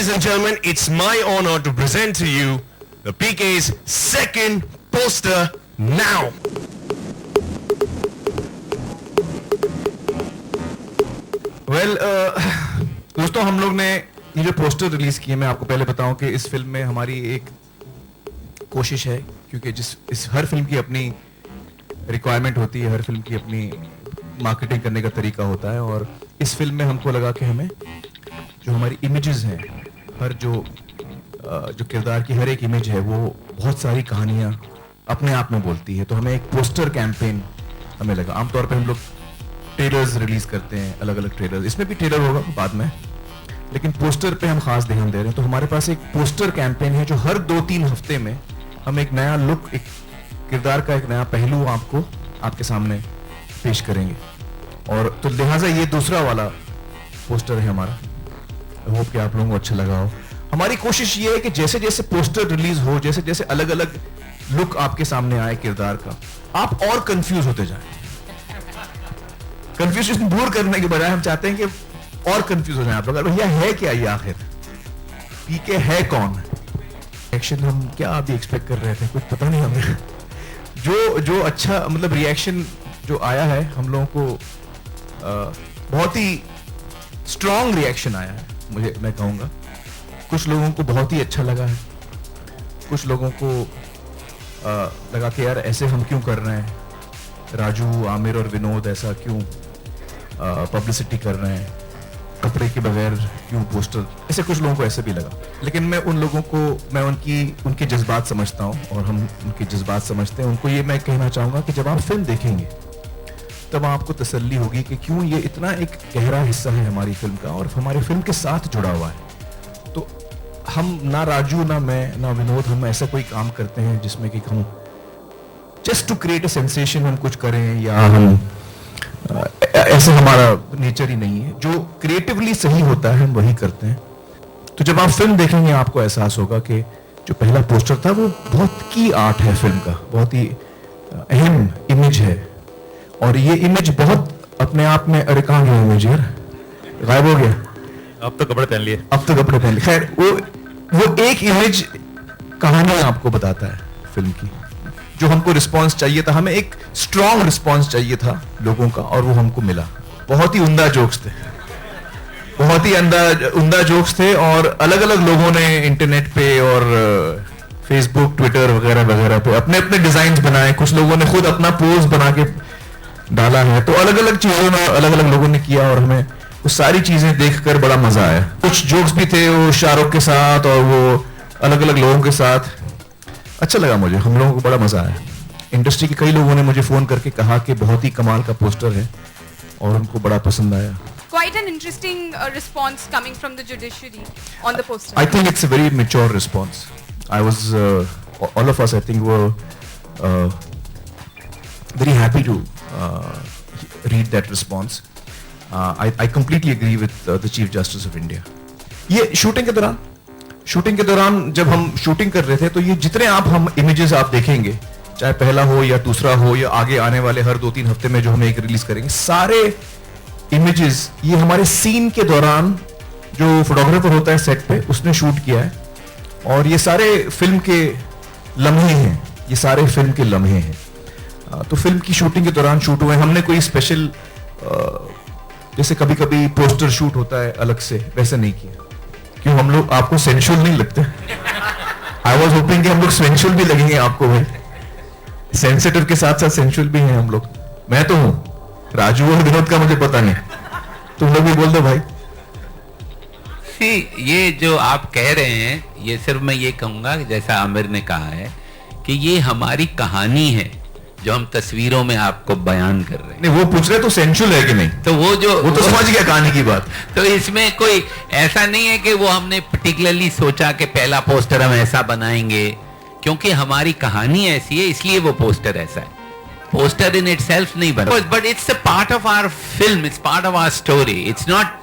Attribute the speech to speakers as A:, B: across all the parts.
A: Ladies and gentlemen, it's my honor to present to you the PK's second poster now.
B: Well, दोस्तों हम लोग ने ये जो पोस्टर रिलीज किए, मैं आपको पहले बताऊं कि इस फिल्म में हमारी एक कोशिश है, क्योंकि हर फिल्म की अपनी रिक्वायरमेंट होती है, हर फिल्म की अपनी मार्केटिंग करने का तरीका होता है, और इस फिल्म में हमको लगा कि हमें जो हमारी इमेजेस हैं, हर जो किरदार की हर एक इमेज है वो बहुत सारी कहानियाँ अपने आप में बोलती है, तो हमें एक पोस्टर कैंपेन हमें लगा। आमतौर पे हम लोग ट्रेलर्स रिलीज करते हैं, अलग अलग ट्रेलर, इसमें भी ट्रेलर होगा बाद में, लेकिन पोस्टर पे हम खास ध्यान दे रहे हैं। तो हमारे पास एक पोस्टर कैंपेन है जो हर 2-3 हफ्ते में हम एक नया लुक, एक किरदार का एक नया पहलू आपको आपके सामने पेश करेंगे, और तो लिहाजा ये दूसरा वाला पोस्टर है हमारा। आई होप कि आप लोगों को अच्छा लगा हो। हमारी कोशिश ये है कि जैसे जैसे पोस्टर रिलीज हो, जैसे जैसे अलग अलग लुक आपके सामने आए किरदार का, आप और कंफ्यूज होते जाएं। कंफ्यूजन दूर करने के बजाय हम चाहते हैं कि और कंफ्यूज हो जाए आप लोग, भैया है क्या ये आखिर, पीके है कौन। एक्शन हम क्या अभी एक्सपेक्ट कर रहे थे, कुछ पता नहीं हमें। जो अच्छा मतलब रिएक्शन जो आया है हम लोगों को, बहुत ही स्ट्रॉन्ग रिएक्शन आया है, मैं कहूँगा। कुछ लोगों को बहुत ही अच्छा लगा है, कुछ लोगों को लगा कि यार ऐसे हम क्यों कर रहे हैं, राजू, आमिर और विनोद ऐसा क्यों पब्लिसिटी कर रहे हैं, कपड़े के बगैर क्यों पोस्टर, ऐसे कुछ लोगों को ऐसे भी लगा। लेकिन मैं उन लोगों को, मैं उनके जज्बात समझता हूँ, और हम उनके जज्बात समझते हैं। उनको ये मैं कहना चाहूँगा कि जब आप फिल्म देखेंगे तब आपको तसल्ली होगी कि क्यों ये इतना एक गहरा हिस्सा है हमारी फिल्म का, और हमारी फिल्म के साथ जुड़ा हुआ है। तो हम, ना राजू, ना मैं, ना विनोद, हम ऐसा कोई काम करते हैं जिसमें कि हम just to create a sensation हम कुछ करें, या हम ऐसे हमारा नेचर ही नहीं है। जो क्रिएटिवली सही होता है हम वही करते हैं। तो जब आप फिल्म देखेंगे आपको एहसास होगा कि जो पहला पोस्टर था वो बहुत की आर्ट है फिल्म का, बहुत ही अहम इमेज है, और ये इमेज बहुत अपने आप में, अरे कहाँ गया इमेज यार, गायब हो गया।
C: अब तो कपड़े पहन लिए,
B: अब तो कपड़े पहन लिए। खैर, वो एक इमेज कहानी आपको बताता है फिल्म की। जो हमको रिस्पांस चाहिए था, हमें एक स्ट्रॉन्ग रिस्पांस चाहिए था लोगों का, और वो हमको मिला। बहुत ही उम्दा जोक्स थे, बहुत ही उम्दा जोक्स थे, और अलग अलग लोगों ने इंटरनेट पे और फेसबुक, ट्विटर वगैरह वगैरह पे अपने अपने डिजाइन बनाए। कुछ लोगों ने खुद अपना पोज बना के डाला है, तो अलग अलग चीजों में अलग अलग लोगों ने किया, और हमें वो सारी चीजें देखकर बड़ा मजा आया। कुछ जोक्स भी थे वो शाहरुख के साथ, और वो अलग अलग लोगों के साथ। अच्छा लगा मुझे, हम लोगों को बड़ा मजा आया। इंडस्ट्री के कई लोगों ने मुझे फोन करके कहा कि बहुत ही कमाल का पोस्टर है, और उनको बड़ा पसंद आया।
D: Quite an interesting response coming from the judiciary on the poster.
B: I think it's a very mature response. I was, all of us, I think, were very happy to read that response. I completely agree with the Chief Justice of India. ये shooting के दौरान जब हम shooting कर रहे थे, तो ये जितने हम इमेजेस आप देखेंगे, चाहे पहला हो या दूसरा हो या आगे आने वाले हर 2-3 हफ्ते में जो हम एक रिलीज करेंगे, सारे इमेजेस ये हमारे सीन के दौरान जो फोटोग्राफर होता है सेट पे, उसने शूट किया है, और ये सारे फिल्म के लम्हे हैं, ये सारे फिल्म के लम्हे हैं। तो फिल्म की शूटिंग के दौरान शूट हुए। हमने कोई स्पेशल, जैसे कभी कभी पोस्टर शूट होता है अलग से, वैसे नहीं किया। क्यों, हम लोग आपको सेंसुअल नहीं लगते? आई वॉज होपिंग कि हम लोग सेंसुअल भी लगेंगे आपको भाई। सेंसिटिव के साथ साथ सेंसुअल भी हैं हम लोग। मैं तो हूं, राजू और विनोद का मुझे पता नहीं, तुम लोग भी बोल दो भाई।
E: ये जो आप कह रहे हैं, ये सिर्फ मैं ये कहूंगा कि जैसा आमिर ने कहा है कि ये हमारी कहानी है जो हम तस्वीरों में आपको बयान कर रहे हैं।
B: नहीं, वो पूछ रहे तो सेंसुअल है कि नहीं,
E: तो वो
B: तो समझ गया कहानी की बात।
E: तो इसमें कोई ऐसा नहीं है कि वो हमने पर्टिकुलरली सोचा कि पहला पोस्टर हम ऐसा बनाएंगे, क्योंकि हमारी कहानी ऐसी है इसलिए वो पोस्टर ऐसा है। पोस्टर इन इटसेल्फ नहीं बना, but it's a part of our film, it's part of our story. It's not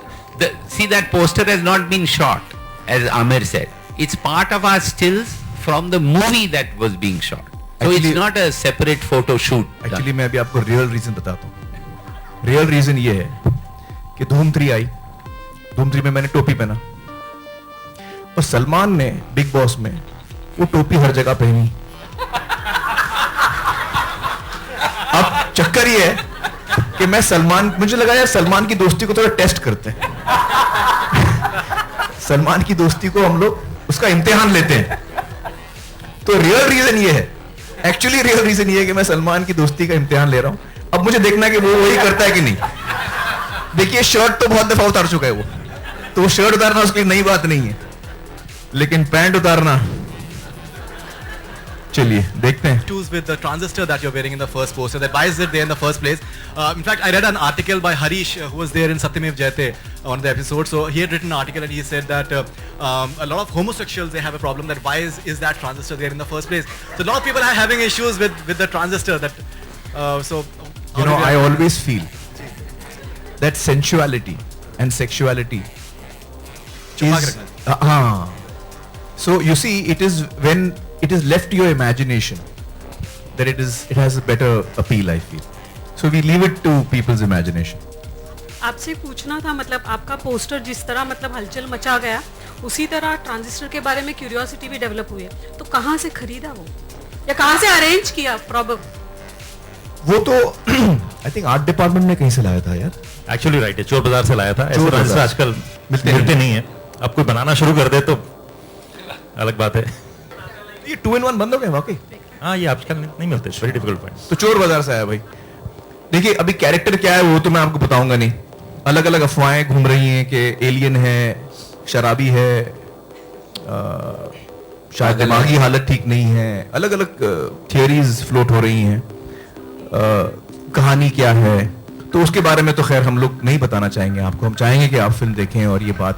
E: see that poster has not been shot, as Amir said. It's part of our stills from the movie that was being shot. So actually, it's not a separate photo shoot.
B: Actually मैं अभी आपको real reason बताता हूँ। Real reason ये है कि धूम 3 आई, धूम 3 में मैंने टोपी पहना, और सलमान ने बिग बॉस में वो टोपी हर जगह पहनी। अब चक्कर ये है कि मैं सलमान, मुझे लगा यार सलमान की दोस्ती को थोड़ा टेस्ट करते हैं। सलमान की दोस्ती को हम लोग उसका इम्तिहान लेते हैं। तो रियल रीजन ये है, एक्चुअली रियल रीजन ये है कि मैं सलमान की दोस्ती का इम्तिहान ले रहा हूं। अब मुझे देखना है कि वो वही करता है कि नहीं। देखिए शर्ट तो बहुत दफा उतार चुका है वो, तो वो शर्ट उतारना उसके लिए नई बात नहीं है, लेकिन पैंट उतारना, चलिए देखते हैं।
F: Issues with the transistor that you're wearing in the first poster, that why is it there in the first place? In fact, I read an article by Harish who was there in Satyamev Jayate on the episode. So he had written an article and he said that a lot of homosexuals, they have a problem that why is that transistor there in the first place? So a lot of people are having issues with the transistor. That so
B: you know, I always feel that sensuality and sexuality is so you see, it is when it is left to your imagination that it has a better appeal, I feel. So we leave it to people's imagination.
G: आपसे पूछना था, मतलब आपका poster जिस तरह मतलब हलचल मचा गया, उसी तरह ट्रांजिस्टर के बारे में क्यूरियोसिटी भी डेवलप हुई है, तो कहाँ से खरीदा वो या कहाँ से अरेंज किया?
B: वो तो आई थिंक आर्ट डिपार्टमेंट ने कहीं से लाया था यार।
C: एक्चुअली राइट है, चोर बाजार से लाया था।
B: चोर
C: ऐसे
B: बाजार।
C: आजकल मिलते नहीं है। अब कोई बनाना शुरू कर दे तो अलग बात है।
B: ये 2-in-1 बंद हो गए वाकई।
C: हाँ, ये आजकल नहीं मिलते, वेरी डिफिकल्ट पॉइंट।
B: तो चोर बाजार से आया भाई। देखिए अभी कैरेक्टर क्या है वो तो मैं आपको बताऊंगा नहीं। अलग अलग अफवाहें घूम रही हैं कि एलियन है, शराबी है, शायद दिमागी हालत ठीक नहीं है, अलग अलग थियरीज फ्लोट हो रही हैं। कहानी क्या है तो उसके बारे में तो खैर हम लोग नहीं बताना चाहेंगे आपको। हम चाहेंगे कि आप फिल्म देखें और ये बात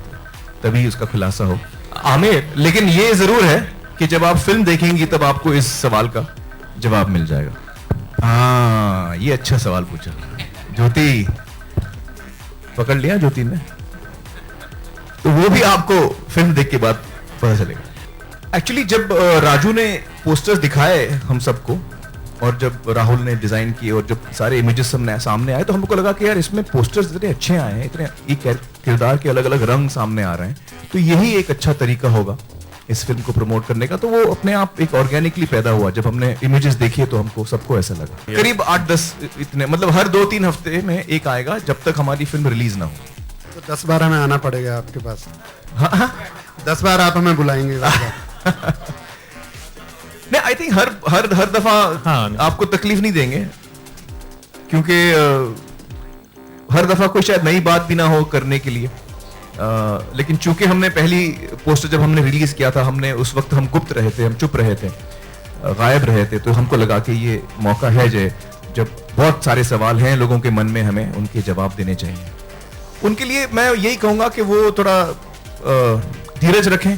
B: तभी उसका खुलासा हो। आमिर, लेकिन ये जरूर है कि जब आप फिल्म देखेंगी तब आपको इस सवाल का जवाब मिल जाएगा। हाँ, ये अच्छा सवाल पूछा ज्योति, पकड़ लिया ज्योति ने। तो वो भी आपको फिल्म देख के बाद पता चलेगा। एक्चुअली जब राजू ने पोस्टर्स दिखाए हम सबको और जब राहुल ने डिजाइन किए और जब सारे इमेजेस सामने आए तो हमको लगा कि यार इसमें पोस्टर्स इतने अच्छे आए हैं, इतने किरदार के अलग अलग रंग सामने आ रहे हैं, तो यही एक अच्छा तरीका होगा इस फिल्म को प्रमोट करने का। तो वो अपने आप एक ऑर्गेनिकली पैदा हुआ। जब हमने इमेजेस देखी तो हमको सबको ऐसा लगा। करीब 8-10 इतने, मतलब हर 2-3 हफ्ते में एक आएगा जब तक हमारी फिल्म रिलीज ना हो।
H: तो 10-12 में आना पड़ेगा आपके पास।
B: हाँ
H: 10 बार आप हमें बुलाएंगे।
B: नहीं, आई थिंक हर दफा आपको तकलीफ नहीं देंगे, क्योंकि हर दफा कोई शायद नई बात भी ना हो करने के लिए। लेकिन चूंकि हमने पहली पोस्टर जब हमने रिलीज किया था, हमने उस वक्त हम गुप्त रहे थे, हम चुप रहे थे, गायब रहे थे, तो हमको लगा कि ये मौका है जब बहुत सारे सवाल हैं लोगों के मन में, हमें उनके जवाब देने चाहिए। उनके लिए मैं यही कहूंगा कि वो थोड़ा धीरज रखें,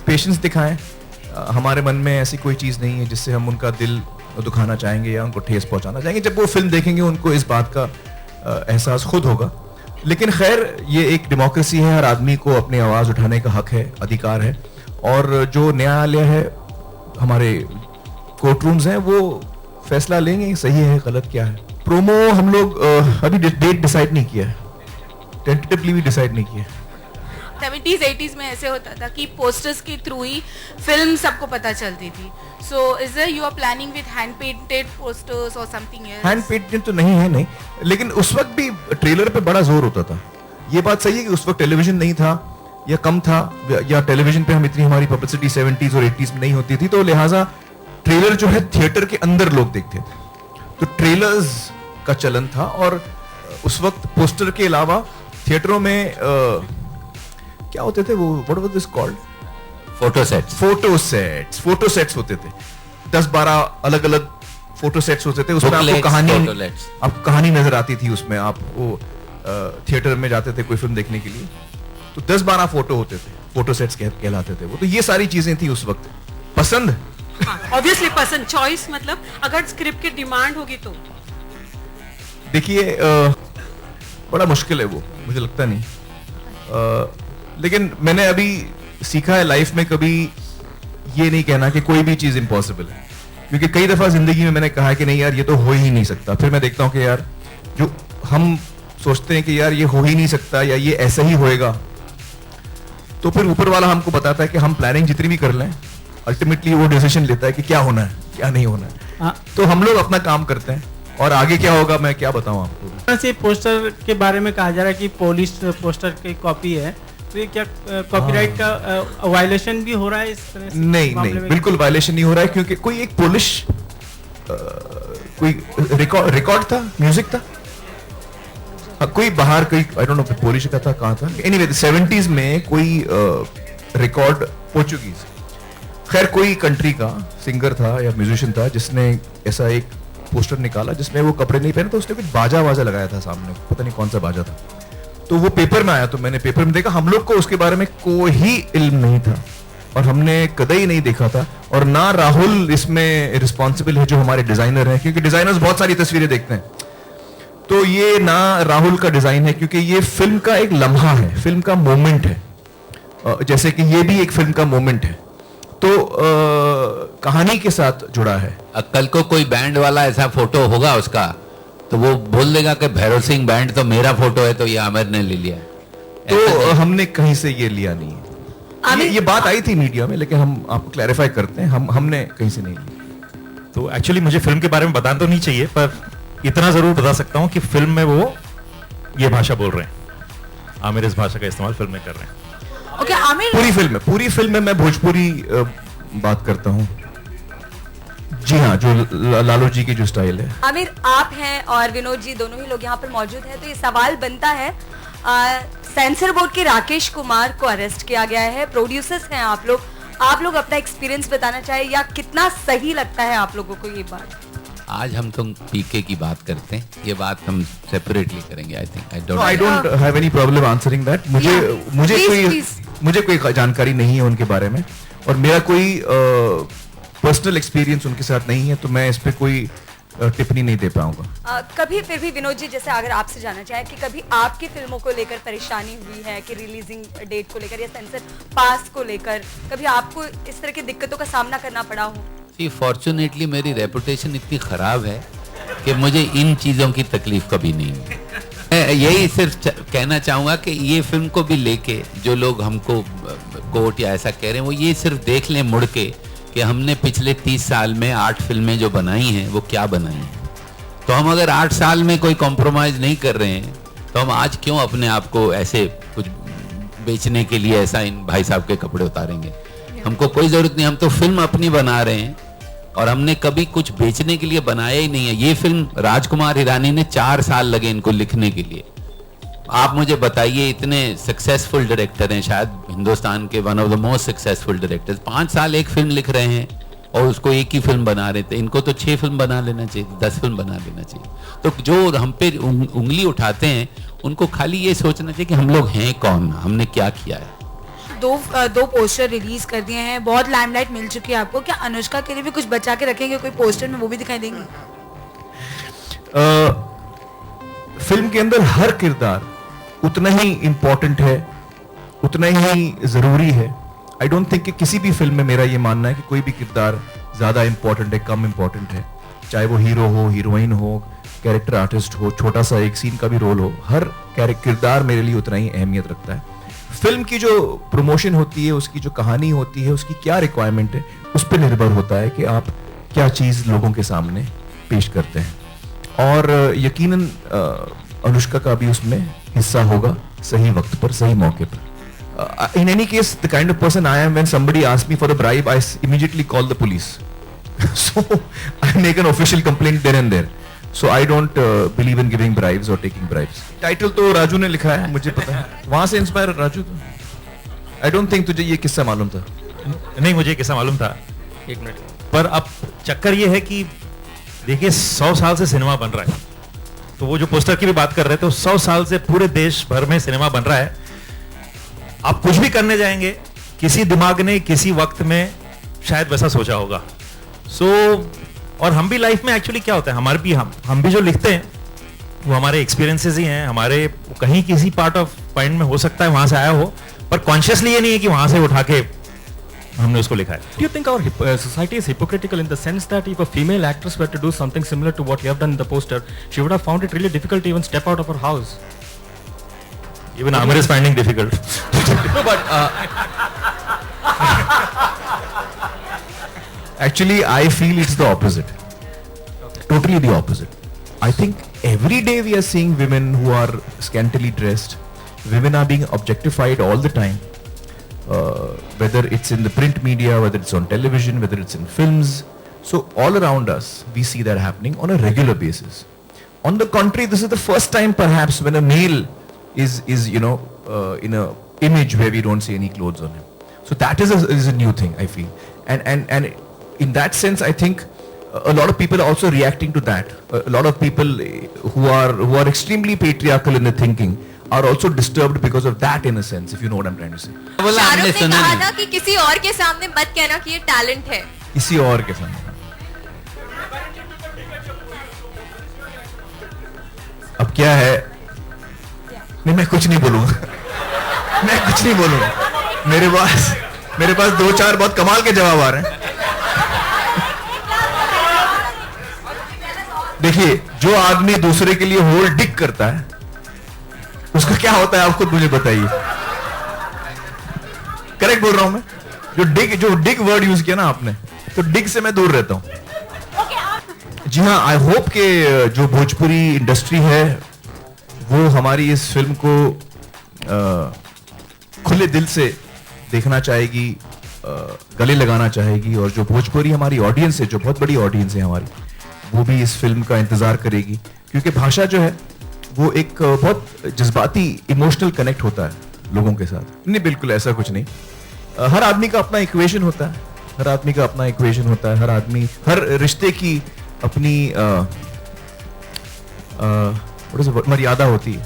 B: पेशेंस दिखाएं। हमारे मन में ऐसी कोई चीज़ नहीं है जिससे हम उनका दिल दुखाना चाहेंगे या उनको ठेस पहुंचाना चाहेंगे। जब वो फिल्म देखेंगे उनको इस बात का एहसास खुद होगा। लेकिन खैर, ये एक डेमोक्रेसी है, हर आदमी को अपनी आवाज़ उठाने का हक है, अधिकार है, और जो न्यायालय है, हमारे कोर्ट रूम्स हैं, वो फैसला लेंगे सही है गलत क्या है। प्रोमो हम लोग अभी डेट डिसाइड नहीं किया है, टेंटेटिवली भी डिसाइड नहीं किया है।
D: 70s 80s में ऐसे होता था कि पोस्टर्स के थ्रू ही फिल्म सबको पता चलती थी। So is you are planning with hand painted posters और समथिंग एल्स?
B: हैंड पेंटेड तो नहीं है, नहीं, लेकिन उस वक्त भी ट्रेलर पे बड़ा जोर होता था। ये बात सही है कि उस वक्त टेलीविजन नहीं था या कम था, या टेलीविजन पे हम इतनी हमारी पब्लिसिटी 70s और 80s में नहीं होती थी, तो लिहाजा ट्रेलर जो है थिएटर के अंदर लोग देखते थे, तो ट्रेलर्स का चलन था। और उस वक्त पोस्टर के अलावा थिएटरों में क्या होते थे वो, what was this called? Photo sets होते थे। 10-12 अलग अलग फोटो सेट्स होते थे। उसमें आपको कहानी नजर आती थी। उसमें आप वो थिएटर में जाते थे कोई फिल्म देखने के लिए, तो 10-12 फोटो होते थे, फोटो सेट्स कहलाते थे वो। तो ये सारी चीजें थी उस वक्त। पसंद,
G: ऑब्वियसली पसंद, चॉइस, मतलब अगर स्क्रिप्ट की डिमांड होगी तो
B: देखिए बड़ा मुश्किल है वो, मुझे लगता नहीं। लेकिन मैंने अभी सीखा है लाइफ में कभी ये नहीं कहना कि कोई भी चीज इम्पॉसिबल है, क्योंकि कई दफा जिंदगी में मैंने कहा कि नहीं यार ये तो हो ही नहीं सकता। फिर मैं देखता हूं कि यार जो हम सोचते हैं कि यार ये हो ही नहीं सकता या ये ऐसा ही होएगा, तो फिर ऊपर वाला हमको बताता है कि हम प्लानिंग जितनी भी कर लें, अल्टीमेटली वो डिसीजन लेता है कि क्या होना है क्या नहीं होना है। तो हम लोग अपना काम करते हैं और आगे क्या होगा मैं क्या बताऊं आपको।
I: से पोस्टर के बारे में कहा जा रहा है कि पॉलिश पोस्टर की कॉपी है, तो ये क्या कॉपीराइट का वायलेशन भी हो रहा है इस तरह से?
B: नहीं बिल्कुल वायलेशन नहीं हो रहा है, क्योंकि कोई एक पॉलिश कोई रिकॉर्ड था, म्यूजिक था, कोई बाहर कोई आई डोंट नो पोलिश का था कहाँ था, एनीवे 70s में कोई रिकॉर्ड पोर्चुगीज, खैर कोई कंट्री का सिंगर था या म्यूजिशियन था जिसने ऐसा एक पोस्टर निकाला जिसमें वो कपड़े नहीं पहने, तो उसने कुछ बाजा लगाया था सामने, पता नहीं कौन सा बाजा था। तो वो पेपर में आया, तो मैंने पेपर में देखा, हम लोग को उसके बारे में कोई इल्म नहीं था और हमने कदई नहीं देखा था, और ना राहुल इसमें रिस्पॉन्सिबल है जो हमारे डिजाइनर हैं, क्योंकि डिजाइनर्स बहुत सारी तस्वीरें देखते हैं, तो ये ना राहुल का डिजाइन है, क्योंकि ये फिल्म का एक लम्हा है, फिल्म का मोमेंट है, जैसे कि ये भी एक फिल्म का मोमेंट है, तो कहानी के साथ जुड़ा है।
E: कल को कोई बैंड वाला ऐसा फोटो होगा उसका, तो वो बोल देगा कि भैरव सिंह बैंड तो मेरा फोटो है, तो ये आमिर ने ले लिया।
B: तो हमने कहीं से ये लिया नहीं है, ये बात आई थी मीडिया में, लेकिन हम आपको क्लैरिफाई करते हैं, हमने कहीं से नहीं लिया।
C: तो एक्चुअली मुझे फिल्म के बारे में बताना तो नहीं चाहिए, पर इतना जरूर बता सकता हूँ कि फिल्म में वो ये भाषा बोल रहे हैं, आमिर इस भाषा का इस्तेमाल फिल्म में कर रहे हैं।
D: ओके आमिर,
B: पूरी फिल्म में मैं भोजपुरी बात करता हूँ। जी हाँ, जो लालू जी की जो स्टाइल है।
J: आमिर, आप हैं और विनोद जी दोनों ही लोग यहाँ पर मौजूद हैं, तो ये सवाल बनता है, सेंसर बोर्ड के राकेश कुमार को अरेस्ट किया गया है, प्रोड्यूसर्स हैं आप लोग अपना एक्सपीरियंस बताना चाहे, या कितना सही लगता है आप लोगों को ये बात?
E: आज हम तो पीके की बात करते हैं, ये बात हम सेपरेटली करेंगे।
B: I don't have any problem answering that. मुझे कोई जानकारी नहीं है उनके बारे में, और मेरा कोई पर्सनल एक्सपीरियंस उनके साथ नहीं है, तो मैं इस पे कोई टिप्पणी नहीं दे पाऊंगा।
J: कभी फिर भी विनोद जी, जैसे अगर आपसे जानना चाहे कि कभी आपकी फिल्मों को लेकर परेशानी हुई है कि रिलीजिंग डेट को लेकर या सेंसर पास को लेकर, कभी आपको इस तरह की दिक्कतों का सामना करना पड़ा हो?
E: जी, फॉर्चुनेटली मेरी रेपुटेशन इतनी खराब है कि मुझे इन चीजों की तकलीफ कभी नहीं हुई। मैं यही सिर्फ कहना चाहूंगा कि ये फिल्म को भी लेके जो लोग हमको कोर्ट या ऐसा कह रहे हैं, वो ये सिर्फ देख लें मुड़ के कि हमने पिछले 30 साल में 8 फिल्में जो बनाई हैं वो क्या बनाई हैं। तो हम अगर 8 साल में कोई कॉम्प्रोमाइज नहीं कर रहे हैं, तो हम आज क्यों अपने आप को ऐसे कुछ बेचने के लिए ऐसा इन भाई साहब के कपड़े उतारेंगे? हमको कोई जरूरत नहीं, हम तो फिल्म अपनी बना रहे हैं और हमने कभी कुछ बेचने के लिए बनाया ही नहीं है। ये फिल्म राजकुमार हिरानी ने 4 साल लगे इनको लिखने के लिए। आप मुझे बताइए, इतने सक्सेसफुल डायरेक्टर हैं, शायद हिंदुस्तान के one of the most successful directors, 5 साल एक फिल्म लिख रहे हैं और उसको एक ही फिल्म बना रहे थे। इनको तो 6 फिल्म बना लेना चाहिए, 10 फिल्म बना लेना चाहिए। तो जो हम पे उंगली उठाते हैं उनको खाली ये सोचना चाहिए कि हम लोग हैं कौन, हमने क्या किया है।
D: दो पोस्टर रिलीज कर दिए हैं, बहुत लाइमलाइट मिल चुकी है आपको, क्या अनुष्का के लिए भी कुछ बचा के रखेंगे कोई पोस्टर में, वो भी दिखाई देंगे?
B: फिल्म के अंदर हर किरदार उतना ही इंपॉर्टेंट है, उतना ही जरूरी है। आई डोंट थिंक कि किसी भी फिल्म में मेरा ये मानना है कि कोई भी किरदार ज्यादा इंपॉर्टेंट है, कम इंपॉर्टेंट है, चाहे वो हीरो हो, हीरोइन हो, कैरेक्टर आर्टिस्ट हो, छोटा सा एक सीन का भी रोल हो, हर किरदार मेरे लिए उतना ही अहमियत रखता है। फिल्म की जो प्रमोशन होती है, उसकी जो कहानी होती है, उसकी क्या रिक्वायरमेंट है, उस पर निर्भर होता है कि आप क्या चीज लोगों के सामने पेश करते हैं। और यकीनन अनुष्का का भी उसमें हिस्सा होगा, सही वक्त पर, सही मौके पर। In any case, the kind of person I am, when somebody asks me for a bribe, I immediately call the police. So I make an official complaint there and there. So I don't believe in giving bribes or taking bribes. Title तो राजू ने लिखा है, मुझे पता है, वहां से inspire Raju. I don't think तुझे ये किस्सा मालूम था।
C: नहीं, मुझे किस्सा मालूम था, 1 मिनट। पर अब चक्कर ये है कि देखिए 100 साल से सिनेमा बन रहा है, तो वो जो पोस्टर की भी बात कर रहे थे, 100 साल से पूरे देश भर में सिनेमा बन रहा है। आप कुछ भी करने जाएंगे, किसी दिमाग ने किसी वक्त में शायद वैसा सोचा होगा। और हम भी लाइफ में एक्चुअली क्या होता है, हमारे भी हम भी जो लिखते हैं वो हमारे एक्सपीरियंसेस ही हैं, हमारे कहीं किसी पार्ट ऑफ माइंड में हो सकता है वहां से आया हो, पर कॉन्शियसली ये नहीं है कि वहां से उठा के हमने उसको लिखा है।
K: Do you think our society is hypocritical in the sense that if a female actress were to do something similar to what you have done in the poster, she would have found it really difficult to even step out of her house?
C: Even Amir is finding difficult.
B: No, but actually, I feel it's the opposite. Totally the opposite. I think every day we are seeing women who are scantily dressed. Women are being objectified all the time. Whether it's in the print media, whether it's on television, whether it's in films. So all around us, we see that happening on a regular basis. On the contrary, this is the first time perhaps when a male is in a image where we don't see any clothes on him. So that is a new thing, I feel. And in that sense, I think a lot of people are also reacting to that. A lot of people who are extremely patriarchal in their thinking are also disturbed because of that, in a sense, if you know what I'm trying to say.
J: Shahrukh ने कहा ना कि किसी और के सामने मत कहना कि ये टैलेंट है.
B: किसी और के सामने. अब क्या है? नहीं, मैं कुछ नहीं बोलूंगा. मैं कुछ नहीं बोलूंगा. मेरे पास 2-4 बहुत कमाल के जवाब आ रहे हैं. देखिए, जो आदमी दूसरे के लिए होल डिग करता है, उसका क्या होता है आप खुद मुझे बताइए. करेक्ट बोल रहा हूं मैं? जो डिग वर्ड यूज किया ना आपने, तो डिग से मैं दूर रहता हूं. जी हाँ, आई होप के जो भोजपुरी इंडस्ट्री है वो हमारी इस फिल्म को खुले दिल से देखना चाहेगी, गले लगाना चाहेगी, और जो भोजपुरी हमारी ऑडियंस है, जो बहुत बड़ी ऑडियंस है हमारी, वो भी इस फिल्म का इंतजार करेगी. क्योंकि भाषा जो है वो एक बहुत जज्बाती इमोशनल कनेक्ट होता है लोगों के साथ. नहीं, बिल्कुल ऐसा कुछ नहीं. हर आदमी का अपना इक्वेशन होता है. हर रिश्ते की अपनी मर्यादा होती है,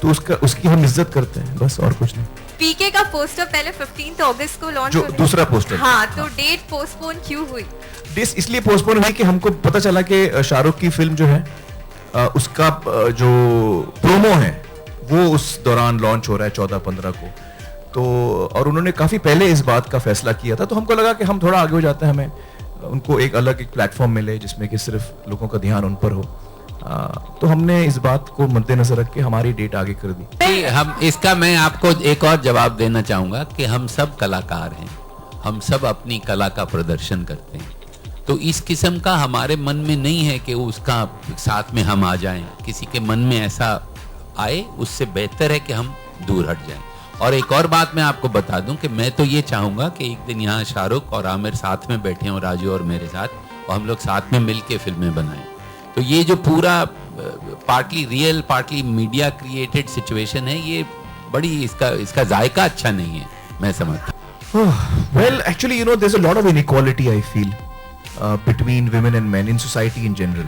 B: तो उसकी हम इज्जत करते हैं, बस, और कुछ नहीं.
J: पीके का पोस्टर पहले 15 अगस्त को लॉन्च
B: जो दूसरा पोस्टर,
J: हाँ, तो डेट पोस्टपोन क्यों हुई?
B: डेट इसलिए पोस्टपोन हुई कि हमको पता चला कि शाहरुख की फिल्म जो है उसका जो प्रोमो है वो उस दौरान लॉन्च हो रहा है 14-15 को. तो और उन्होंने काफी पहले इस बात का फैसला किया था, तो हमको लगा कि हम थोड़ा आगे हो जाते हैं, हमें उनको एक प्लेटफॉर्म मिले जिसमें कि सिर्फ लोगों का ध्यान उन पर हो. तो हमने इस बात को मद्देनजर रख के हमारी डेट आगे कर दी.
E: हम इसका मैं आपको एक और जवाब देना चाहूंगा कि हम सब कलाकार हैं, हम सब अपनी कला का प्रदर्शन करते हैं. तो इस किस्म का हमारे मन में नहीं है कि उसका साथ में हम आ जाएं. किसी के मन में ऐसा आए, उससे बेहतर है कि हम दूर हट जाएं. और एक और बात मैं आपको बता दूं कि मैं तो ये चाहूंगा कि एक दिन यहाँ शाहरुख और आमिर साथ में बैठे हों, राजू और मेरे साथ, और हम लोग साथ में मिलके फिल्में बनाएं. तो ये जो पूरा partly real partly media created situation है, ये बड़ी इसका जायका अच्छा नहीं है, मैं समझता.
B: Well, actually, there's a lot of inequality, I feel, between women and men in society in general.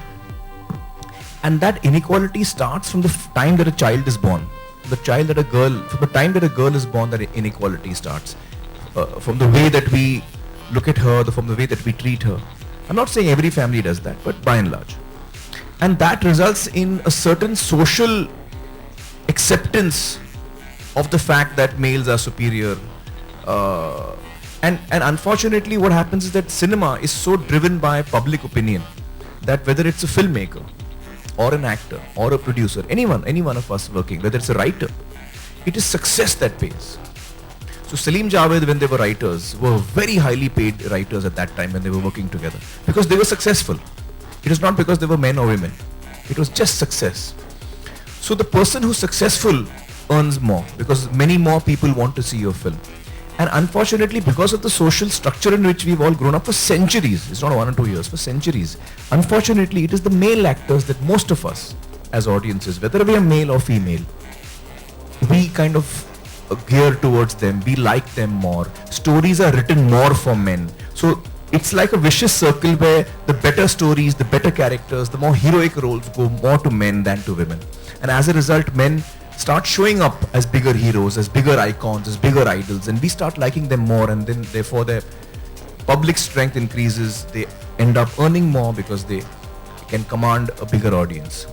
B: And that inequality starts from the time that a child is born. From the time that a girl is born, that inequality starts. From the way that we look at her, from the way that we treat her. I'm not saying every family does that, but by and large. And that results in a certain social acceptance of the fact that males are superior. And unfortunately what happens is that cinema is so driven by public opinion that whether it's a filmmaker or an actor or a producer, any one of us working, whether it's a writer, it is success that pays. So Salim Javed, when they were writers, were very highly paid writers at that time when they were working together, because they were successful. It was not because they were men or women. It was just success. So the person who's successful earns more because many more people want to see your film. And unfortunately, because of the social structure in which we've all grown up for centuries, it's not 1 or 2 years, for centuries, unfortunately, it is the male actors that most of us as audiences, whether we are male or female, we kind of gear towards them, we like them more. Stories are written more for men. So it's like a vicious circle where the better stories, the better characters, the more heroic roles go more to men than to women. And as a result, men start showing up as bigger heroes, as bigger icons, as bigger idols, and we start liking them more, and then therefore their public strength increases. They end up earning more because they can command a bigger audience.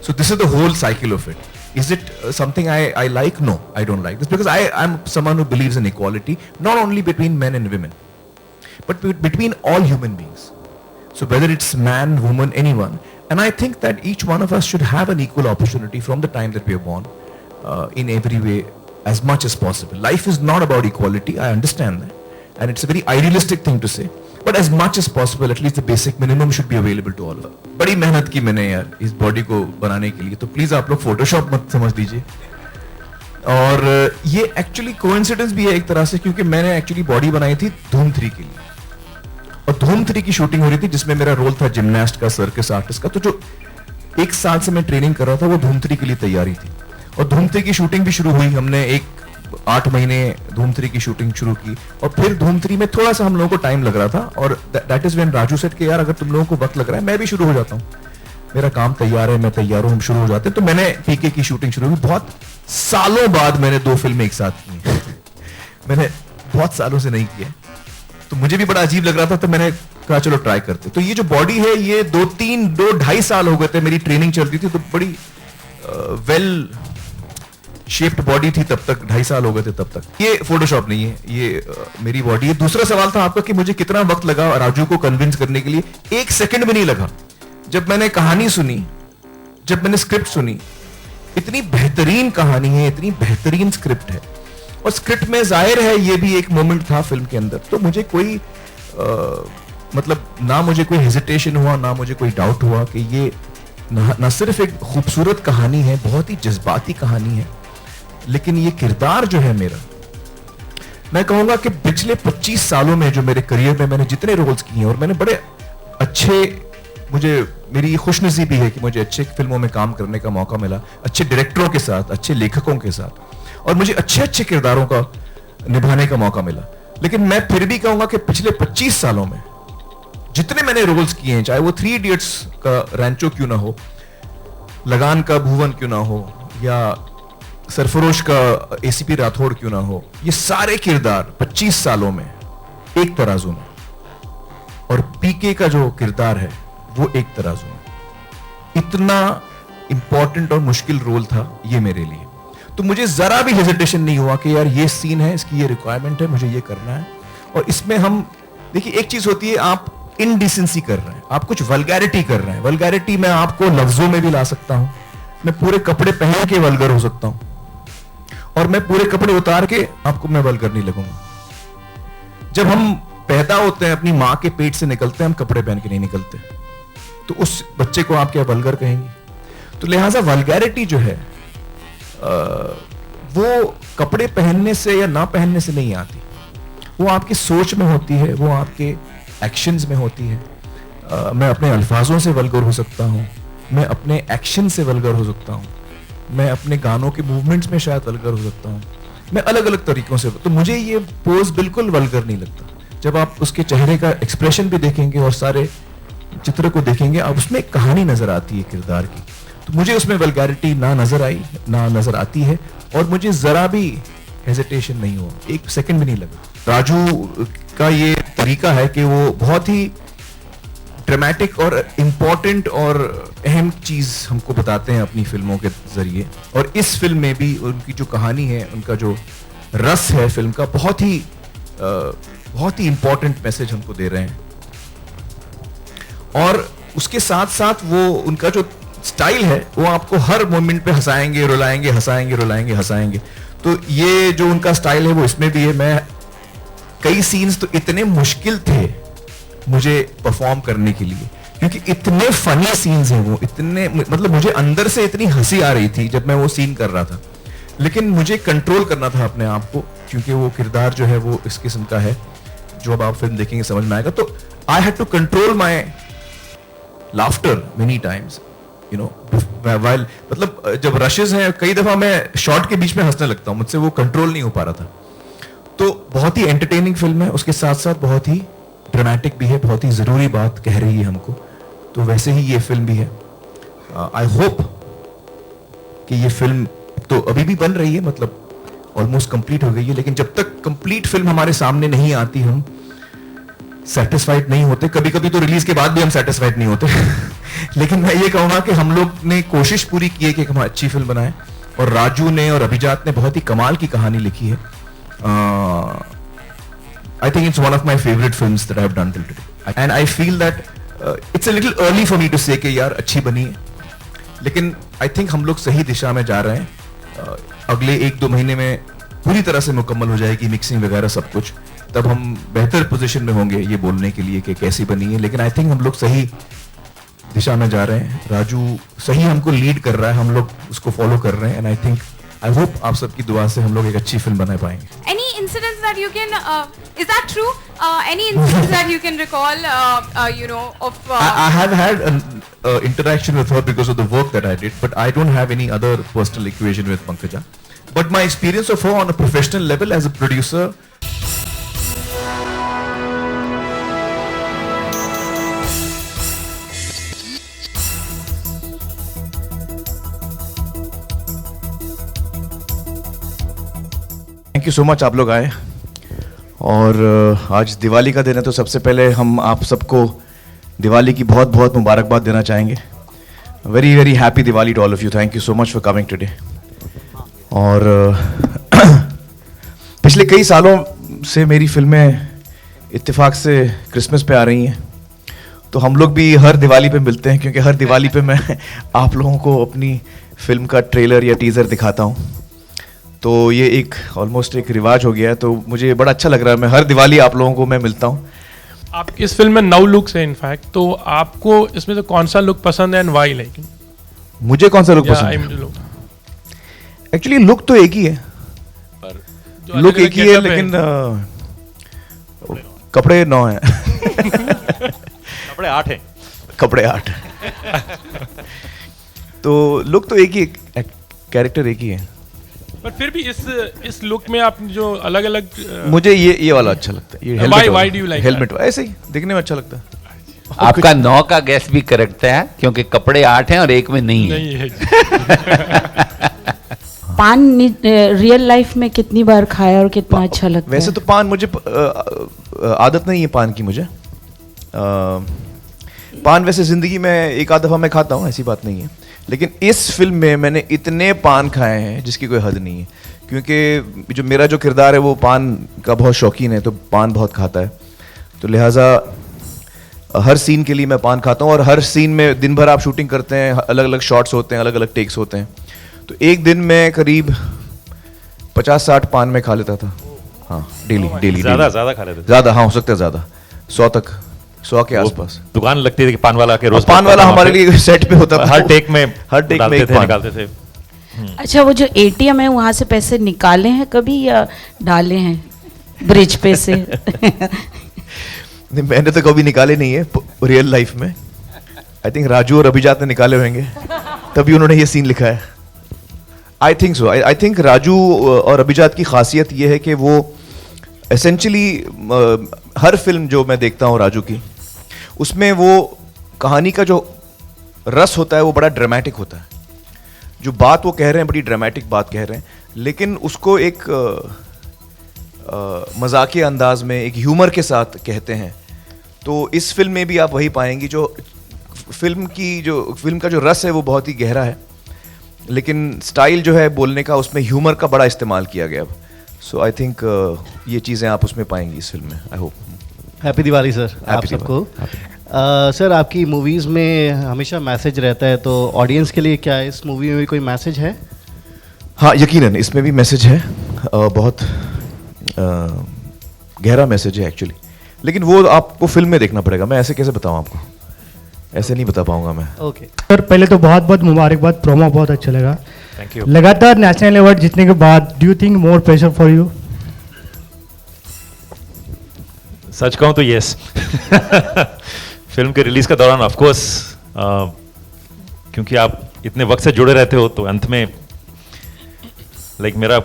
B: So this is the whole cycle of it. Is it something I like? No, I don't like this, because I'm someone who believes in equality, not only between men and women, but between all human beings. So whether it's man, woman, anyone. And I think that each one of us should have an equal opportunity from the time that we are born. in every way as much as possible. Life is not about equality, I understand that, and it's a very idealistic thing to say, but as much as possible, at least the basic minimum should be available to all of us. बड़ी मेहनत की मैंने यार इस body को बनाने के लिए, तो प्लीज आप लोग फोटोशॉप मत समझ लीजिए. और ये एक्चुअली कोइंसिडेंस भी है एक तरह से, क्योंकि मैंने एक्चुअली बॉडी बनाई थी धूम 3 के लिए, और धूम 3 की शूटिंग हो रही थी जिसमें मेरा रोल था जिमनास्ट का, सर्कस आर्टिस्ट का. तो जो 1 साल से मैं ट्रेनिंग कर रहा था वो धूम 3 के लिए तैयारी थी, और धूम 3 की शूटिंग भी शुरू हुई. हमने 8 महीने धूम 3 की शूटिंग शुरू की, और फिर धूम 3 में थोड़ा सा हम लोगों को टाइम लग रहा था, और that is when Raju said कि यार अगर तुम लोगों को वक्त लग रहा है मैं भी शुरू हो जाता हूँ, मेरा काम तैयार है, मैं तैयार हूँ, हम शुरू हो जाते हैं. तो मैंने पीके की शूटिंग शुरू की. बहुत सालों बाद मैंने 2 फिल्में एक साथ की. मैंने बहुत सालों से नहीं किया, तो मुझे भी बड़ा अजीब लग रहा था, तो मैंने कहा चलो ट्राई करते. तो ये जो बॉडी है ये 2-2.5 साल हो गए थे मेरी ट्रेनिंग चलती थी, तो बड़ी वेल शेप्ड बॉडी थी तब तक, 2.5 साल हो गए थे तब तक. ये फोटोशॉप नहीं है, ये मेरी बॉडी है. दूसरा सवाल था आपका कि मुझे कितना वक्त लगा राजू को कन्विंस करने के लिए. 1 सेकंड भी नहीं लगा. जब मैंने कहानी सुनी, जब मैंने स्क्रिप्ट सुनी, इतनी बेहतरीन कहानी है, इतनी बेहतरीन स्क्रिप्ट है, और स्क्रिप्ट में जाहिर है ये भी एक मोमेंट था फिल्म के अंदर, तो मुझे कोई मतलब ना मुझे कोई हेजिटेशन हुआ, ना मुझे कोई डाउट हुआ कि ये ना सिर्फ एक खूबसूरत कहानी है, बहुत ही जज्बाती कहानी है, लेकिन ये किरदार जो है मेरा, मैं कहूंगा कि पिछले 25 सालों में जो मेरे करियर में मैंने जितने रोल्स किए हैं, और मैंने बड़े अच्छे, मुझे मेरी खुशनसीबी है कि मुझे अच्छे फिल्मों में काम करने का मौका मिला, अच्छे डायरेक्टरों के साथ, अच्छे लेखकों के साथ, और मुझे अच्छे अच्छे किरदारों का निभाने का मौका मिला. लेकिन मैं फिर भी कहूंगा कि पिछले 25 सालों में जितने मैंने रोल्स किए हैं, चाहे वो 3 इडियट्स का रैंचो क्यों ना हो, लगान का भुवन क्यों ना हो, या सरफरोश का एसीपी राठौड़ क्यों ना हो, ये सारे किरदार 25 सालों में एक तराजू में, और पीके का जो किरदार है वो एक तराजू में. इतना इंपॉर्टेंट और मुश्किल रोल था ये मेरे लिए. तो मुझे जरा भी हेजिटेशन नहीं हुआ कि यार ये सीन है, इसकी ये रिक्वायरमेंट है, मुझे ये करना है. और इसमें हम देखिए, एक चीज होती है आप इनडिसेंसी कर रहे हैं, आप कुछ वल्गैरिटी कर रहे हैं. वल्गैरिटी मैं आपको लफ्जों में भी ला सकता हूं, मैं पूरे कपड़े पहन के वल्गर हो सकता हूं, और मैं पूरे कपड़े उतार के आपको मैं वल्गर नहीं लगूंगा. जब हम पैदा होते हैं, अपनी मां के पेट से निकलते हैं, हम कपड़े पहन के नहीं निकलते, तो उस बच्चे को आप क्या वल्गर कहेंगे? तो लिहाजा वल्गैरिटी जो है वो कपड़े पहनने से या ना पहनने से नहीं आती, वो आपकी सोच में होती है, वो आपके एक्शंस में होती है. मैं अपने अल्फाजों से वल्गर हो सकता हूं, मैं अपने एक्शन से वल्गर हो सकता हूं, मैं अपने गानों के मूवमेंट्स में शायद वल्गर हो सकता हूं, मैं अलग अलग तरीकों से. तो मुझे ये पोज बिल्कुल वल्गर नहीं लगता. जब आप उसके चेहरे का एक्सप्रेशन भी देखेंगे और सारे चित्र को देखेंगे, आप उसमें एक कहानी नजर आती है किरदार की. तो मुझे उसमें वल्गैरिटी ना नजर आई, ना नजर आती है, और मुझे जरा भी हेजिटेशन नहीं हुआ, 1 सेकंड भी नहीं लगा. राजू का ये तरीका है कि वो बहुत ही ड्रामेटिक और इम्पोर्टेंट और अहम चीज हमको बताते हैं अपनी फिल्मों के जरिए, और इस फिल्म में भी उनकी जो कहानी है, उनका जो रस है फिल्म का, बहुत ही इंपॉर्टेंट मैसेज हमको दे रहे हैं. और उसके साथ साथ वो उनका जो स्टाइल है वो आपको हर मोमेंट पे हंसाएंगे, रुलाएंगे, हंसाएंगे, रुलाएंगे, हंसाएंगे. तो ये जो उनका स्टाइल है वो इसमें भी है. मैं कई सीन्स तो इतने मुश्किल थे मुझे परफॉर्म करने के लिए, क्योंकि इतने फनी सीन्स हैं वो, इतने मतलब मुझे अंदर से इतनी हंसी आ रही थी जब मैं वो सीन कर रहा था, लेकिन मुझे कंट्रोल करना था अपने आप को, क्योंकि वो किरदार जो है वो इस किस्म का है, जो अब आप फिल्म देखेंगे समझ में आएगा. तो I had to control my laughter many times, you know, while, मतलब जब रशेस हैं कई दफा मैं शॉट के बीच में हंसने लगता हूं, मुझसे वो कंट्रोल नहीं हो पा रहा था. तो बहुत ही एंटरटेनिंग फिल्म है, उसके साथ साथ बहुत ही ड्रामेटिक भी है, बहुत ही जरूरी बात कह रही है हमको. तो वैसे ही ये फिल्म भी है. आई होप कि ये फिल्म तो अभी भी बन रही है, मतलब ऑलमोस्ट कंप्लीट हो गई है, लेकिन जब तक कंप्लीट फिल्म हमारे सामने नहीं आती हम सेटिस्फाइड नहीं होते. कभी कभी तो रिलीज के बाद भी हम सेटिस्फाइड नहीं होते. लेकिन मैं ये कहूंगा कि हम लोग ने कोशिश पूरी की है कि हम अच्छी फिल्म बनाएं, और राजू ने और अभिजात ने बहुत ही कमाल की कहानी लिखी है. I think it's one of my favorite films that I have done till today, and I feel that it's a little early for me to say कि यार अच्छी बनी है, लेकिन I think हम लोग सही दिशा में जा रहे हैं. अगले 1-2 महीने में पूरी तरह से मुकम्मल हो जाएगी मिक्सिंग वगैरह सब कुछ, तब हम बेहतर पोजीशन में होंगे ये बोलने के लिए कि कैसी बनी है। लेकिन आई थिंक हम लोग सही दिशा में जा रहे हैं, राजू सही हमको लीड कर रहा है, हम लोग उसको फॉलो कर रहे हैं, and I think I hope आप सबकी दुआ से हम लोग एक अच्छी फिल्म बना पाएंगे।
D: Any incidents that you can, is that true? Any incidents that you can recall, you know, of...
B: I have had an interaction with her because of the work that I did, but I don't have any other personal equation with Pankaja. But my experience of her on a professional level as a producer... thank you so much आप लोग आए, और आज दिवाली का दिन है, तो सबसे पहले हम आप सबको दिवाली की बहुत बहुत मुबारकबाद देना चाहेंगे। Very very happy Diwali to all of you, thank you so much for coming today. और पिछले कई सालों से मेरी फिल्में इत्तेफाक से क्रिसमस पे आ रही हैं, तो हम लोग भी हर दिवाली पे मिलते हैं, क्योंकि हर दिवाली पे मैं आप लोगों को अपनी फिल्म का ट्रेलर या टीज़र दिखाता हूँ। तो ये एक ऑलमोस्ट एक रिवाज हो गया है, तो मुझे बड़ा अच्छा लग रहा है, मैं हर दिवाली आप लोगों को मैं मिलता हूँ।
L: आपकी इस फिल्म में 9 लुक्स हैं इनफैक्ट, तो आपको इसमें से कौन सा लुक पसंद है एंड व्हाई? लाइक
B: मुझे कौन सा लुक पसंद है? एक्चुअली लुक तो एक ही है, लुक एक ही है, लेकिन कपड़े 9 हैं।
C: कपड़े 8 हैं।
B: कपड़े 8 तो लुक तो एक ही है, कैरेक्टर एक ही है।
L: पर फिर भी इस लुक में आप जो अलग अलग
B: मुझे ये वाला अच्छा लगता है, ये
L: why do you like
B: helmet, ऐसे ही दिखने में अच्छा लगता है।
E: आपका 9 का गैस भी करेक्ट है, क्योंकि कपड़े 8 हैं और एक में नहीं है।
M: पान रियल लाइफ में कितनी बार खाया और कितना अच्छा लगता है?
B: वैसे तो पान मुझे आदत नहीं है पान की, मुझे पान वैसे जिंदगी में एक आध दफा मैं खाता हूँ, ऐसी बात नहीं है, लेकिन इस फिल्म में मैंने इतने पान खाए हैं जिसकी कोई हद नहीं है, क्योंकि जो मेरा जो किरदार है वो पान का बहुत शौकीन है, तो पान बहुत खाता है, तो लिहाजा हर सीन के लिए मैं पान खाता हूँ। और हर सीन में दिन भर आप शूटिंग करते हैं, अलग अलग शॉट्स होते हैं, अलग अलग टेक्स होते हैं, तो एक दिन में करीब 50-60 पान में खा लेता था। हाँ, डेली
C: ज़्यादा खा लेते थे?
B: ज़्यादा, हाँ, हो सकता है ज़्यादा, 100 के आसपास।
C: दुकान लगती थी कि पान वाला के रोज
B: पान वाला हमारे लिए सेट पे होता था,
C: हर टेक में
B: निकालते थे।
M: अच्छा, वो जो ATM है वहाँ से पैसे निकाले हैं कभी या डाले हैं ब्रिज पे से?
B: नहीं, मैंने तो कभी निकाले नहीं है रियल लाइफ में। आई थिंक राजू और अभिजात ने निकाले होंगे, तभी उन्होंने ये सीन लिखा है। I think so. I think Raju और अभिजात की खासियत ये है कि वो एसेंशली हर फिल्म जो मैं देखता हूँ राजू की, उसमें वो कहानी का जो रस होता है वो बड़ा ड्रामेटिक होता है। जो बात वो कह रहे हैं बड़ी ड्रामेटिक बात कह रहे हैं, लेकिन उसको एक मजाकिया अंदाज में, एक ह्यूमर के साथ कहते हैं। तो इस फिल्म में भी आप वही पाएंगी, जो फिल्म का जो रस है वो बहुत ही गहरा है, लेकिन स्टाइल जो है बोलने का उसमें ह्यूमर का बड़ा इस्तेमाल किया गया। सो आई थिंक ये चीज़ें आप उसमें पाएंगी इस फिल्म में। I hope.
N: Happy Diwali sir आप सबको। सर आपकी मूवीज़ में हमेशा मैसेज रहता है, तो ऑडियंस के लिए क्या इस मूवी में भी कोई मैसेज है?
B: हाँ, यकीनन इसमें भी मैसेज है, बहुत गहरा मैसेज है एक्चुअली, लेकिन वो आपको फिल्म में देखना पड़ेगा। मैं ऐसे कैसे बताऊँ आपको, ऐसे नहीं बता पाऊंगा मैं।
N: ओके
I: सर, पहले तो बहुत बहुत मुबारकबाद, प्रोमो बहुत अच्छा लगा।
C: Thank you.
I: लगातार नेशनल अवार्ड जीतने के बाद do you think more pressure for you?
C: सच कहूँ तो यस। फिल्म के रिलीज का दौरान ऑफ कोर्स, क्योंकि आप इतने वक्त से जुड़े रहते हो, तो अंत में मेरा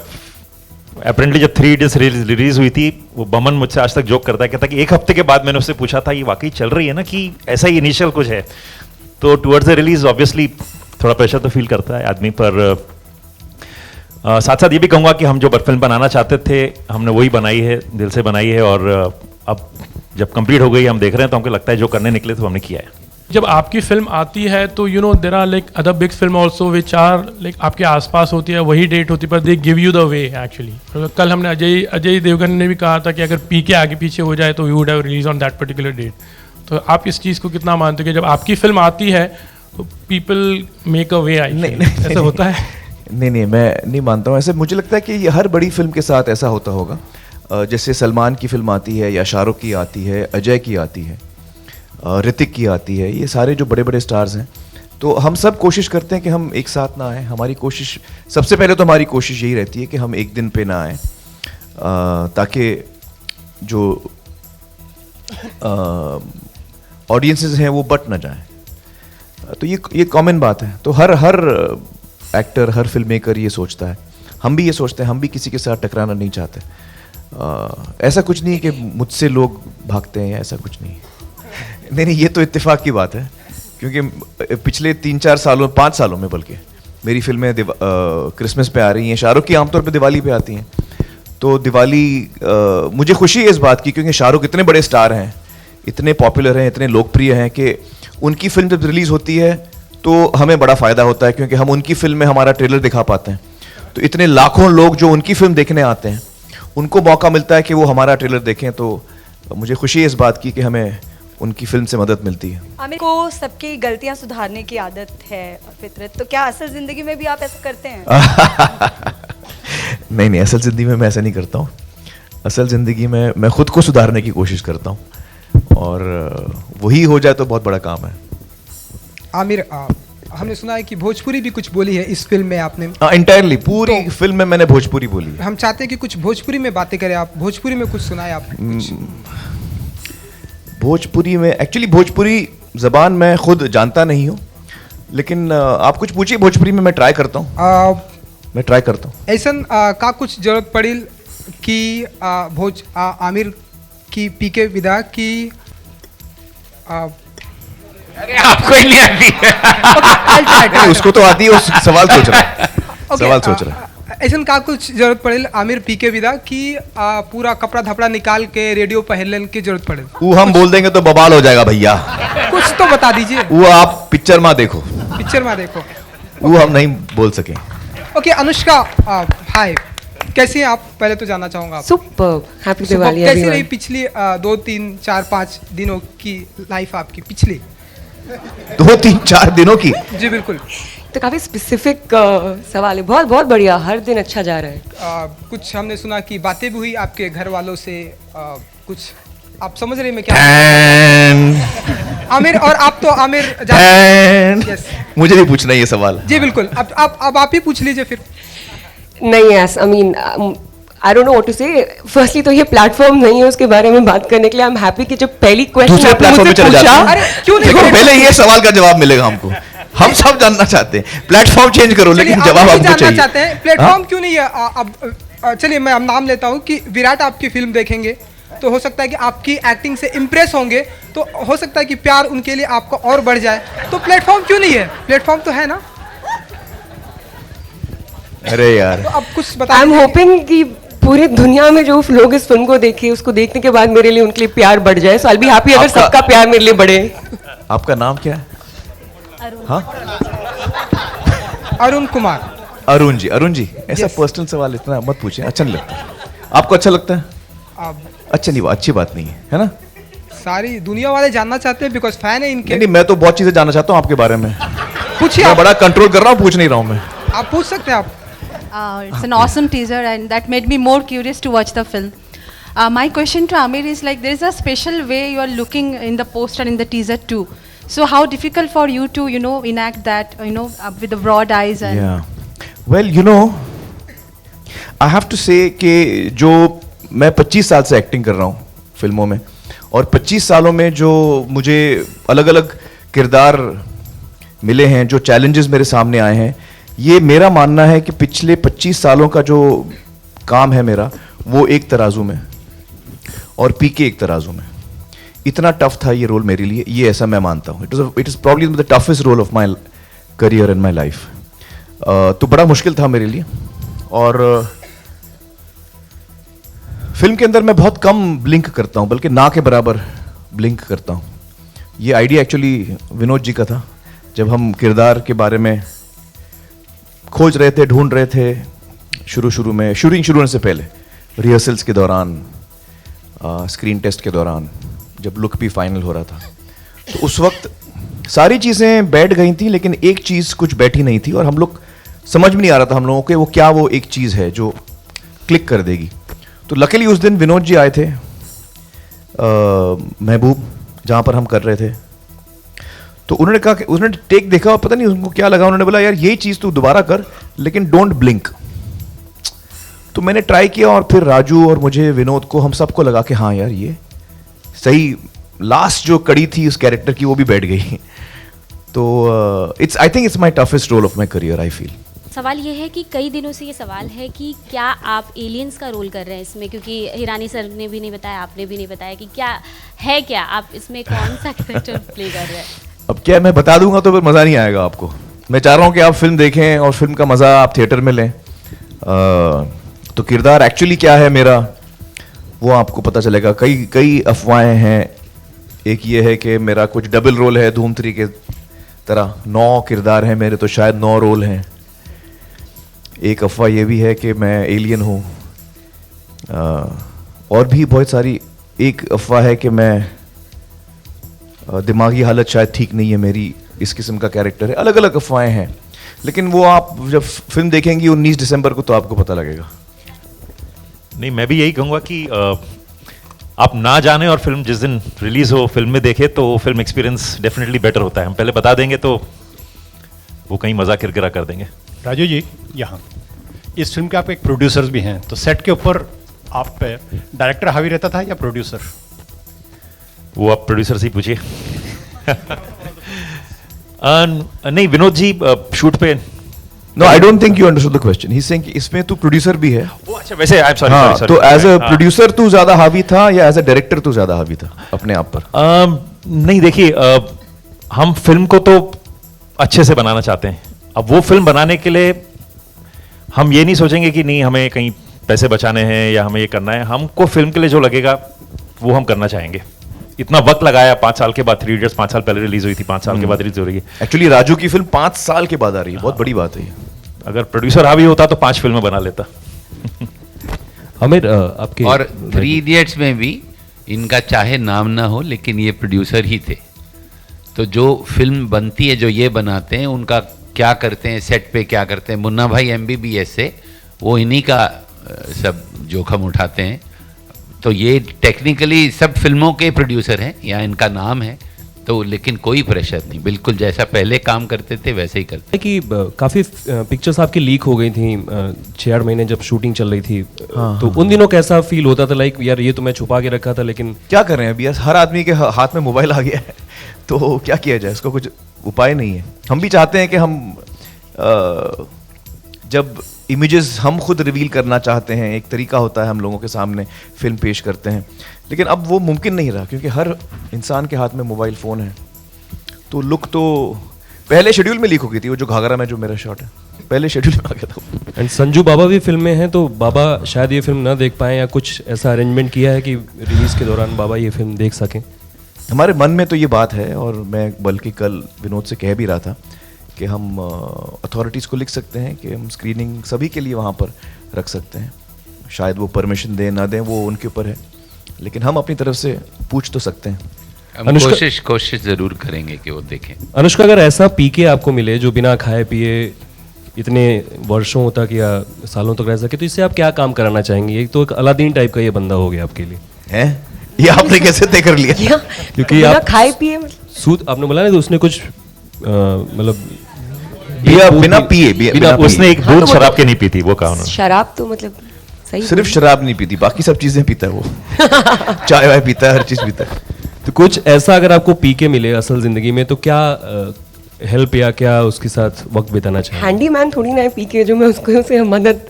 C: अपेरेंटली जब 3 Idiots रिलीज हुई थी, वो बमन मुझसे आज तक जोक करता है, कहता है कि 1 हफ्ते के बाद मैंने उससे पूछा था ये वाकई चल रही है ना, कि ऐसा ही इनिशियल कुछ है। तो टुवर्ड्स द रिलीज ऑब्वियसली थोड़ा प्रेशर तो फील करता है आदमी, पर साथ साथ ये भी कहूँगा कि हम जो फिल्म बनाना चाहते थे हमने वही बनाई है, दिल से बनाई है, और अब जब कंप्लीट हो गई हम देख रहे हैं तो हमको लगता है जो करने निकले थे हमने किया है।
L: जब आपकी फिल्म आती है तो you know there are like other big film also which are like आपके आसपास होती है, वही डेट होती है, पर they give you the way actually. कल हमने अजय देवगन ने भी कहा था कि अगर पीके आगे पीछे हो जाए तो we would have release on that particular date. तो आप इस चीज़ को कितना मानते हो कि जब आपकी फिल्म आती है तो पीपल मेक अ वे? ऐसा होता है?
B: नहीं, मैं नहीं मानता हूँ ऐसे। मुझे लगता है कि ये हर बड़ी फिल्म के साथ ऐसा होता होगा। जैसे सलमान की फिल्म आती है या शाहरुख की आती है, अजय की आती है, ऋतिक की आती है, ये सारे जो बड़े बड़े स्टार्स हैं, तो हम सब कोशिश करते हैं कि हम एक साथ ना आए। हमारी कोशिश, सबसे पहले तो हमारी कोशिश यही रहती है कि हम एक दिन पे ना आए, ताकि जो ऑडियंसेस हैं वो बट ना जाएं। तो ये कॉमन बात है। तो हर एक्टर, हर फिल्म मेकर ये सोचता है, हम भी ये सोचते हैं, हम भी किसी के साथ टकराना नहीं चाहते। ऐसा कुछ नहीं है कि मुझसे लोग भागते हैं, ऐसा कुछ नहीं। नहीं, ये तो इत्तेफाक की बात है, क्योंकि पिछले 3-4 सालों, 5 सालों में बल्कि मेरी फिल्में क्रिसमस पे आ रही हैं। शाहरुख की आमतौर पे दिवाली पे आती हैं। तो दिवाली मुझे खुशी है इस बात की, क्योंकि शाहरुख इतने बड़े स्टार हैं, इतने पॉपुलर हैं, इतने लोकप्रिय हैं कि उनकी फिल्म जब रिलीज़ होती है तो हमें बड़ा फ़ायदा होता है, क्योंकि हम उनकी फिल्म में हमारा ट्रेलर दिखा पाते हैं। तो इतने लाखों लोग जो उनकी फिल्म देखने आते हैं, उनको मौका मिलता है कि वो हमारा ट्रेलर देखें। तो मुझे खुशी है इस बात की कि हमें उनकी फिल्म से मदद मिलती है।
J: आमिर को सबकी गलतियां सुधारने की आदत है, फितरत, तो क्या असल ज़िंदगी में भी आप ऐसा करते हैं?
B: नहीं, असल ज़िंदगी में मैं ऐसा नहीं करता हूँ। असल ज़िंदगी में मैं खुद को सुधारने की कोशिश करता हूँ, और वही हो जाए तो बहुत बड़ा काम है।
O: आमिर, हमने सुना है कि भोजपुरी भी कुछ बोली है इस फिल्म में आपने।
B: इंटायरली पूरी फिल्म में मैंने भोजपुरी बोली है।
O: हम चाहते हैं कि कुछ भोजपुरी में बातें करें, आप भोजपुरी में कुछ सुनाए आपने कुछ।
B: भोजपुरी में, एक्चुअली भोजपुरी ज़बान मैं खुद जानता नहीं हूँ, लेकिन आप कुछ पूछिए भोजपुरी में, मैं ट्राई करता हूँ।
O: ऐसा का कुछ जरूरत पड़ी कि आमिर की पीके विदा की
E: अरे आपको ही नहीं आती है।
B: उसको तो आती है, उस सवाल सोच रहा है।
O: ऐसा का कुछ जरूरत पड़े आमिर पीके विदा की पूरा कपड़ा धपड़ा निकाल के रेडियो पहलन की जरूरत पड़े?
B: वो हम बोल देंगे तो बवाल हो जाएगा भैया।
O: कुछ तो बता दीजिए।
B: वो आप पिक्चर में देखो। वो हम नहीं बोल सके।
O: ओके, अनुष्का, हाय, कैसे हैं आप? पहले तो जानना चाहूंगा आप।
P: Superb, happy Diwali.
O: कैसी रही पिछली 2, 3, 4, 5 दिनों की लाइफ आपकी? पिछली
B: 2, 3, 4 दिनों की?
O: जी बिल्कुल।
P: तो काफी स्पेसिफिक सवाल है। बहुत बहुत बढ़िया, हर दिन अच्छा जा रहा है।
O: कुछ हमने सुना कि बातें भी हुई आपके घर वालों से, कुछ आप समझ रहे मैं क्या? आमिर, और आप तो आमिर
B: मुझे नहीं पूछना ये सवाल।
O: जी बिल्कुल, अब आप ही पूछ लीजिए फिर।
P: नहीं, I mean I don't know what to say. Firstly तो ये प्लेटफॉर्म नहीं है उसके बारे में बात करने के लिए। आई एम हैप्पी कि जब पहली क्वेश्चन आपने मुझसे पूछा,
O: क्यों नहीं
B: पहले ये सवाल का जवाब मिलेगा हमको। हम सब जानना चाहते हैं। प्लेटफॉर्म चेंज करो, लेकिन जवाब हमको चाहिए।
O: चाहते हैं प्लेटफॉर्म क्यों नहीं है? अब चलिए मैं नाम लेता हूँ कि विराट आपकी फिल्म देखेंगे तो हो सकता है कि आपकी एक्टिंग से इम्प्रेस होंगे, तो हो सकता है कि प्यार उनके लिए आपका और बढ़ जाए। तो प्लेटफॉर्म क्यों नहीं है? प्लेटफॉर्म तो है ना।
B: अरे यार,
O: तो अब कुछ बता।
P: आई एम होपिंग कि पूरी दुनिया में जो लोग इस फिल्म को देखे, उसको देखने के बाद मेरे लिए उनके लिए प्यार बढ़ जाए। सो आई विल बी हैप्पी अगर सबका प्यार मेरे लिए बढ़े।
B: आपका नाम क्या है?
O: अरुण कुमार।
B: अरुण जी, ऐसा पर्सनल सवाल इतना मत पूछें, अच्छा नहीं लगता। आपको अच्छा लगता है? अच्छा नहीं, अच्छी बात नहीं है ना?
O: सारी दुनिया वाले जानना चाहते हैं, बिकॉज फैन है इनके।
B: नहीं, मैं तो बहुत चीजें जानना चाहता हूँ आपके बारे में।
O: पूछिए।
B: मैं बड़ा कंट्रोल कर रहा हूँ, पूछ नहीं रहा हूँ मैं।
O: आप पूछ सकते हैं। आप
Q: it's an awesome teaser and that made me more curious to watch the film. My question to Amir is like there is a special way you are looking in the poster and in the teaser too. So how difficult for you to enact that with the broad eyes and
B: Well, I have to say कि जो मैं 25 साल से acting कर रहा हूँ फिल्मों में, और 25 सालों में जो मुझे अलग अलग किरदार मिले हैं, जो चैलेंजेस मेरे सामने आए हैं, ये मेरा मानना है कि पिछले 25 सालों का जो काम है मेरा, वो एक तराजू में और पीके एक तराजू में। इतना टफ था ये रोल मेरे लिए, ये ऐसा मैं मानता हूँ। It is probably the toughest role of my career in my life. तो बड़ा मुश्किल था मेरे लिए, और फिल्म के अंदर मैं बहुत कम ब्लिंक करता हूँ, बल्कि ना के बराबर ब्लिंक करता हूँ। ये आइडिया एक्चुअली विनोद जी का था। जब हम किरदार के बारे में खोज रहे थे, ढूंढ रहे थे, शुरू में शूटिंग शुरू होने से पहले, रिहर्सल्स के दौरान, स्क्रीन टेस्ट के दौरान, जब लुक भी फाइनल हो रहा था, तो उस वक्त सारी चीज़ें बैठ गई थी, लेकिन एक चीज़ कुछ बैठी नहीं थी, और हम लोग
R: समझ में नहीं आ रहा था हम लोगों को वो एक चीज़ है जो क्लिक कर देगी। तो लकीली उस दिन विनोद जी आए थे महबूब, जहाँ पर हम कर रहे थे, तो उन्होंने कहा कि उन्होंने टेक देखा और पता नहीं उनको क्या लगा, उन्होंने बोला यार यही चीज़ तू दोबारा कर लेकिन डोंट ब्लिंक। तो मैंने ट्राई किया और फिर राजू और मुझे, विनोद को, हम सबको लगा कि हाँ यार ये सही, लास्ट जो कड़ी थी उस कैरेक्टर की वो भी बैठ गई। तो I think it's my toughest role of my career, I feel.
S: सवाल ये है कि कई दिनों से ये सवाल है कि क्या आप एलियंस का रोल कर रहे हैं इसमें, क्योंकि हिरानी सर ने भी नहीं बताया, आपने भी नहीं बताया कि क्या है, क्या आप इसमें कौन सा कैरेक्टर प्ले कर रहे हैं।
R: अब क्या मैं बता दूंगा तो फिर मज़ा नहीं आएगा आपको। मैं चाह रहा हूँ कि आप फिल्म देखें और फिल्म का मज़ा आप थिएटर में लें। तो किरदार एक्चुअली क्या है मेरा वो आपको पता चलेगा। कई अफवाहें हैं। एक ये है कि मेरा कुछ डबल रोल है धूम 3 के तरह, 9 किरदार हैं मेरे, तो शायद 9 रोल हैं। एक अफवाह ये भी है कि मैं एलियन हूँ, और भी बहुत सारी। एक अफवाह है कि मैं दिमागी हालत शायद ठीक नहीं है मेरी, इस किस्म का कैरेक्टर है। अलग अलग अफवाहें हैं, लेकिन वो आप जब फिल्म देखेंगी 19 दिसंबर को तो आपको पता लगेगा।
C: नहीं, मैं भी यही कहूँगा कि आप ना जाने और फिल्म जिस दिन रिलीज हो फिल्म में देखे तो फिल्म एक्सपीरियंस डेफिनेटली बेटर होता है। हम पहले बता देंगे तो वो कहीं मजा किरकिरा कर देंगे।
T: राजू जी, यहाँ इस फिल्म के आप एक प्रोड्यूसर्स भी हैं, तो सेट के ऊपर आप पे डायरेक्टर हावी रहता था या प्रोड्यूसर?
C: वो आप प्रोड्यूसर से ही पूछिए। नहीं, विनोद जी शूट पे।
R: No, I don't think you understood the question. He's saying कि इसमें तू प्रोड्यूसर भी है।
C: वो अच्छा, वैसे I'm sorry,
R: हाँ,
C: sorry,
R: तो एज अ
C: हाँ।
R: प्रोड्यूसर तू ज्यादा हावी था या एज अ डायरेक्टर तू ज्यादा हावी था अपने आप पर?
C: नहीं, देखिए, हम फिल्म को तो अच्छे से बनाना चाहते हैं। अब वो फिल्म बनाने के लिए हम ये नहीं सोचेंगे कि नहीं हमें कहीं पैसे बचाने हैं या हमें ये करना है। हमको फिल्म के लिए जो लगेगा वो हम करना चाहेंगे। इतना वक्त लगाया, 5 साल के बाद 3 इडियट्स 5 साल पहले रिलीज हुई थी, 5 साल के बाद रिलीज हो रही है।
R: एक्चुअली राजू की फिल्म 5 साल के बाद आ रही है, बहुत बड़ी बात है ये।
C: अगर प्रोड्यूसर हावी होता तो 5 फिल्में बना लेता।
U: आमिर, आपके
E: और 3 इडियट्स में भी इनका चाहे नाम ना हो लेकिन ये प्रोड्यूसर ही थे। तो जो फिल्म बनती है, जो ये बनाते हैं, उनका क्या करते हैं सेट पे, क्या करते हैं। मुन्ना भाई MBBS से वो इन्हीं का सब जोखम उठाते हैं। तो ये टेक्निकली सब फिल्मों के प्रोड्यूसर हैं, या इनका नाम है, तो लेकिन कोई प्रेशर नहीं, बिल्कुल जैसा पहले काम करते थे वैसे ही करते।
U: कि काफ़ी पिक्चर्स आपकी लीक हो गई थी 6-8 महीने जब शूटिंग चल रही थी।
R: हाँ,
U: तो उन दिनों कैसा फील होता था, लाइक यार ये तो मैं छुपा के रखा था, लेकिन
R: क्या कर रहे हैं अभी? हर आदमी के हाथ में मोबाइल आ गया है, तो क्या किया जाए, इसका कुछ उपाय नहीं है। हम भी चाहते हैं कि हम जब इमेजेस हम खुद रिवील करना चाहते हैं, एक तरीका होता है, हम लोगों के सामने फिल्म पेश करते हैं, लेकिन अब वो मुमकिन नहीं रहा क्योंकि हर इंसान के हाथ में मोबाइल फ़ोन है। तो लुक तो पहले शेड्यूल में लीक हो गई थी, वो जो घाघरा में जो मेरा शॉट है पहले शेड्यूल में आ गया था।
U: एंड संजू बाबा भी फिल्म में हैं, तो बाबा शायद ये फिल्म ना देख पाए, या कुछ ऐसा अरेंजमेंट किया है कि रिलीज़ के दौरान बाबा ये फिल्म देख सकें?
R: हमारे मन में तो ये बात है, और मैं बल्कि कल विनोद से कह भी रहा था कि हम अथॉरिटीज़ को लिख सकते हैं कि हम स्क्रीनिंग सभी के लिए वहाँ पर रख सकते हैं। शायद वो परमिशन दें ना दें, वो उनके ऊपर है, लेकिन हम अपनी तरफ से पूछ तो सकते हैं।
E: हम कोशिश जरूर करेंगे कि वो देखें।
U: अनुष्का, अगर ऐसा पीके आपको मिले जो बिना खाए पिए इतने वर्षों तक या सालों तक रह सके, तो इससे आप क्या काम कराना चाहेंगे? एक तो एक अलादीन टाइप का ये बंदा हो गया आपके लिए।
R: है ये आपने कैसे तय कर लिया?
U: क्योंकि आप
P: खाए पिए
U: सूद आपने बोला ना, तो उसने कुछ मतलब
R: बिना पिए
C: उसने एक दूध शराब के नहीं पी थी, वो कहा उन्होंने।
P: शराब तो मतलब सही,
R: सिर्फ शराब नहीं पीती, बाकी सब चीजें पीता है वो। चाय वाय पीता है, हर चीज पीता है।
U: तो कुछ ऐसा अगर आपको पी के मिले असल जिंदगी में, तो क्या हेल्प या क्या उसके साथ वक्त बिताना चाहिए?
P: हैंडीमैन थोड़ी ना है पी के जो मैं उसको से मदद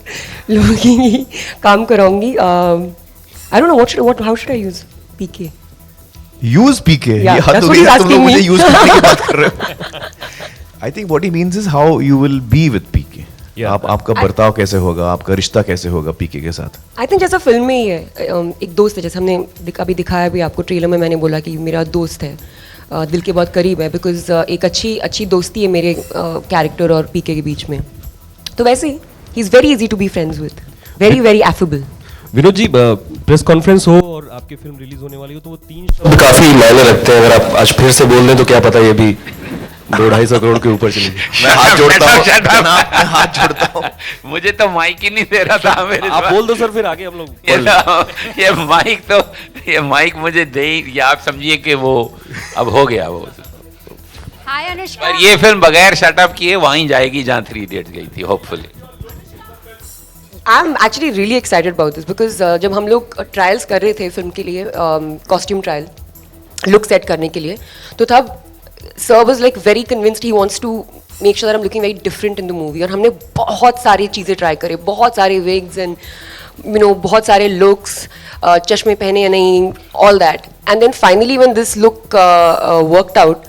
P: लूंगी, काम कराऊंगी। I don't know what how should I use PK?
R: Use PK? ये हद हो गई, तुम लोग मुझे यूज पीके की बात कर रहे हो। I think what he means is how you will be with PK. आपका बर्ताव कैसे होगा, आपका रिश्ता कैसे होगा पीके के साथ?
P: आई थिंक जैसा फिल्म में ही है, एक दोस्त है, जैसे हमने अभी दिखाया भी आपको ट्रेलर में, मैंने बोला कि मेरा दोस्त है, दिल के बहुत करीब है, बिकॉज एक अच्छी दोस्ती है मेरे कैरेक्टर और पीके के बीच में। तो वैसे ही he is very easy to be friends with, very very affable.
U: Vinod ji, press conference हो और आपकी फिल्म रिलीज होने वाली हो, तो वो 3 शब्द
V: काफी मायने रखते हैं। अगर आप आज फिर से बोल दें तो क्या पता ये भी
R: 200-250 करोड़ के ऊपर चली गई। मैं हाथ जोड़ता हूँ, मैं हाथ जोड़ता हूँ।
E: मुझे तो माइक ही नहीं दे रहा था मेरे।
U: आप बोल दो सर, फिर आगे हम लोग
E: ये माइक मुझे दे ही, या आप समझिए कि वो अब हो गया वो।
A: हाय अनुष्का।
E: पर ये फिल्म बगैर शटअप किए वहीं जाएगी जहाँ 3 Idiots गई थी, hopefully.
P: I am actually really excited about this because जब हम लोग ट्रायल्स कर रहे थे फिल्म के लिए, कॉस्ट्यूम ट्रायल, लुक सेट करने के लिए, तो तब sir was like very convinced he wants to make sure that I am looking very different in the movie. और हमने बहुत सारी चीज़ें ट्राई करे, बहुत सारे विग्स एंड बहुत सारे लुक्स, चश्मे पहने या नहीं, all that, and then finally when this look worked out,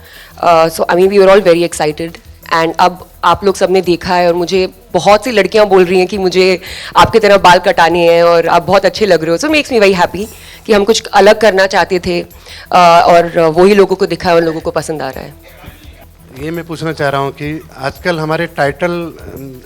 P: so I mean we were all very excited. And अब आप लोग सबने देखा है और मुझे बहुत सी लड़कियां बोल रही हैं कि मुझे आपकी तरह बाल कटाने हैं और आप बहुत अच्छे लग रहे हो। सो मेक्स मी वेरी हैप्पी कि हम कुछ अलग करना चाहते थे और वही लोगों को दिखा है और लोगों को पसंद आ रहा है।
H: ये मैं पूछना चाह रहा हूँ कि आजकल हमारे टाइटल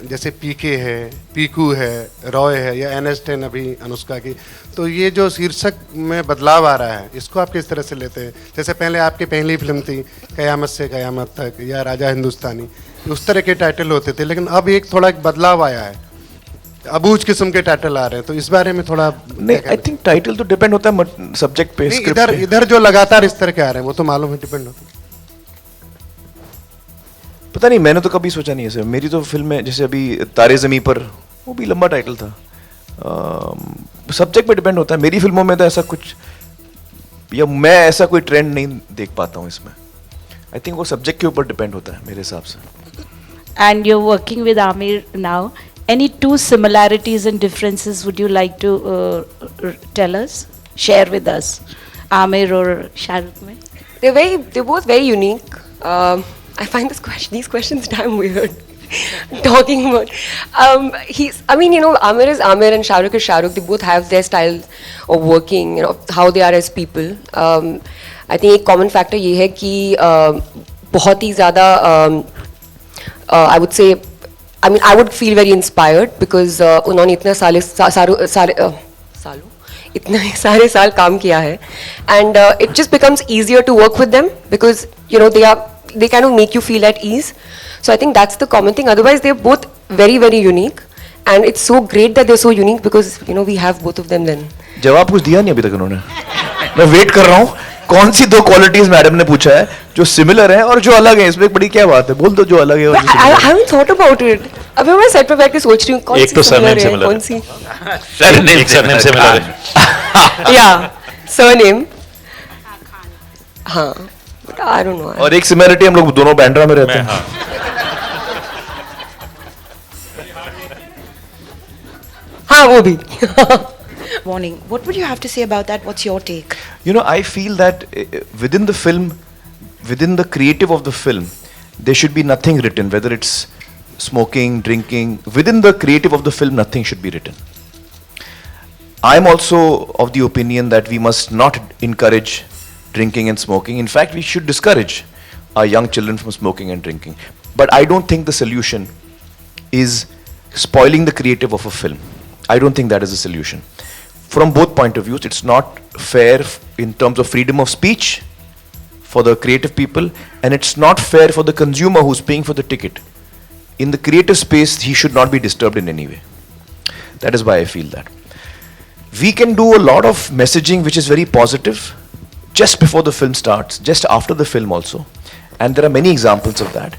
H: जैसे पीके है, पीकू है, रॉय है या NS10 अभी अनुष्का की, तो ये जो शीर्षक में बदलाव आ रहा है, इसको आप किस तरह से लेते हैं? जैसे पहले आपकी पहली फिल्म थी कयामत से कयामत तक या राजा हिंदुस्तानी, उस तरह के टाइटल होते थे, लेकिन अब एक थोड़ा एक बदलाव आया है, अबूझ किस्म के टाइटल आ रहे हैं, तो इस बारे में थोड़ा।
R: नहीं, आई थिंक टाइटल तो डिपेंड होता है सब्जेक्ट पे, स्क्रिप्ट पे।
H: इधर जो लगातार इस तरह के आ रहे हैं वो तो मालूम है, डिपेंड होता है।
R: पता नहीं, मैंने तो कभी सोचा नहीं है सर। मेरी तो फिल्म है, जैसे अभी तारे ज़मीं पर, वो भी लंबा टाइटल था। सब्जेक्ट पे डिपेंड होता है। मेरी फिल्मों में तो ऐसा कुछ, या मैं ऐसा कोई ट्रेंड नहीं देख पाता हूँ इसमें। आई थिंक वो सब्जेक्ट के ऊपर डिपेंड होता है मेरे हिसाब से।
M: And you're working with Amir now. Any 2 similarities and differences would you like to tell us? Share with us, Amir or Shahrukh mein?
P: They're both very unique. I find these questions damn weird. Talking about Amir is Amir and Shahrukh is Shahrukh. They both have their style of working, how they are as people. I think एक common factor ये है कि बहुत ही ज़्यादा I would say, I mean, I would feel very inspired because उन्होंने इतने इतने सारे साल काम किया है, and it just becomes easier to work with them because they kind of make you feel at ease. So I think that's the common thing. Otherwise, they're both very very unique, and it's so great that they're so unique because we have both of them. Then
R: जवाब कुछ दिया नहीं अभी तक उन्होंने। मैं wait कर रहा हूँ कौन सी 2 क्वालिटीज मैडम ने पूछा है जो सिमिलर है और जो अलग है। इसमें बड़ी क्या बात है, बोल दो जो अलग है और जो
P: I haven't thought about it. अभी मैं सेट पे बैठ के सोच रही हूँ कौन सी सिमिलर है, कौन सी
C: सरनेम सिमिलर है।
P: या सरनेम, हाँ, but I don't know.
R: और एक सिमिलरिटी, हम लोग दोनों बैंड्रा में रहते हैं।
P: हाँ वो भी।
A: Warning. What would you have to say about that? What's your take?
R: I feel that within the film, within the creative of the film, there should be nothing written, whether it's smoking, drinking. Within the creative of the film, nothing should be written. I'm also of the opinion that we must not encourage drinking and smoking. In fact, we should discourage our young children from smoking and drinking. But I don't think the solution is spoiling the creative of a film. I don't think that is the solution. From both point of views, it's not fair in terms of freedom of speech for the creative people, and it's not fair for the consumer who's paying for the ticket. In the creative space, he should not be disturbed in any way. That is why I feel that. We can do a lot of messaging which is very positive just before the film starts, just after the film also, and there are many examples of that.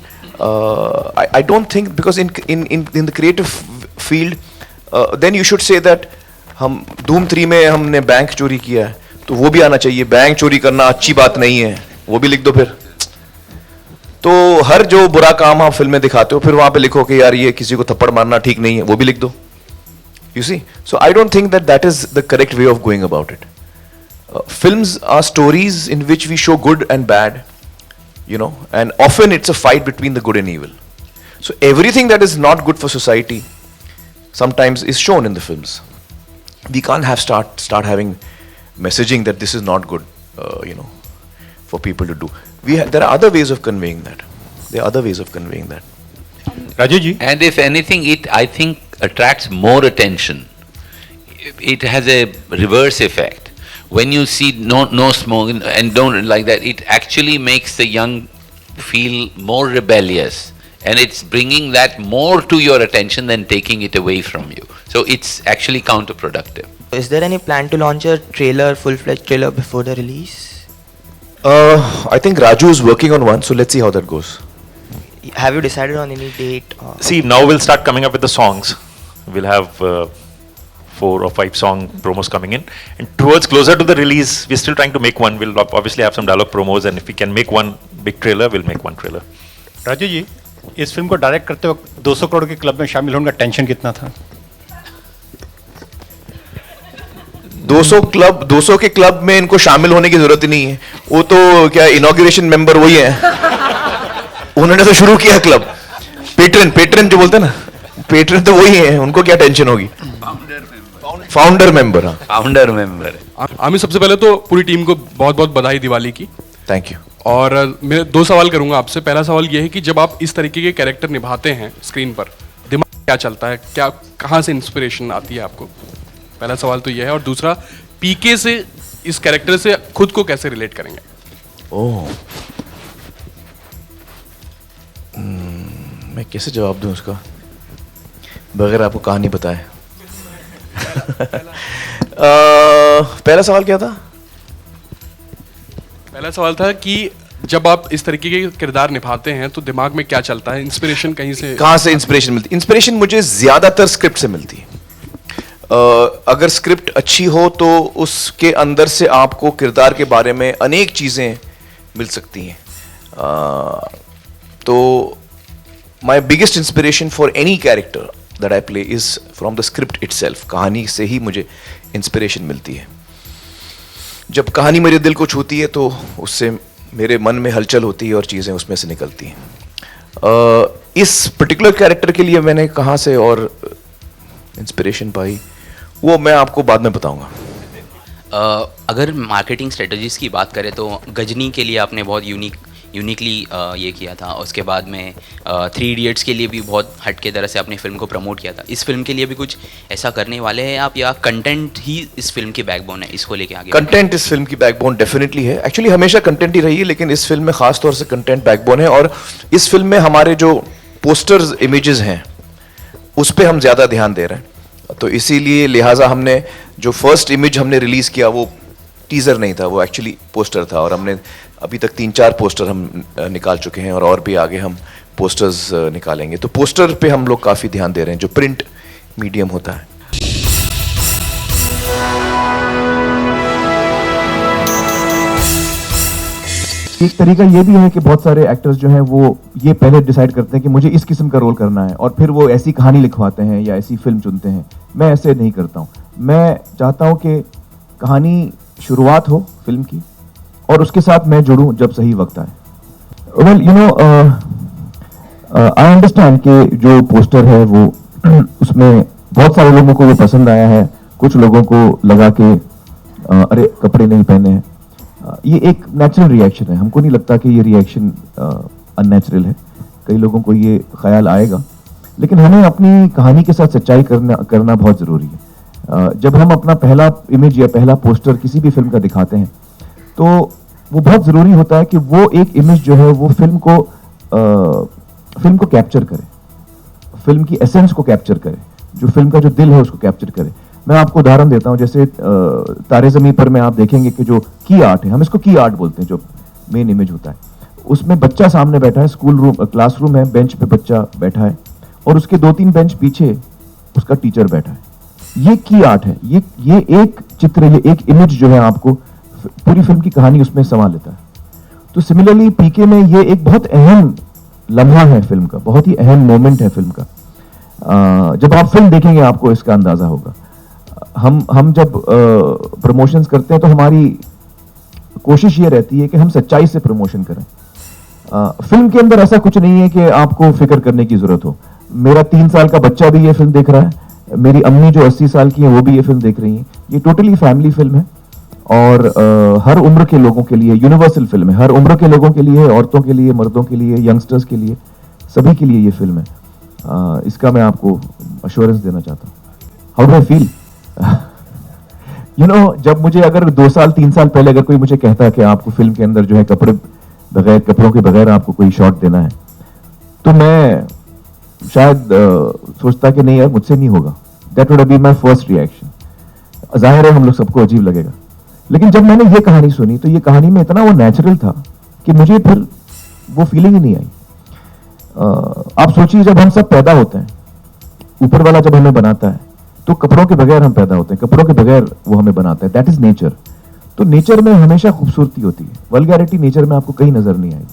R: I don't think, because in the creative field, then you should say that हम धूम 3 में हमने bank चोरी किया है, तो वो भी आना चाहिए। बैंक चोरी करना अच्छी बात नहीं है, वो भी लिख दो। फिर तो हर जो बुरा काम आप फिल्म में दिखाते हो, फिर वहां पे लिखो कि यार ये किसी को थप्पड़ मारना ठीक नहीं है, वो भी लिख दो। You see, so I don't think that is the correct way of going about it. Films are stories in which we show good and bad, and often it's a fight between the good and evil. So everything that is not good for society sometimes is shown in the films. We can't have start having messaging that this is not good, for people to do. There are other ways of conveying that.
E: Raju ji. And if anything, it I think attracts more attention. It has a reverse effect. When you see no smoking and don't like that, it actually makes the young feel more rebellious, and it's bringing that more to your attention than taking it away from you. So it's actually counterproductive.
F: Is there any plan to launch a trailer, full-fledged trailer before the release?
R: I think Raju is working on one, so let's see how that goes.
F: Have you decided on any date?
C: See, now we'll start coming up with the songs. We'll have 4 or 5 song promos coming in, and towards closer to the release, we're still trying to make one. We'll obviously have some dialogue promos, and if we can make one big trailer, we'll make one trailer.
T: Raju ji, इस film को direct करते वक्त 200 करोड़ के club में शामिल होने का tension कितना था?
R: 200 के क्लब में इनको शामिल होने की जरूरत ही नहीं है. वो तो क्या इनॉग्रेशन मेंबर वही है. उन्होंने तो शुरू किया क्लब. पेट्रन जो बोलते हैं ना, पेट्रन तो वही है. उनको क्या टेंशन होगी. Founder member.
E: Founder member.
V: Aamir, सबसे पहले तो पूरी टीम को बहुत बहुत बधाई दिवाली की.
R: Thank you.
V: और मैं 2 सवाल करूंगा आपसे. पहला सवाल यह है कि जब आप इस तरीके के कैरेक्टर निभाते हैं स्क्रीन पर, दिमाग में क्या चलता है, क्या कहाँ से इंस्पिरेशन आती है आपको? पहला सवाल तो यह है. और दूसरा, पीके से इस कैरेक्टर से खुद को कैसे रिलेट करेंगे?
R: ओह, मैं कैसे जवाब दूं उसका बगैर आपको कहानी बताए. पहला सवाल क्या था?
V: पहला सवाल था कि जब आप इस तरीके के किरदार निभाते हैं तो दिमाग में क्या चलता है, इंस्पिरेशन कहाँ से
R: इंस्पिरेशन मिलती? इंस्पिरेशन मुझे ज्यादातर स्क्रिप्ट से मिलती है. अगर स्क्रिप्ट अच्छी हो तो उसके अंदर से आपको किरदार के बारे में अनेक चीजें मिल सकती हैं. तो my biggest inspiration for any character that I play is from the script itself. कहानी से ही मुझे इंस्पिरेशन मिलती है. जब कहानी मेरे दिल को छूती है तो उससे मेरे मन में हलचल होती है और चीज़ें उसमें से निकलती हैं. इस पर्टिकुलर कैरेक्टर के लिए मैंने कहाँ से और इंस्पिरेशन पाई वो मैं आपको बाद में बताऊंगा.
W: अगर मार्केटिंग स्ट्रेटजीज की बात करें तो गजनी के लिए आपने बहुत यूनिकली ये किया था. उसके बाद में 3 इडियट्स के लिए भी बहुत हट के तरह से अपनी फिल्म को प्रमोट किया था. इस फिल्म के लिए भी कुछ ऐसा करने वाले हैं आप, या कंटेंट ही इस फिल्म की बैकबोन है, इसको लेके आगे?
R: कंटेंट इस फिल्म की बैकबोन डेफिनेटली है. एक्चुअली हमेशा कंटेंट ही रही है, लेकिन इस फिल्म में खास तौर से कंटेंट बैकबोन है. और इस फिल्म में हमारे जो पोस्टर्स इमेजेस हैं उस पर हम ज़्यादा ध्यान दे रहे हैं. तो इसीलिए लिहाजा हमने जो फर्स्ट इमेज हमने रिलीज़ किया वो टीज़र नहीं था, वो एक्चुअली पोस्टर था. और हमने अभी तक 3-4 पोस्टर हम निकाल चुके हैं और भी आगे हम पोस्टर्स निकालेंगे. तो पोस्टर पे हम लोग काफ़ी ध्यान दे रहे हैं, जो प्रिंट मीडियम होता है. एक तरीका ये भी है कि बहुत सारे एक्टर्स जो हैं वो ये पहले डिसाइड करते हैं कि मुझे इस किस्म का रोल करना है और फिर वो ऐसी कहानी लिखवाते हैं या ऐसी फिल्म चुनते हैं. मैं ऐसे नहीं करता हूँ. मैं चाहता हूँ कि कहानी शुरुआत हो फिल्म की और उसके साथ मैं जुड़ूं जब सही वक्त आए. Well you know I understand कि जो पोस्टर है वो उसमें बहुत सारे लोगों को वो पसंद आया है. कुछ लोगों को लगा कि अरे कपड़े नहीं पहने हैं. ये एक नेचुरल रिएक्शन है. हमको नहीं लगता कि ये रिएक्शन अननेचुरल है. कई लोगों को ये ख्याल आएगा, लेकिन हमें अपनी कहानी के साथ सच्चाई करना बहुत ज़रूरी है. जब हम अपना पहला इमेज या पहला पोस्टर किसी भी फिल्म का दिखाते हैं तो वो बहुत ज़रूरी होता है कि वो एक इमेज जो है वो फिल्म को कैप्चर करे, फिल्म की एसेंस को कैप्चर करे, जो फिल्म का जो दिल है उसको कैप्चर करे. मैं आपको उदाहरण देता हूँ. जैसे तारे ज़मीं पर में आप देखेंगे कि जो की आर्ट है, हम इसको की आर्ट बोलते हैं, जो मेन इमेज होता है, उसमें बच्चा सामने बैठा है, क्लासरूम है, बेंच पे बच्चा बैठा है और उसके 2-3 बेंच पीछे उसका टीचर बैठा है. ये की आर्ट है. ये एक चित्र, ये एक इमेज जो है आपको पूरी फिल्म की कहानी उसमें समा लेता है. तो सिमिलरली पीके में ये एक बहुत अहम लम्हा है फिल्म का, बहुत ही अहम मोमेंट है फिल्म का. जब आप फिल्म देखेंगे आपको इसका अंदाजा होगा. हम जब प्रमोशंस करते हैं तो हमारी कोशिश ये रहती है कि हम सच्चाई से प्रमोशन करें. फिल्म के अंदर ऐसा कुछ नहीं है कि आपको फिक्र करने की जरूरत हो. मेरा 3 साल का बच्चा भी ये फिल्म देख रहा है, मेरी अम्मी जो 80 साल की है वो भी ये फिल्म देख रही हैं. ये टोटली फैमिली फिल्म है और हर उम्र के लोगों के लिए यूनिवर्सल फिल्म है. हर उम्र के लोगों के लिए, औरतों के लिए, मर्दों के लिए, यंगस्टर्स के लिए, सभी के लिए ये फिल्म है. इसका मैं आपको अश्योरेंस देना चाहता हूँ. How do I feel? You know, जब मुझे अगर 2 साल 3 साल पहले अगर कोई मुझे कहता है कि आपको फिल्म के अंदर जो है कपड़े बगैर कपड़ों के बगैर आपको कोई शॉट देना है, तो मैं शायद सोचता कि नहीं यार मुझसे नहीं होगा. That would be my first reaction. जाहिर है हम लोग सबको अजीब लगेगा, लेकिन जब मैंने ये कहानी सुनी तो ये कहानी में इतना वो नेचुरल था कि मुझे फिर वो फीलिंग ही नहीं आई. आप सोचिए, जब हम सब पैदा होते हैं, ऊपर वाला जब हमें बनाता है तो कपड़ों के बगैर हम पैदा होते हैं, कपड़ों के बगैर वो हमें बनाता है. That is nature. तो नेचर में हमेशा खूबसूरती होती है. वल्गैरिटी नेचर में आपको कहीं नजर नहीं आएगी.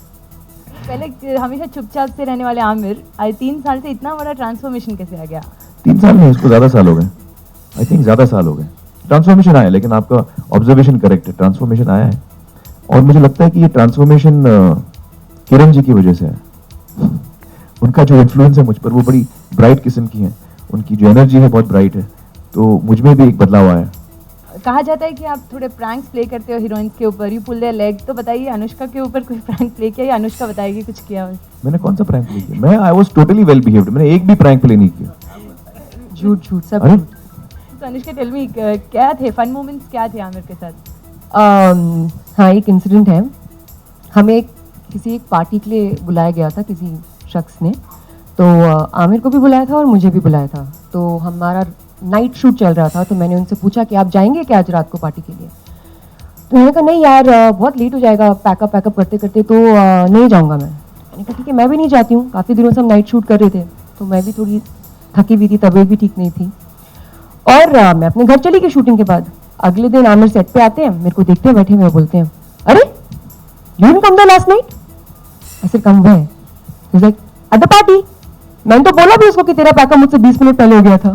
D: पहले हमेशा चुपचाप से रहने वाले आमिर आज 3 साल से इतना बड़ा ट्रांसफॉर्मेशन कैसे आ गया?
R: 3 साल नहीं, इसको ज्यादा साल हो गए. आई थिंक ज्यादा साल हो गए. ट्रांसफॉर्मेशन आया, लेकिन आपका ऑब्जर्वेशन करेक्ट है, ट्रांसफॉर्मेशन आया है. और मुझे लगता है कि ये ट्रांसफॉर्मेशन किरण जी की वजह से है. उनका जो इन्फ्लुएंस है मुझ पर वो बड़ी ब्राइट किस्म की है. उनकी जो एनर्जी है बहुत ब्राइट है, तो मुझ में भी एक बदलाव आया.
D: कहा जाता है कि आप थोड़े प्रैंक्स प्ले करते हो हीरोइंस के ऊपर, यू पुल देयर लेग. तो बताइए, अनुष्का के ऊपर कोई प्रैंक प्ले किया या अनुष्का बताएगी कुछ किया?
R: मैंने कौन सा प्रैंक प्ले किया? मैं I was totally well behaved. मैंने एक भी प्रैंक प्ले नहीं किया.
D: झूठ झूठ सब. तो अनुष्का टेल मी, क्या थे फन मोमेंट्स, क्या थे आमिर के साथ?
G: हाँ, एक इंसिडेंट है. हमें किसी एक पार्टी के लिए बुलाया गया था किसी शख्स ने, तो आमिर को भी बुलाया था और मुझे भी बुलाया था. तो हमारा नाइट शूट चल रहा था, तो मैंने उनसे पूछा कि आप जाएंगे क्या आज रात को पार्टी के लिए? तो उन्होंने कहा नहीं यार, बहुत लेट हो जाएगा पैकअप करते करते, तो नहीं जाऊंगा मैं. मैंने कहा ठीक है, मैं भी नहीं जाती हूँ. काफ़ी दिनों से हम नाइट शूट कर रहे थे, तो मैं भी थोड़ी थकी हुई थी, तबीयत भी ठीक नहीं थी. और मैं अपने घर चली गई शूटिंग के बाद. अगले दिन आमिर सेट पे आते हैं, मेरे को देखते हैं बैठे हुए, बोलते हैं अरे you didn't come the last night. ऐसे कम हुआ है. He is like at the party. मैंने तो बोला भी उसको कि तेरा पैकअप मुझसे 20 मिनट पहले हो गया था.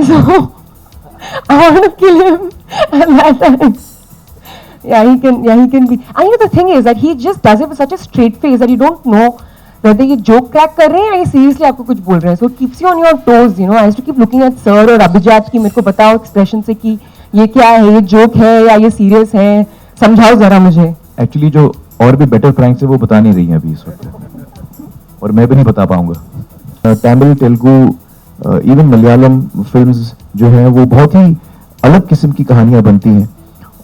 G: So I want to kill him at that time. Yeah, he can be. And you know the thing is that he just does it with such a straight face that you don't know whether ये joke crack कर रहे हैं या ये seriously आपको कुछ बोल रहे हैं. So it keeps you on your toes, you know. I used to keep looking at sir और अभिजात की, मेरे को बताओ expression से कि ये क्या है, ये joke है या ये serious है, समझाओ जरा मुझे.
R: Actually जो और भी better pranks है वो बता नहीं रही हैं अभी इस वक्त, और मैं भी नहीं बता पाऊंगा. तमिल, तेलुगु, इवन मलयालम फिल्म्स जो हैं वो बहुत ही अलग किस्म की कहानियां बनती हैं,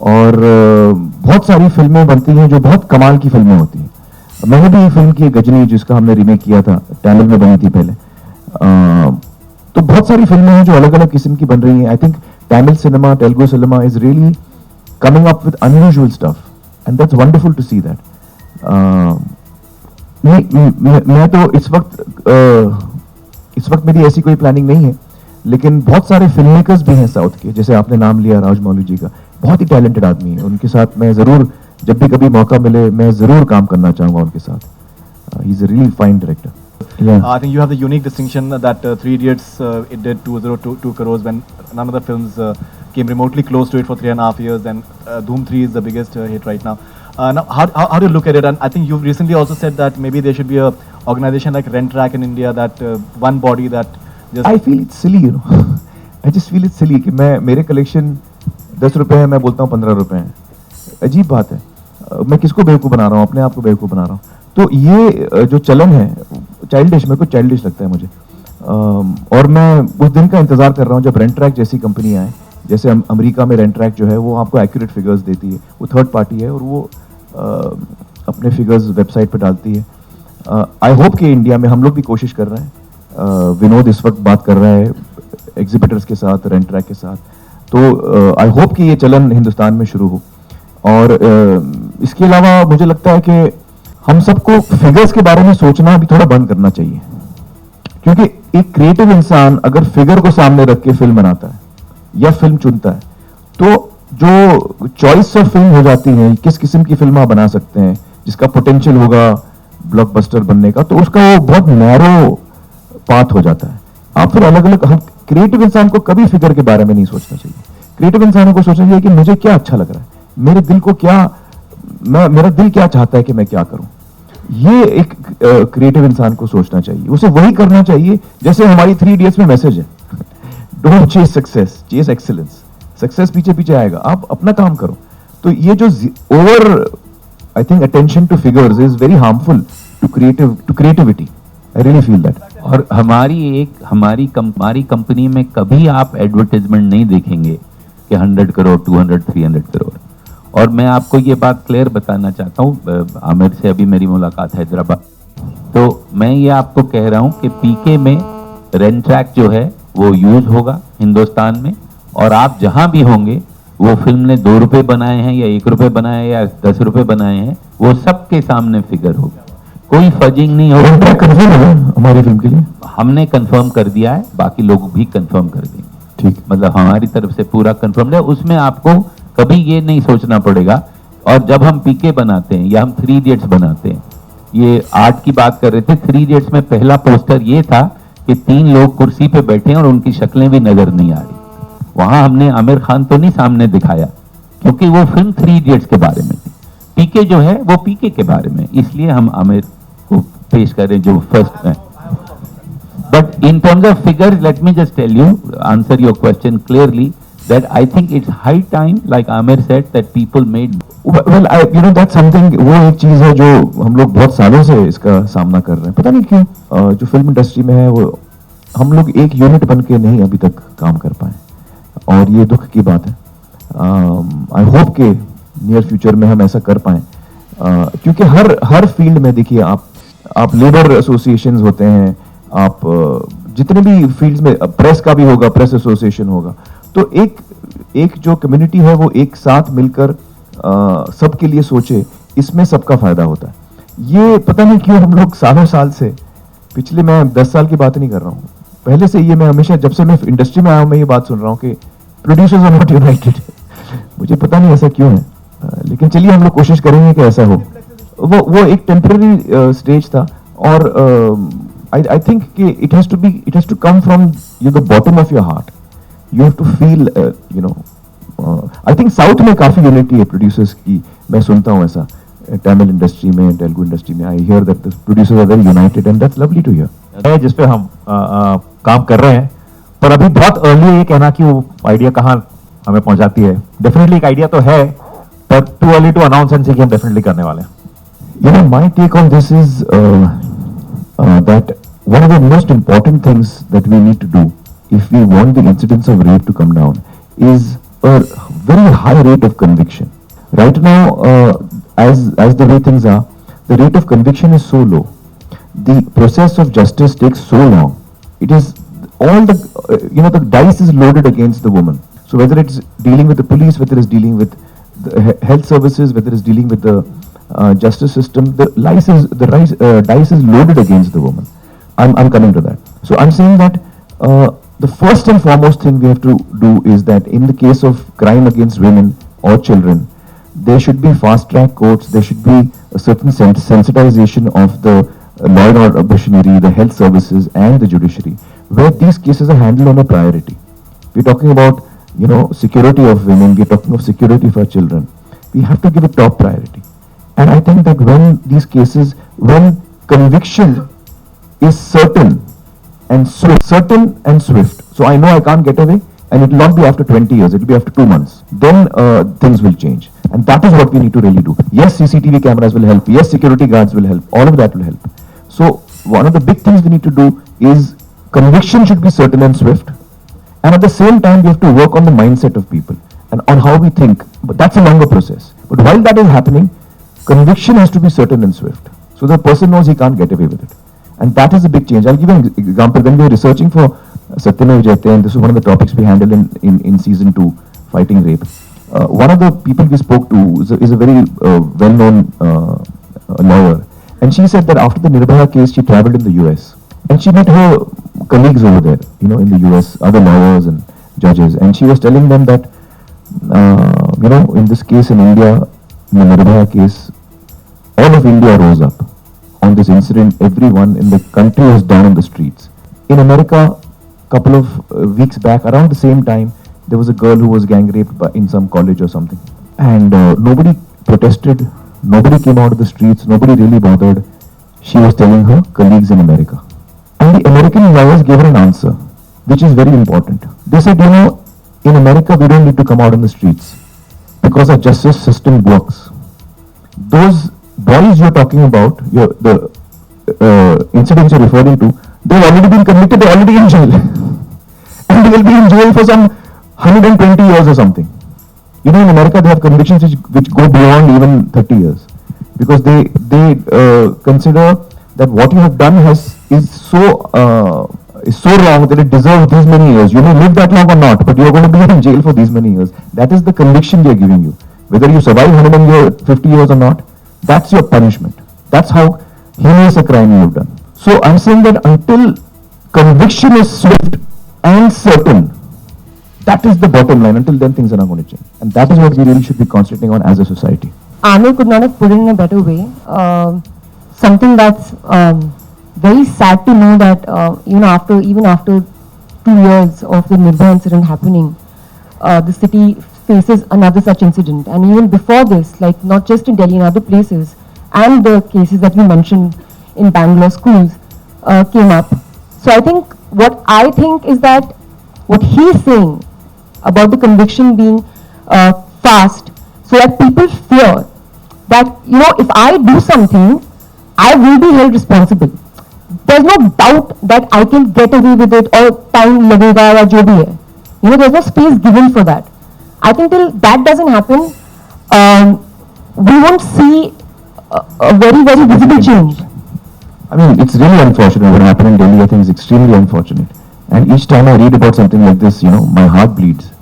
R: और बहुत सारी फिल्में बनती हैं जो बहुत कमाल की फिल्में होती हैं. मैंने भी फिल्म की गजनी, जिसका हमने रीमेक किया था, तमिल में बनी थी पहले. तो बहुत सारी फिल्में हैं जो अलग अलग किस्म की बन रही हैं. I think Tamil cinema, Telugu cinema is really coming up with unusual stuff, and that's wonderful to see that. मैं तो इस वक्त मेरी ऐसी कोई प्लानिंग नहीं है, लेकिन बहुत सारे फिल्म मेकर्स भी हैं साउथ के, जैसे आपने नाम लिया राजमौली जी का, बहुत ही टैलेंटेड आदमी है. उनके साथ मैं जरूर, जब भी कभी मौका मिले, मैं जरूर काम करना चाहूंगा उनके साथ. He is a really fine director.
K: I think you have the unique distinction that 3 Idiots it did 202 crores when none of the films came remotely close to it for 3.5 years, and Dhoom 3 is the biggest hit right now. Now, how do you look at it? And I think you've recently also said that maybe there should be a organization like Rent Track in India, that one body that just...
R: I feel it's silly, you know. I just feel it's silly कि मेरे collection 10 रुपए है, मैं बोलता हूँ 15 रुपए हैं. अजीब बात है. मैं किसको बेवकूफ़ बना रहा हूँ? अपने आप को बेवकूफ़ बना रहा हूँ. तो ये जो चलन है चाइल्डिश, मेरे को चाइल्डिश लगता है मुझे. और मैं उस दिन का इंतज़ार कर रहा हूँ जब रेंट ट्रैक जैसी कंपनी आए. जैसे अमेरिका में रेंट ट्रैक जो है वो आपको एक्यूरेट फिगर्स देती है, वो थर्ड पार्टी है और वो अपने फिगर्स वेबसाइट पर डालती है. आई होप कि इंडिया में हम लोग भी कोशिश कर रहे हैं. विनोद इस वक्त बात कर रहा है एग्जिबिटर्स के साथ, रेंट ट्रैक के साथ. तो आई होप कि ये चलन हिंदुस्तान में शुरू हो. और इसके अलावा मुझे लगता है कि हम सबको फिगर्स के बारे में सोचना भी थोड़ा बंद करना चाहिए, क्योंकि एक क्रिएटिव इंसान अगर फिगर को सामने रख के फिल्म बनाता है या फिल्म चुनता है, तो जो चॉइस ऑफ फिल्म हो जाती है, किस किस्म की फिल्म आप बना सकते हैं जिसका पोटेंशियल होगा ब्लॉकबस्टर बनने का, तो उसका वो बहुत नैरो पाथ हो जाता है. आप फिर अलग अलग, हम क्रिएटिव इंसान को कभी फिगर के बारे में नहीं सोचना चाहिए. क्रिएटिव इंसानों को सोचना चाहिए कि मुझे क्या अच्छा लग रहा है, मेरे दिल को क्या, मेरा दिल क्या चाहता है कि मैं क्या करूं. ये एक क्रिएटिव इंसान को सोचना चाहिए. उसे वही करना चाहिए जैसे हमारी 3 Idiots में मैसेज है, don't chase success, chase excellence. Success पीछे पीछे आएगा, आप अपना काम करो. तो ये जो over I think attention to figures is very harmful to creativity. I really feel that.
E: और हमारी कंपनी में कभी आप एडवर्टाइजमेंट नहीं देखेंगे कि 100 करोड़, 200, 300 करोड़.
I: और मैं आपको ये बात क्लियर बताना चाहता हूँ, आमिर से अभी मेरी मुलाकात हैदराबाद, तो मैं ये आपको कह रहा हूँ कि पीके में रेन ट्रैक जो है वो यूज होगा हिंदुस्तान में, और आप जहां भी होंगे, वो फिल्म ने 2 रुपए बनाए हैं या 1 रुपए बनाए हैं या 10 रुपए बनाए हैं, वो सबके सामने फिगर होगा, कोई फजिंग नहीं होगा। कंफर्म है हमारी फिल्म के लिए, हमने कंफर्म कर दिया है, बाकी लोग भी कंफर्म कर देंगे। ठीक, मतलब हमारी तरफ से पूरा कंफर्म है, उसमें आपको कभी ये नहीं सोचना पड़ेगा। और जब हम पीके बनाते हैं या हम 3 इडियट्स बनाते हैं, ये आर्ट की बात कर रहे थे, 3 इडियट्स में पहला पोस्टर ये था कि 3 लोग कुर्सी पे बैठे हैं और उनकी शक्लें भी नजर नहीं आ रही। वहां हमने आमिर खान तो नहीं सामने दिखाया, क्योंकि वो फिल्म 3 इडियट्स के बारे में थी। पीके जो है वो पीके के बारे में, इसलिए हम आमिर को पेश करें जो फर्स्ट है। But in terms of figure, let me just tell you, answer your question clearly, that I think it's high time, like Amir said, that people made.
K: Well, you know that's something, वो एक चीज है जो हम लोग बहुत सालों से इसका सामना कर रहे हैं, पता नहीं क्यों जो फिल्म इंडस्ट्री में है वो हम लोग एक यूनिट बन के नहीं अभी तक काम कर पाए, और ये दुख की बात है। आई होप के नियर फ्यूचर में हम ऐसा कर पाए, क्योंकि हर फील्ड में देखिए, आप लेबर एसोसिएशंस होते हैं, आप जितने भी फील्ड्स में, प्रेस का भी होगा, प्रेस एसोसिएशन होगा, तो एक जो कम्युनिटी है वो एक साथ मिलकर सबके लिए सोचे, इसमें सबका फायदा होता है। ये पता नहीं क्यों हम लोग सालों साल से, पिछले, मैं 10 साल की बात नहीं कर रहा हूँ, पहले से ये मैं हमेशा, जब से मैं इंडस्ट्री में आया हूँ, मैं ये बात सुन रहा हूँ कि प्रोड्यूसर्स आर नॉट यूनाइटेड। मुझे पता नहीं ऐसा क्यों है, लेकिन चलिए हम लोग कोशिश करेंगे कि ऐसा हो। वो एक टेम्पररी स्टेज था, और आई थिंक कि it has to come from the bottom of your heart. You have to feel, you know, I think south में काफी यूनिटी है प्रोड्यूसर्स की, मैं सुनता हूँ ऐसा, तमिल इंडस्ट्री में, तेलुगु इंडस्ट्री में, I hear that the producers are very united and that's lovely to hear.
L: जिस पे हम काम कर रहे हैं, पर अभी बहुत अर्ली है ये कहना कि वो आइडिया कहाँ हमें पहुंचाती है। डेफिनेटली एक आइडिया तो है, पर too early to announce and say कि हम डेफिनेटली करने वाले हैं।
K: You know, my take on this is that one of the most important things that we need to do if we want the incidence of rape to come down is a very high rate of conviction. Right now, as the way things are, the rate of conviction is so low. The process of justice takes so long. It is all the, the dice is loaded against the woman. So whether it's dealing with the police, whether it's dealing with the health services, whether it's dealing with the justice system, the dice is loaded against the woman. I'm coming to that. So I'm saying that the first and foremost thing we have to do is that in the case of crime against women or children, there should be fast track courts, there should be a certain sensitization of the law and order machinery, the health services and the judiciary, where these cases are handled on a priority. We're talking about, security of women, we're talking of security for children. We have to give it top priority. And I think that when these cases, when conviction is certain and swift, so I know I can't get away, and it will not be after 20 years, it will be after 2 months, then things will change. And that is what we need to really do. Yes, CCTV cameras will help, yes, security guards will help, all of that will help. So one of the big things we need to do is conviction should be certain and swift, and at the same time we have to work on the mindset of people and on how we think, but that's a longer process. But while that is happening, conviction has to be certain and swift, so the person knows he can't get away with it. And that is a big change. I'll give you an example. When we were researching for Satyamev Jayate, and this is one of the topics we handle in season 2, fighting rape. One of the people we spoke to is a very well-known lawyer, and she said that after the Nirbhaya case, she traveled in the US, and she met her colleagues over there, in the US, other lawyers and judges, and she was telling them that, in this case in India, in the Nirbhaya case, all of India rose up on this incident. Everyone in the country was down on the streets. In America, couple of weeks back, around the same time, there was a girl who was gang raped in some college or something, and nobody protested, nobody came out of the streets, nobody really bothered. She was telling her colleagues in America, and the American lawyers gave her an answer, which is very important. They said, in America we don't need to come out on the streets because our justice system works. Those boys you're talking about, the incidents you're referring to, they've already been convicted, they're already in jail. And they will be in jail for some 120 years or something.
L: You know, in America they have convictions which go beyond even 30 years, because they consider that what you have done is so wrong that it deserves these many years. You may live that long or not, but you are going to be in jail for these many years. That is the conviction they are giving you. Whether you survive 150 years or not, that's your punishment. That's how heinous a crime you have done. So I'm saying that until conviction is swift and certain, that is the bottom line. Until then, things are not going to change. And that is what we really should be concentrating on as a society.
G: Amir could not have put it in a better way. Something that's very sad to know that even after 2 years of the Nirbhaya incident happening, the city faces another such incident. And even before this, like not just in Delhi, in other places, and the cases that we mentioned in Bangalore schools came up. So what I think is that what he's saying about the conviction being fast, so that people fear that, you know, if I do something, I will be held responsible. There's no doubt that I can get away with it, or time lagega ya jo bhi hai. You know, there's no space given for that. I think till that doesn't happen, we won't see a very, very visible change.
L: I mean, it's really unfortunate what happened in Delhi. I think it's extremely unfortunate. And each time I read about something like this, you know, my heart bleeds.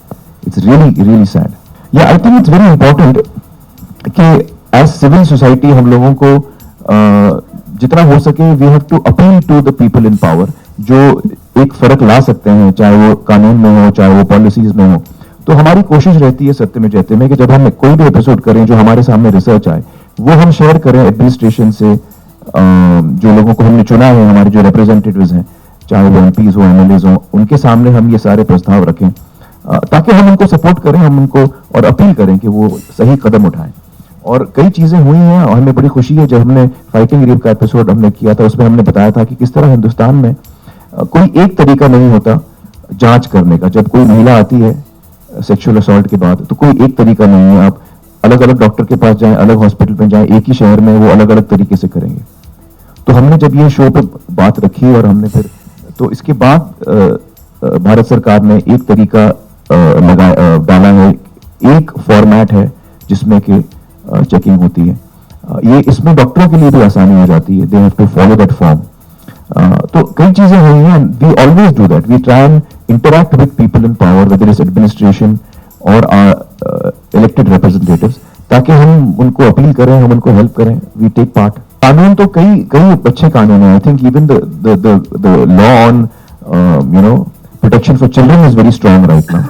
L: It's really, really sad. Yeah, I think it's very important कि as civil society हम लोगों को जितना हो सके we have to appeal to the people in power जो एक फर्क ला सकते हैं, चाहे वो कानून में हो, चाहे वो पॉलिसीज में हो. तो हमारी कोशिश रहती है सत्य में जयते में कि जब हम कोई भी एपिसोड करें जो हमारे सामने रिसर्च आए, वो हम शेयर करें एडमिनिस्ट्रेशन से, जो लोगों को हमने चुना है, हमारे जो रिप्रेजेंटेटिव्स हैं, चाहे वो एमपीज हो, एमएलएज हो, उनके सामने हम ये सारे प्रस्ताव रखें ताकि हम उनको सपोर्ट करें, हम उनको और अपील करें कि वो सही कदम उठाएं. और कई चीजें हुई हैं और हमें बड़ी खुशी है. जब हमने फाइटिंग रेप का एपिसोड हमने किया था, उसमें हमने बताया था कि किस तरह हिंदुस्तान में कोई एक तरीका नहीं होता जांच करने का. जब कोई महिला आती है सेक्सुअल असॉल्ट के बाद, तो कोई एक तरीका नहीं है. आप अलग अलग डॉक्टर के पास जाएं, अलग हॉस्पिटल में जाएं, एक ही शहर में वो अलग अलग तरीके से करेंगे. तो हमने जब ये शो पे बात रखी और हमने फिर तो इसके बाद भारत सरकार ने एक तरीका डाला है, एक फॉर्मेट है जिसमें कि चेकिंग होती है. ये इसमें डॉक्टरों के लिए भी आसानी हो जाती है. They have to follow that form. तो कई चीजें हुई हैं. We always do that. We try and interact with people in power, whether it's administration और इलेक्टेड रिप्रेजेंटेटिव्स, ताकि हम उनको अपील करें, हम उनको हेल्प करें. We take part. कानून तो कई अच्छे कानून हैं. I think even the law on protection for children is very strong right now.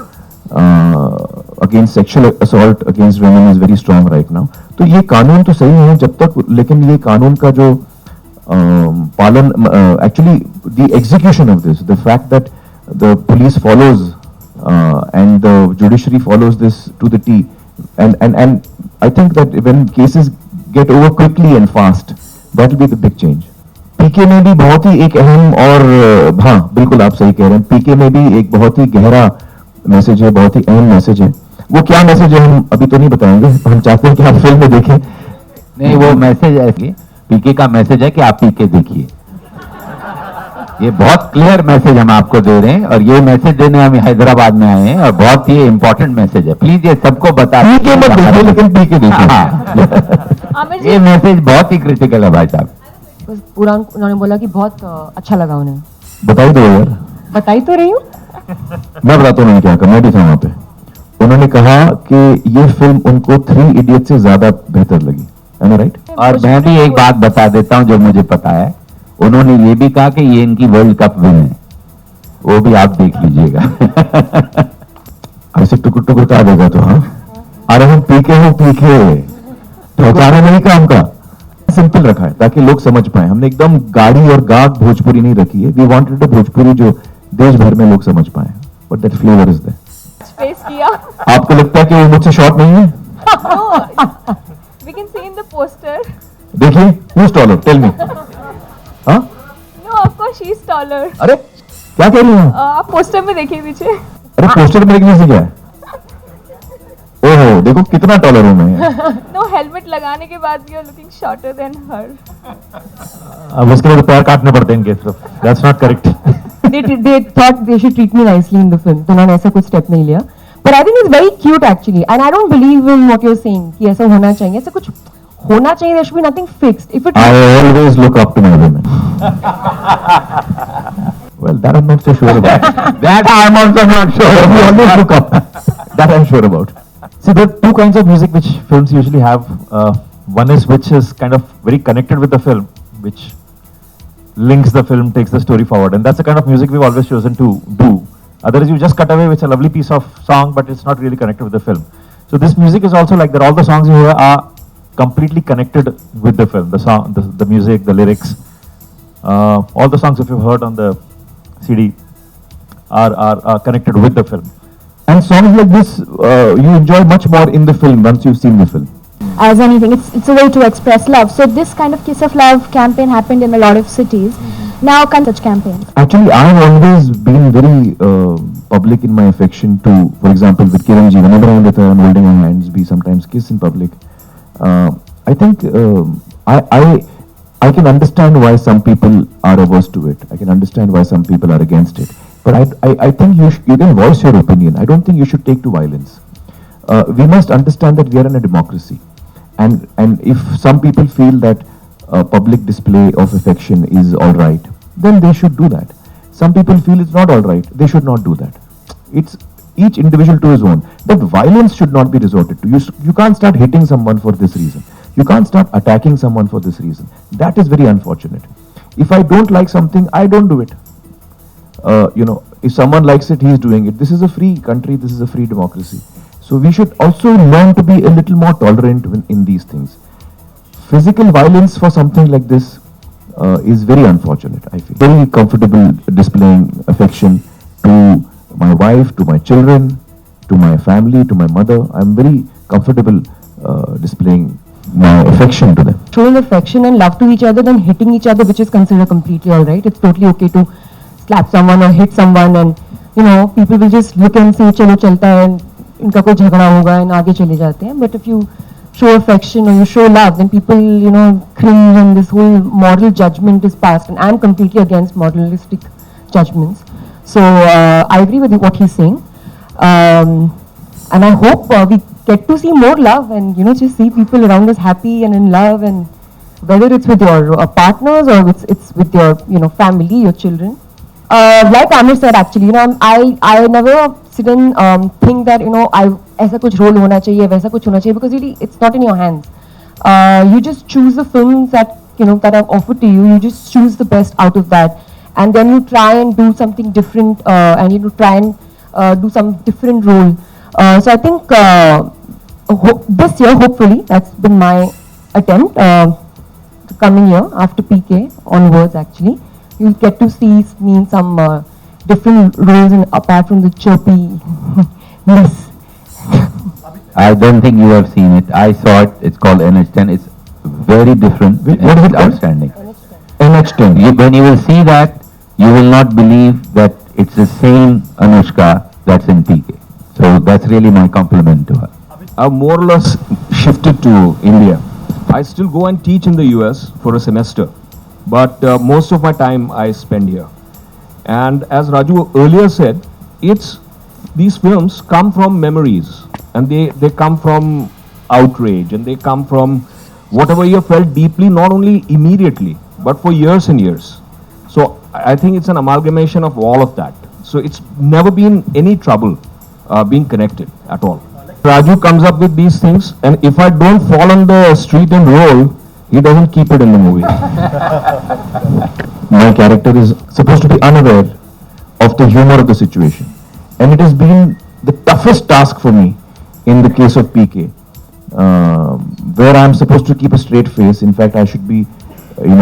L: Against sexual assault against women is very strong right now. तो ये कानून तो सही है जब तक, लेकिन ये कानून का जो पालन, actually the execution of this, the fact that the police follows and the judiciary follows this to the T, and I think that when cases get over quickly and fast, that will be the big change. पीके में भी बहुत ही एक अहम और हाँ बिल्कुल आप सही कह रहे हैं, पीके में भी एक बहुत ही गहरा मैसेज है, बहुत ही अहम मैसेज है. वो क्या मैसेज है हम अभी तो नहीं बताएंगे, हम चाहते हैं कि आप फिल्म में देखें.
I: नहीं, वो मैसेज है, पीके का मैसेज है कि आप पीके देखिए. ये बहुत क्लियर मैसेज हम आपको दे रहे हैं और ये मैसेज देने हम हैदराबाद में आए हैं और बहुत ही इंपॉर्टेंट मैसेज है. प्लीज ये सबको बता
L: पीके मत देखिए, लेकिन पीके देखिए.
I: ये मैसेज बहुत ही क्रिटिकल है भाई साहब.
G: बस पूरा उन्होंने बोला कि बहुत अच्छा लगा उन्हें.
L: बताई दो यार.
G: बताई तो रही हूँ.
L: मैं बताता हूँ क्या कहा. मैं भी था वहाँ पे. उन्होंने कहा कि ये फिल्म उनको 3 इडियट से ज्यादा बेहतर लगी. है ना, राइट?
I: और मैं भी एक बात बता देता हूँ जो मुझे पता है. उन्होंने ये भी कहा कि ये इनकी वर्ल्ड कप विन है. वो भी आप देख लीजिएगा.
L: ऐसे टुकुर टुकुर का देगा तो. हाँ, अरे हम पीके हो, पीके पहचाना नहीं काम का. सिंपल रखा है ताकि लोग समझ पाए. हमने एकदम गाड़ी और गाग भोजपुरी नहीं रखी है. वी वांटेड अ भोजपुरी जो देश भर में लोग समझ पाए. But that flavour is there.
D: Space किया.
L: आपको लगता है कि वो मुझसे शॉर्ट नहीं है?
D: We can see in the poster.
L: देखिए, who's taller? Tell me. हाँ?
D: No, of course she is taller.
L: अरे क्या कह रही हैं?
D: आप पोस्टर में देखिए पीछे.
L: अरे पोस्टर में देखने से क्या है? ओहो, देखो कितना टॉलर हूँ मैं.
D: No, हेलमेट लगाने के बाद भी you're looking shorter than her.
L: अब उसके लिए पैर काटने पड़ते हैं इनके. That's not correct.
G: They thought they should treat me nicely in the film. तो उन्होंने ऐसा कुछ स्टेप नहीं लिया. But I think it's very cute actually, and I don't believe in what you're saying कि ऐसा होना चाहिए, ऐसा कुछ होना चाहिए. There should be nothing fixed. If it
L: I always look up to my women. Well, that I'm not so sure about. That I'm also not sure. We always look up. That I'm sure about. See, there are two kinds of music which films usually have. One is which is kind of very connected with the film, which links the film, takes the story forward, and that's the kind of music we've always chosen to do. Otherwise, you just cut away with a lovely piece of song, but it's not really connected with the film. So this music is also like that. All the songs you hear are completely connected with the film. The song, the music, the lyrics, all the songs if you've heard on the CD are connected with the film. And songs like this, you enjoy much more in the film once you've seen the film.
J: As anything, it's a way to express love. So this kind of Kiss of Love campaign happened in a lot of cities. Now can such campaigns?
L: Actually, I've always been very public in my affection to, for example, with Kiranji, whenever I'm with her, I'm holding her hands, we sometimes kiss in public. I think I can understand why some people are averse to it. I can understand why some people are against it. But I think you can voice your opinion. I don't think you should take to violence. We must understand that we are in a democracy. And if some people feel that public display of affection is all right, then they should do that. Some people feel it's not all right, they should not do that. It's each individual to his own. But violence should not be resorted to. You can't start hitting someone for this reason. You can't start attacking someone for this reason. That is very unfortunate. If I don't like something, I don't do it. If someone likes it, he's doing it. This is a free country, this is a free democracy. So we should also learn to be a little more tolerant in these things. Physical violence for something like this is very unfortunate, I feel. Very comfortable displaying affection to my wife, to my children, to my family, to my mother. I'm very comfortable displaying my affection to them.
G: Showing affection and love to each other than hitting each other, which is considered completely all right. It's totally okay to slap someone or hit someone, and people will just look and say चलो चलता है, इनका कोई झगड़ा होगा, and आगे चले जाते हैं. But if you show affection or you show love, then people cringe and this whole moral judgment is passed, and I'm completely against moralistic judgments. So I agree with what he's saying, and I hope we get to see more love and just see people around us happy and in love, and whether it's with your partners or it's with your family, your children. Like Amir said, actually, I never sit and think that ऐसा कुछ role होना चाहिए, वैसा कुछ होना चाहिए, because really it's not in your hands. You just choose the films that that are offered to you. You just choose the best out of that, and then you try and do something different, and try and do some different role. So I think this year, hopefully, that's been my attempt. The coming year, after PK onwards, actually, you'll get to see me in some different roles, and apart from the chirpy miss.
I: I don't think you have seen it. I saw it. It's called NH10. It's very different.
L: What is it called?
I: Outstanding.
L: NH10.
I: When you will see that, you will not believe that it's the same Anushka that's in PK. So that's really my compliment to her.
K: I've more or less shifted to India. I still go and teach in the US for a semester, but most of my time I spend here. And as Raju earlier said, these films come from memories, and they come from outrage, and they come from whatever you felt deeply, not only immediately, but for years and years. So I think it's an amalgamation of all of that. So it's never been any trouble being connected at all. Raju comes up with these things, and if I don't fall on the street and roll, he doesn't keep it in the movie.
L: My character is supposed to be unaware of the humor of the situation, and it has been the toughest task for me in the case of PK, where I'm supposed to keep a straight face. In fact, I should be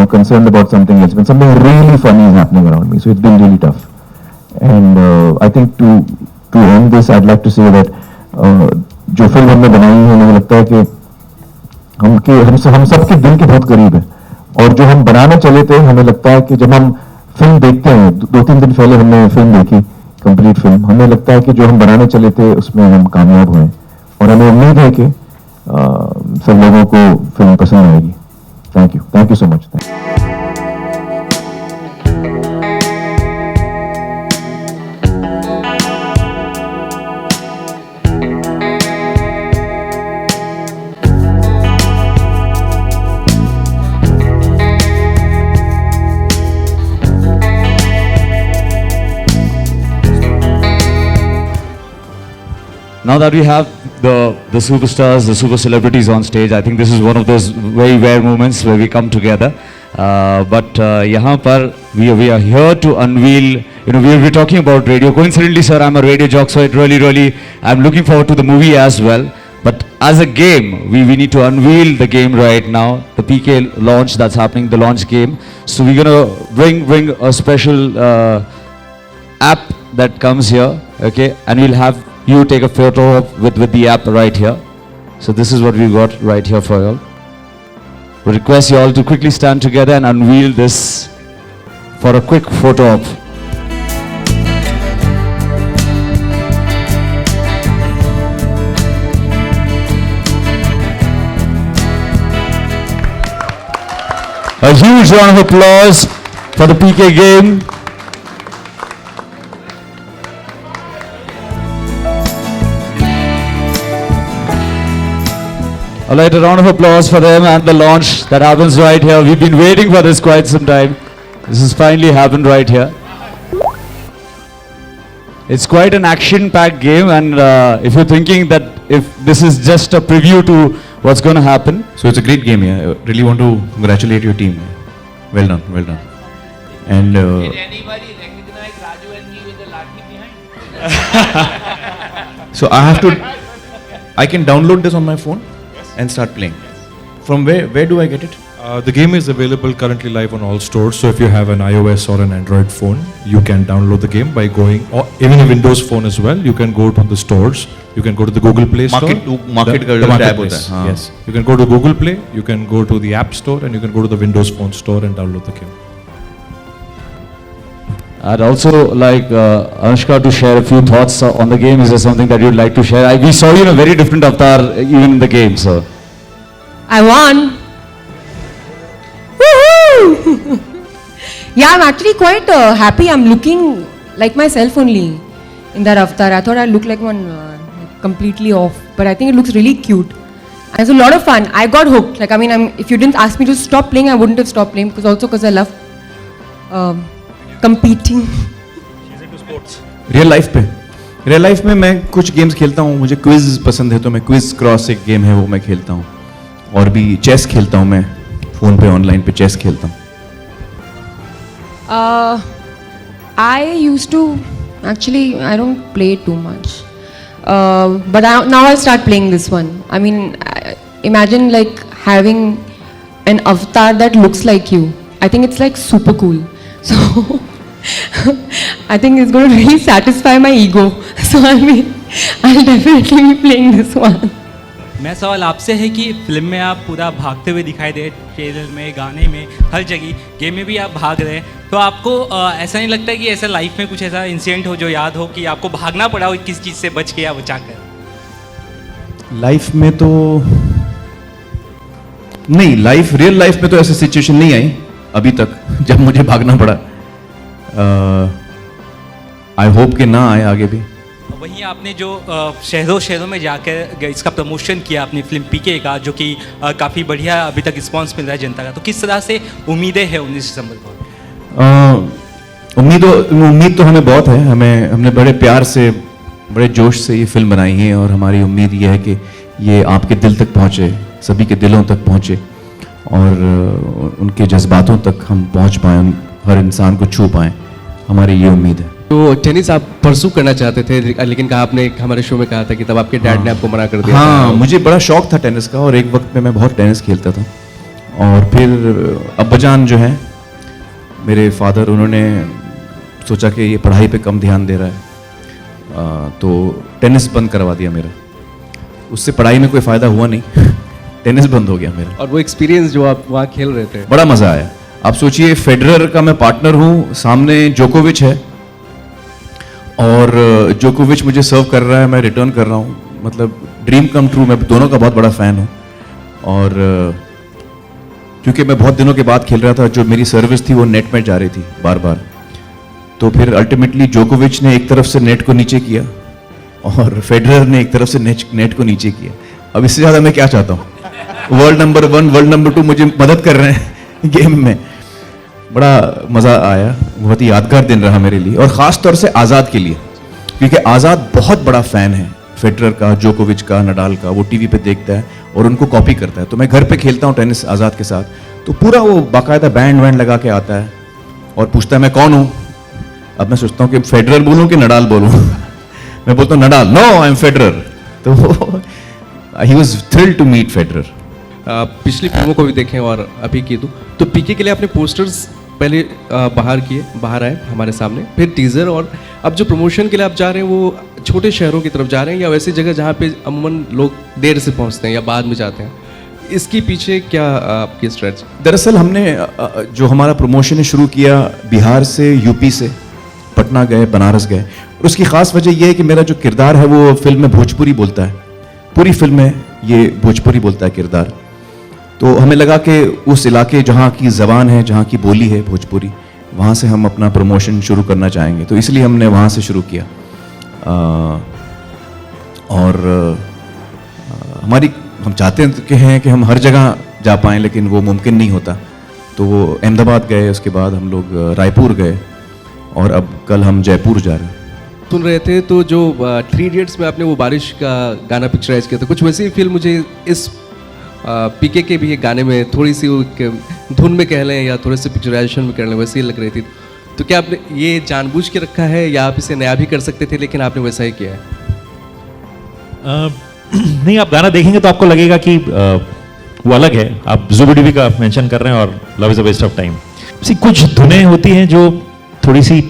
L: concerned about something else, when something really funny is happening around me. So it's been really tough. And I think to end this, I'd like to say that जो film हमने बनाई है, मुझे लगता है कि हम सबके दिल के बहुत करीब है, और जो हम बनाने चले थे, हमें लगता है कि जब हम फिल्म देखते हैं, 2-3 दिन पहले हमने फिल्म देखी, कंप्लीट फिल्म, हमें लगता है कि जो हम बनाने चले थे उसमें हम कामयाब हुए, और हमें उम्मीद है कि सब लोगों को फिल्म पसंद आएगी. Thank you so much.
N: now that we have the superstars, the super celebrities on stage, I think this is one of those very rare moments where we come together. But यहाँ पर we are here to unveil, you know, we're talking about radio. Coincidentally, sir, I'm a radio jock, so it really, I'm looking forward to the movie as well. But as a game, we need to unveil the game right now, the PK launch that's happening, the launch game. So we're gonna bring a special app that comes here, okay, and we'll have you take a photo with the app right here. So this is what we got right here for you all. We request you all to quickly stand together and unveil this for a quick photo op. A huge round of applause for the PK game. All right, a round of applause for them and the launch that happens right here. We've been waiting for this quite some time. This has finally happened right here. It's quite an action-packed game, and if you're thinking that if this is just a preview to what's going to happen.
B: So it's a great game, yeah. I really want to congratulate your team. Well done, well done. And
E: Did anybody recognize Raju and me with the lathi behind?
B: so I can download this on my phone and start playing. From where do I get it?
O: The game is available currently live on all stores. So if you have an iOS or an Android phone, you can download the game by going, or even a Windows phone as well. You can go to the stores. You can go to the Google Play Store.
B: Market का जो tab होता है, हाँ.
O: Yes. You can go to Google Play. You can go to the App Store, and you can go to the Windows Phone Store and download the game.
U: I'd also like Anushka to share a few thoughts on the game. Is there something that you'd like to share? We saw you in a very different avatar even in the game, so.
P: I won. Woohoo! Yeah, I'm actually quite happy. I'm looking like myself only in that avatar. I thought I'd look like one completely off, but I think it looks really cute. And it's a lot of fun. I got hooked. Like, I mean, if you didn't ask me to stop playing, I wouldn't have stopped playing because I love competing.
B: Real life में मैं कुछ games खेलता हूँ. मुझे quiz पसंद है, तो मैं क्विज क्रॉस एक गेम है वो मैं खेलता हूँ. और भी चेस खेलता हूँ मैं, फोन पे ऑनलाइन पे चेस खेलता हूँ.
P: I used to actually I don't play too much, but now I'll start playing this one. I mean, imagine like having an avatar that looks like you. I think it's like super cool. So I think it's going to really satisfy my ego. So I'll definitely be playing this one.
Q: मैं सवाल आपसे है कि film में आप पूरा भागते हुए दिखाई दे, ट्रेलर में, गाने में, हर जगह, गेम में भी आप भाग रहे हैं, तो आपको ऐसा नहीं लगता कि ऐसा लाइफ में कुछ ऐसा इंसिडेंट हो जो याद हो कि आपको भागना पड़ा हो किस चीज़ से बच के या बचा कर?
B: लाइफ में तो नहीं, रियल लाइफ में तो ऐसी सिचुएशन नहीं आई अभी तक जब मुझे भागना पड़ा. आई होप कि ना आए आगे भी.
Q: वहीं आपने जो शहरों में जाकर इसका प्रमोशन किया अपनी फिल्म पीके का, जो कि काफ़ी बढ़िया अभी तक रिस्पांस मिल रहा है जनता का, तो किस तरह से उम्मीदें हैं 19 दिसंबर को?
B: उम्मीद तो हमें बहुत है. हमने बड़े प्यार से, बड़े जोश से ये फिल्म बनाई है, और हमारी उम्मीद ये है कि ये आपके दिल तक पहुँचे, सभी के दिलों तक पहुँचे, और उनके जज्बातों तक हम पहुँच पाएँ, हर इंसान को छू पाएँ. हमारी ये उम्मीद है.
X: तो टेनिस आप परसू करना चाहते थे, लेकिन कहा आपने हमारे शो में कहा था कि तब आपके डैड ने आपको मना कर दिया.
B: हाँ, मुझे बड़ा शौक था टेनिस का, और एक वक्त में मैं बहुत टेनिस खेलता था. और फिर अब्बाजान जो है मेरे फादर, उन्होंने सोचा कि ये पढ़ाई पे कम ध्यान दे रहा है, तो टेनिस बंद करवा दिया मेरा. उससे पढ़ाई में कोई फ़ायदा हुआ नहीं. टेनिस बंद हो गया मेरा.
X: और वो एक्सपीरियंस जो आप वहाँ खेल रहे थे,
B: बड़ा मज़ा आया. आप सोचिए, फेडरर का मैं पार्टनर हूँ, सामने जोकोविच है, और जोकोविच मुझे सर्व कर रहा है, मैं रिटर्न कर रहा हूँ. मतलब ड्रीम कम ट्रू. मैं दोनों का बहुत बड़ा फ़ैन हूँ, और क्योंकि मैं बहुत दिनों के बाद खेल रहा था, जो मेरी सर्विस थी वो नेट में जा रही थी बार बार, तो फिर अल्टीमेटली जोकोविच ने एक तरफ से नेट को नीचे किया, और फेडरर ने एक तरफ से नेट को नीचे किया. अब इससे ज़्यादा मैं क्या चाहता हूँ? वर्ल्ड नंबर 1, वर्ल्ड नंबर 2 मुझे मदद कर रहे हैं गेम में. बड़ा मज़ा आया. बहुत ही यादगार दिन रहा मेरे लिए, और ख़ास तौर से आज़ाद के लिए, क्योंकि आज़ाद बहुत बड़ा फ़ैन है
R: फेडरर का, जोकोविच का, नडाल का, वो टीवी पे देखता है और उनको कॉपी करता है। तो मैं घर पे खेलता हूँ टेनिस आज़ाद के साथ, तो पूरा वो बाकायदा बैंड वैंड लगा के आता है और पूछता है मैं कौन हूँ। अब मैं सोचता हूँ कि फेडरर बोलूँ कि नडाल बोलूँ। मैं बोलता हूँ Nadal, no I am Federer. तो he was thrilled to meet Federer.
X: पिछली फिल्मों को भी देखें और अभी की तो पीके के लिए आपने पोस्टर्स पहले बाहर आए हमारे सामने, फिर टीज़र, और अब जो प्रमोशन के लिए आप जा रहे हैं वो छोटे शहरों की तरफ जा रहे हैं या वैसी जगह जहाँ पे अमूमन लोग देर से पहुँचते हैं या बाद में जाते हैं? इसके पीछे क्या आपकी स्ट्रेटजी?
R: दरअसल हमने जो हमारा प्रमोशन है शुरू किया बिहार से, यूपी से, पटना गए, बनारस गए। और उसकी ख़ास वजह यह है कि मेरा जो किरदार है वो फिल्म में भोजपुरी बोलता है, पूरी फिल्म में ये भोजपुरी बोलता है किरदार। तो हमें लगा कि उस इलाके जहाँ की ज़बान है, जहाँ की बोली है भोजपुरी, वहाँ से हम अपना प्रमोशन शुरू करना चाहेंगे, तो इसलिए हमने वहाँ से शुरू किया। हम चाहते हैं कि हम हर जगह जा पाएँ, लेकिन वो मुमकिन नहीं होता। तो वो अहमदाबाद गए, उसके बाद हम लोग रायपुर गए और अब कल हम जयपुर जा रहे हैं।
X: सुन रहे थे तो जो 3 इडियट्स में आपने वो बारिश का गाना पिक्चराइज किया था, कुछ वैसी फील मुझे इस पीके के भी एक गाने में थोड़ी सी धुन में कह लें या थोड़े से पिक्चराइजेशन में कर लें, वैसी लग रही थी। तो क्या आपने ये जानबूझ के रखा है या आप इसे नया भी कर सकते थे लेकिन आपने वैसा ही किया है?
C: नहीं, आप गाना देखेंगे तो आपको लगेगा कि वो अलग है। आप जुबिडीबी का मेंशन कर रहे हैं और love is a waste of time. कुछ धुनें होती हैं जो थोड़ी सी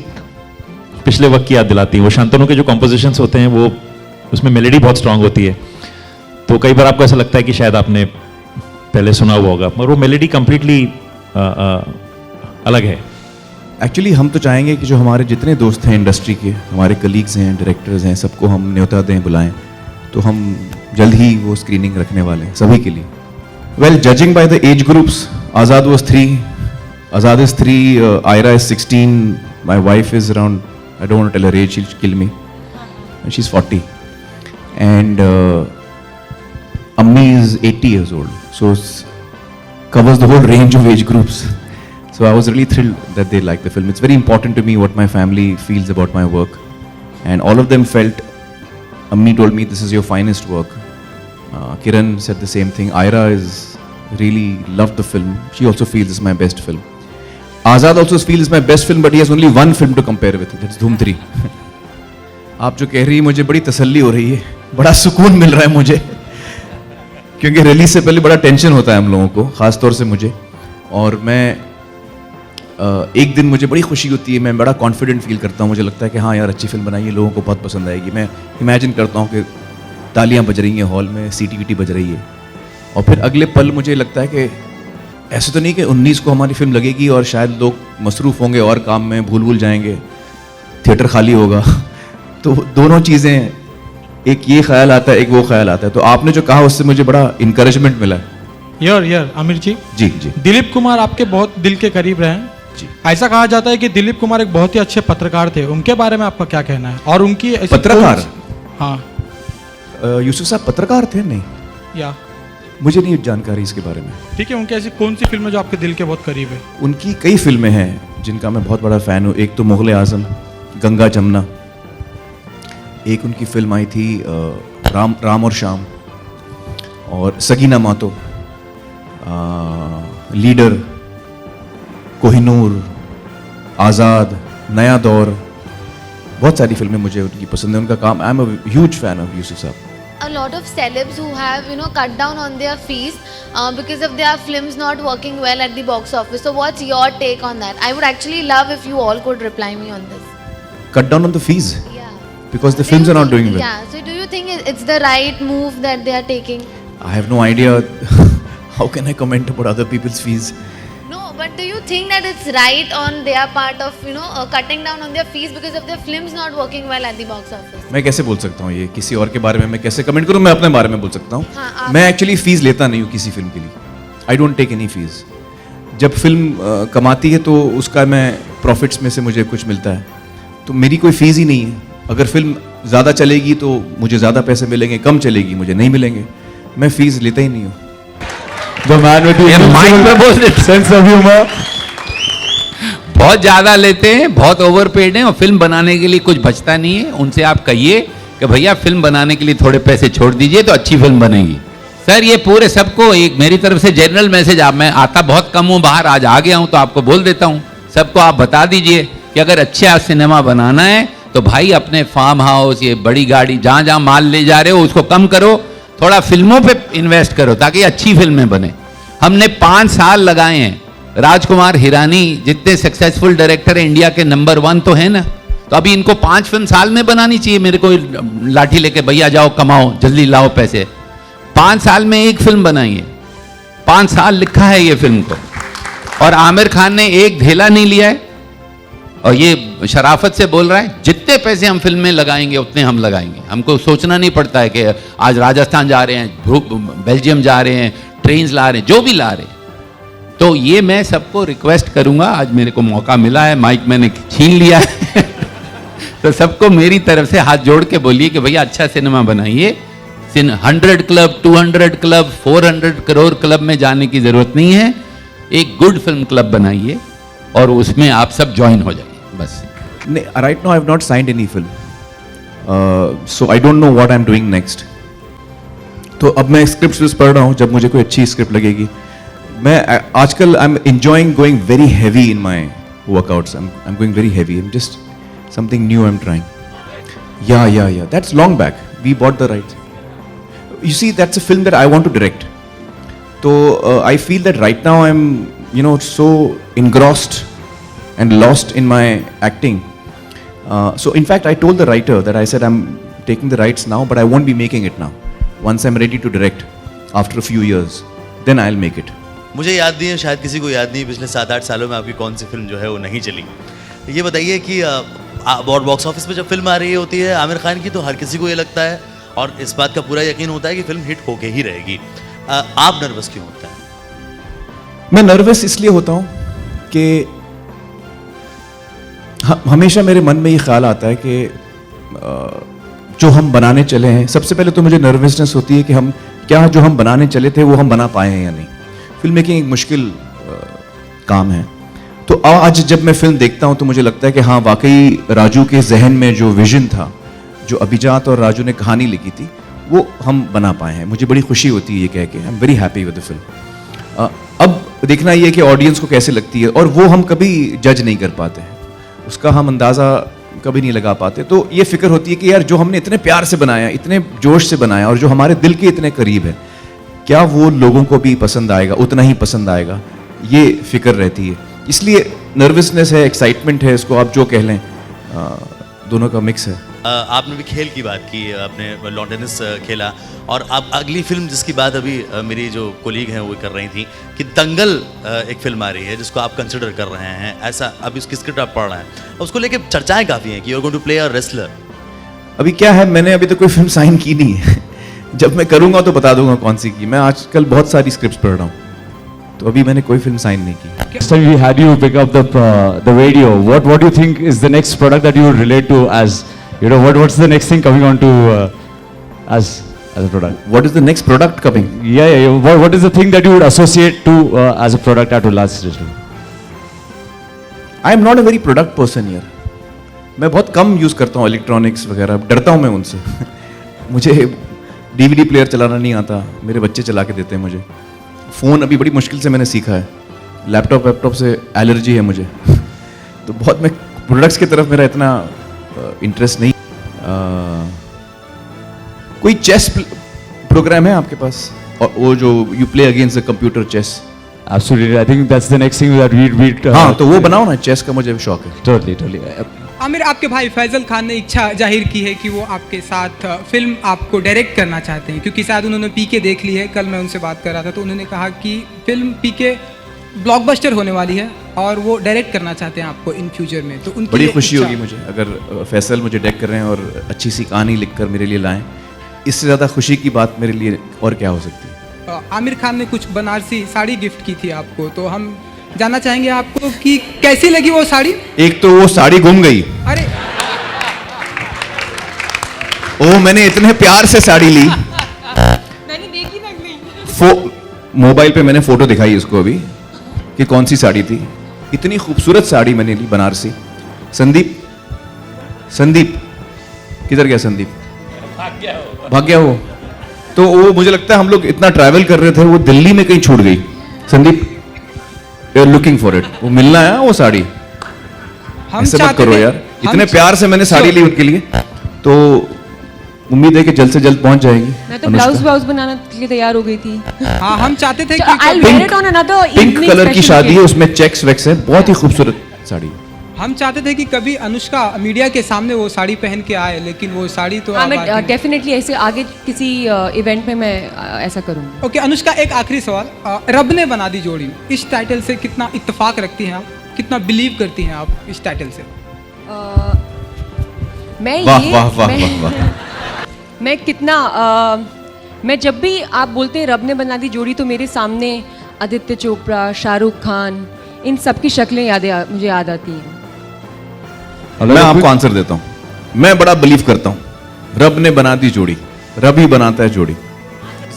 C: पिछले वक्त की याद दिलाती हैं। वो शांतनु के जो कॉम्पोजिशंस होते हैं वो उसमें मेलोडी बहुत स्ट्रांग होती है, तो कई बार आपको ऐसा लगता है कि शायद आपने पहले सुना हुआ होगा, मगर वो मेलोडी कंप्लीटली अलग है।
R: एक्चुअली हम तो चाहेंगे कि जो हमारे जितने दोस्त हैं इंडस्ट्री के, हमारे कलीग्स हैं, डायरेक्टर्स हैं, सबको हम न्योता दें, बुलाएं। तो हम जल्द ही वो स्क्रीनिंग रखने वाले हैं सभी के लिए। Well, judging by the age groups, Azad was 3, Azad is 3, Ira is 16, my wife is around, I don't want to tell her age, she'll kill me, and she's 40, and Ammi is 80 years old, so it covers the whole range of age groups. So I was really thrilled that they liked the film. It's very important to me what my family feels about my work, and all of them felt. Ammi told me this is your finest work. Kiran said the same thing. Ira is really loved the film. She also feels this is my best film. Azad also feels it's my best film, but he has only one film to compare with. That's Dhoom 3. आप जो कह रही है मुझे बड़ी तसल्ली हो रही है, बड़ा सुकून मिल रहा है मुझे, क्योंकि रिलीज से पहले बड़ा टेंशन होता है हम लोगों को, खास तौर से मुझे। और मैं एक दिन मुझे बड़ी खुशी होती है, मैं बड़ा कॉन्फिडेंट फील करता हूँ, मुझे लगता है कि हाँ यार अच्छी फिल्म बनाई है, लोगों को बहुत पसंद आएगी। मैं इमेजिन करता हूँ कि तालियां बज रही हैं हॉल में, सीटी वीटी बज रही है, और फिर अगले पल मुझे लगता है कि ऐसे तो नहीं कि 19 को हमारी फिल्म लगेगी और शायद लोग मसरूफ़ होंगे और काम में, भूल जाएंगे, थिएटर खाली होगा। तो दोनों चीज़ें, एक ये ख्याल आता है, एक वो ख्याल आता है। तो आपने जो कहा उससे मुझे बड़ा इंकरेजमेंट मिला है।
A: यार आमिर जी,
R: जी जी,
A: दिलीप कुमार आपके बहुत दिल के करीब रहे हैं। ऐसा कहा जाता है कि दिलीप कुमार एक बहुत ही अच्छे पत्रकार थे, उनके बारे में आपका क्या कहना है? और उनकी
R: पत्रकार?
A: हाँ,
R: यूसुफ साहब पत्रकार थे? नहीं,
A: या
R: मुझे नहीं जानकारी इसके बारे में।
A: ठीक है, उनकी ऐसी कौन सी फिल्म है जो आपके दिल के बहुत करीब है?
R: उनकी कई फिल्में हैं जिनका मैं बहुत बड़ा फ़ैन हूँ। एक तो मुग़ल आज़म, गंगा जमुना, एक उनकी फिल्म आई थी राम और शाम, और सगीना मातो, लीडर, कोहिनूर, आज़ाद, नया दौर, बहुत सारी फिल्में मुझे उनकी पसंद है। उनका काम, I am a huge fan of Yusuf साहब।
H: A lot of celebs who have cut down on their fees because of their films not working well at the box office. So what's your take on that? I would actually love if you all could reply me on this.
R: Cut down on the fees? Yeah. Because the films are not doing well.
H: Yeah. So do you think it's the right move that they are taking?
R: I have no idea. How can I comment about other people's fees?
H: No, but do you think that it's right on their part of cutting down on their fees because of their films not working well at the box office?
R: मैं कैसे बोल सकता हूँ ये, किसी और के बारे में मैं कैसे कमेंट करूँ? मैं अपने बारे में बोल सकता हूँ।
H: हाँ,
R: मैं एक्चुअली फीस लेता नहीं हूँ किसी फिल्म के लिए। I don't take any fees. जब फिल्म कमाती है तो उसका मैं प्रॉफिट्स में से मुझे कुछ मिलता है, तो मेरी कोई फीस ही नहीं है। अगर फिल्म ज़्यादा चलेगी तो मुझे ज़्यादा पैसे मिलेंगे, कम चलेगी मुझे नहीं मिलेंगे। मैं फीस लेता ही नहीं हूँ।
E: The man with the sense of humor. बहुत ज़्यादा लेते हैं, बहुत ओवरपेड हैं, और फिल्म बनाने के लिए कुछ बचता नहीं है। उनसे आप कहिए कि भैया फिल्म बनाने के लिए थोड़े पैसे छोड़ दीजिए तो अच्छी फिल्म बनेगी। सर ये पूरे सबको एक मेरी तरफ से जनरल मैसेज, आप मैं आता बहुत कम हूँ बाहर, आज आ गया हूँ तो आपको बोल देता हूँ, सबको आप बता दीजिए कि अगर अच्छा सिनेमा बनाना है तो भाई अपने फार्म हाउस, ये बड़ी गाड़ी, जहाँ जहाँ माल ले जा रहे हो उसको कम करो, थोड़ा फिल्मों पे इन्वेस्ट करो ताकि अच्छी फिल्में बने। हमने 5 साल लगाए हैं। राजकुमार हिरानी जितने सक्सेसफुल डायरेक्टर है इंडिया के नंबर 1 तो है ना, तो अभी इनको 5 फिल्म साल में बनानी चाहिए। मेरे को लाठी लेके भैया जाओ कमाओ जल्दी लाओ पैसे, 5 साल में एक फिल्म बनाई है, 5 साल लिखा है ये फिल्म को। और आमिर खान ने एक ढेला नहीं लिया है और ये शराफत से बोल रहा है जितने पैसे हम फिल्म में लगाएंगे उतने हम लगाएंगे। हमको सोचना नहीं पड़ता है कि आज राजस्थान जा रहे हैं, बेल्जियम जा रहे हैं, ट्रेन ला रहे हैं, जो भी ला रहे हैं। तो ये मैं सबको रिक्वेस्ट करूंगा, आज मेरे को मौका मिला है, माइक मैंने छीन लिया है तो सबको मेरी तरफ से हाथ जोड़ के बोलिए कि भैया अच्छा सिनेमा बनाइए। 100 क्लब, 200 क्लब, 400 करोड़ क्लब में जाने की जरूरत नहीं है, एक गुड फिल्म क्लब बनाइए और उसमें आप सब ज्वाइन हो जाइए बस।
R: Right now I have not signed any film, so I don't know what I'm doing next. तो अब मैं स्क्रिप्ट पढ़ रहा हूँ, जब मुझे कोई अच्छी स्क्रिप्ट लगेगी। मैं आजकल I am enjoying going very heavy in my workouts, I am going very heavy, I am just something new I am trying. Yeah that's long back, we bought the rights. You see, that's a film that I want to direct. So I feel that right now I'm, so engrossed and lost in my acting. So in fact, I told the writer that I said I'm taking the rights now, but I won't be making it now. Once I'm ready to direct, after a few years, then I'll make it.
F: मुझे याद नहीं है, शायद किसी को याद नहीं, पिछले 7-8 सालों में आपकी कौन सी फिल्म जो है वो नहीं चली। ये बताइए कि बॉक्स ऑफिस पे जब फिल्म आ रही होती है आमिर खान की, तो हर किसी को ये लगता है और इस बात का पूरा यकीन होता है कि फिल्म हिट होके ही रहेगी। आप नर्वस क्यों होते हैं?
R: मैं नर्वस इसलिए होता हूँ कि हमेशा मेरे मन में ये ख्याल आता है कि जो हम बनाने चले हैं, सबसे पहले तो मुझे नर्वसनेस होती है कि हम क्या जो हम बनाने चले थे वो हम बना पाए हैं या नहीं। फिल्म मेकिंग एक मुश्किल काम है। तो आज जब मैं फिल्म देखता हूँ तो मुझे लगता है कि हाँ वाकई राजू के जहन में जो विजन था, जो अभिजात और राजू ने कहानी लिखी थी, वो हम बना पाए हैं। मुझे बड़ी खुशी होती है ये कह के, I am very happy with the film. अब देखना ये है कि ऑडियंस को कैसे लगती है, और वो हम कभी जज नहीं कर पाते हैं, उसका हम अंदाज़ा कभी नहीं लगा पाते। तो ये फिक्र होती है कि यार जो हमने इतने प्यार से बनाया, इतने जोश से बनाया और जो हमारे दिल के इतने करीब है, क्या वो लोगों को भी पसंद आएगा, उतना ही पसंद आएगा, ये फिक्र रहती है। इसलिए नर्वसनेस है, एक्साइटमेंट है, इसको आप जो कह लें, दोनों का मिक्स है।
F: आपने भी खेल की बात की, आपने लॉन टेनिस खेला, और आप अगली फिल्म जिसकी बात अभी मेरी जो कोलीग हैं वो कर रही थी कि दंगल एक फिल्म आ रही है जिसको आप कंसिडर कर रहे हैं, ऐसा अभी उसकी स्क्रिप्ट आप पढ़ रहे हैं, उसको लेके चर्चाएं काफ़ी हैं कि you are going to play a wrestler.
R: अभी क्या है, मैंने अभी तक कोई फिल्म साइन की नहीं है जब मैं करूंगा तो बता दूंगा कौन सी की। मैं आजकल बहुत सारी स्क्रिप्ट पढ़ रहा हूँ, तो अभी मैंने कोई फिल्म साइन नहीं की।
N: Next time we had you pick up the radio, what do you think is the next product that you would relate to as, what's the next thing coming on to as a product?
R: What is the next product coming?
N: Yeah. What is the thing that you would associate to as a product at Ullas Digital?
R: I am not a very product person here. मैं बहुत कम use करता हूँ electronics वगैरह, डरता हूँ मैं उनसे मुझे DVD प्लेयर चलाना नहीं आता, मेरे बच्चे चला के देते हैं मुझे। फ़ोन अभी बड़ी मुश्किल से मैंने सीखा है, लैपटॉप से एलर्जी है मुझे तो बहुत मैं प्रोडक्ट्स की तरफ मेरा इतना इंटरेस्ट नहीं। कोई चेस प्रोग्राम है आपके पास, और वो जो you play against the computer chess?
N: Absolutely, I think that's the next thing that we
R: हाँ, तो वो बनाओ ना, चेस का मुझे शौक है।
N: Totally.
M: आमिर, आपके भाई फैजल खान ने इच्छा जाहिर की है कि वो आपके साथ फिल्म आपको डायरेक्ट करना चाहते हैं, क्योंकि शायद उन्होंने पीके देख ली है। कल मैं उनसे बात कर रहा था तो उन्होंने कहा कि फिल्म पीके ब्लॉकबस्टर होने वाली है और वो डायरेक्ट करना चाहते हैं आपको इन फ्यूचर में। तो उनकी
R: बड़ी खुशी होगी मुझे अगर फैसल मुझे डायरेक्ट कर रहे हैं और अच्छी सी कहानी लिखकर मेरे लिए लाएं। इससे ज़्यादा खुशी की बात मेरे लिए और क्या हो सकती है।
M: आमिर खान ने कुछ बनारसी साड़ी गिफ्ट की थी आपको, तो हम जानना चाहेंगे आपको कि कैसी लगी वो साड़ी।
R: एक तो वो साड़ी गुम गई।
M: अरे
R: ओ, मैंने इतने प्यार से साड़ी ली,
M: मैंने देखी ना,
R: मोबाइल पे मैंने फोटो दिखाई उसको अभी कि कौन सी साड़ी थी। इतनी खूबसूरत साड़ी मैंने ली बनारसी। संदीप किधर गया संदीप? भाग गया वो। तो वो मुझे लगता है हम लोग इतना ट्रैवल कर रहे थे, वो दिल्ली में कहीं छूट गई। Sandeep, you are looking for it, वो मिलना है वो साड़ी। ऐसे मत करो यार, इतने प्यार से मैंने साड़ी ली उनके लिए, तो उम्मीद है कि जल्द से जल्द पहुंच जाएगी।
P: मैं तो ब्लाउज बनाने के लिए तैयार हो गई थी।
M: हाँ, हम चाहते थे
P: कि
R: पिंक कलर की शादी है, उसमें चेक्स वेक्स है, बहुत ही खूबसूरत साड़ी।
M: हम चाहते थे कि कभी अनुष्का मीडिया के सामने वो साड़ी पहन के आए, लेकिन वो साड़ी तो
P: मैं डेफिनेटली ऐसे आगे किसी इवेंट में मैं ऐसा करूँगी।
M: ओके अनुष्का, एक आखिरी सवाल, रब ने बना दी जोड़ी, इस टाइटल से कितना इत्तेफाक रखती हैं आप, कितना बिलीव करती हैं आप इस टाइटल से?
P: मैं कितना मैं जब भी आप बोलते हैं रब ने बना दी जोड़ी, तो मेरे सामने आदित्य चोपड़ा, शाहरुख खान, इन सब की शक्लें मुझे याद आती हैं।
R: मैं आपको आंसर देता हूँ, मैं बड़ा बिलीव करता हूँ, रब ने बना दी जोड़ी, रब ही बनाता है जोड़ी।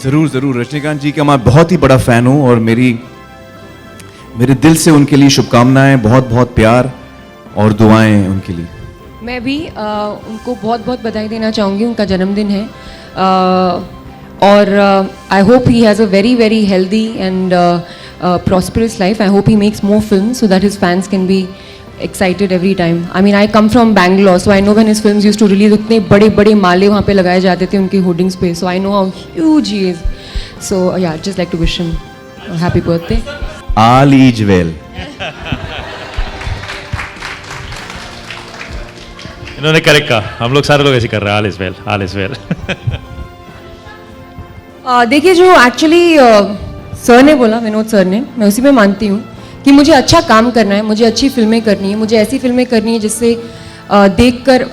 R: जरूर जरूर, रजनीकांत जी का मैं बहुत ही बड़ा फैन हूँ, और मेरे दिल से उनके लिए शुभकामनाएं, बहुत बहुत प्यार और दुआएं उनके लिए।
P: मैं भी उनको बहुत बहुत बधाई देना चाहूँगी, उनका जन्मदिन है, और I hope he has a very very healthy and prosperous life. I hope he makes more films so that his fans can be excited every time. I mean, I come from Bangalore, so I know when his films used to release, उतने बड़े बड़े माले वहाँ पे लगाए जाते थे उनकी hoardings पे, so I know how huge he is. So yeah, just like to wish him a happy birthday.
R: All is well.
C: इन्होंने करेक्ट कहा, हम लोग सारे लोग ऐसे कर रहे हैं, all is well, all is well.
P: देखिए, जो एक्चुअली सर ने बोला, विनोद सर ने, मैं उसी में मानती हूँ कि मुझे अच्छा काम करना है, मुझे अच्छी फिल्में करनी है, मुझे ऐसी फिल्में करनी है जिससे देखकर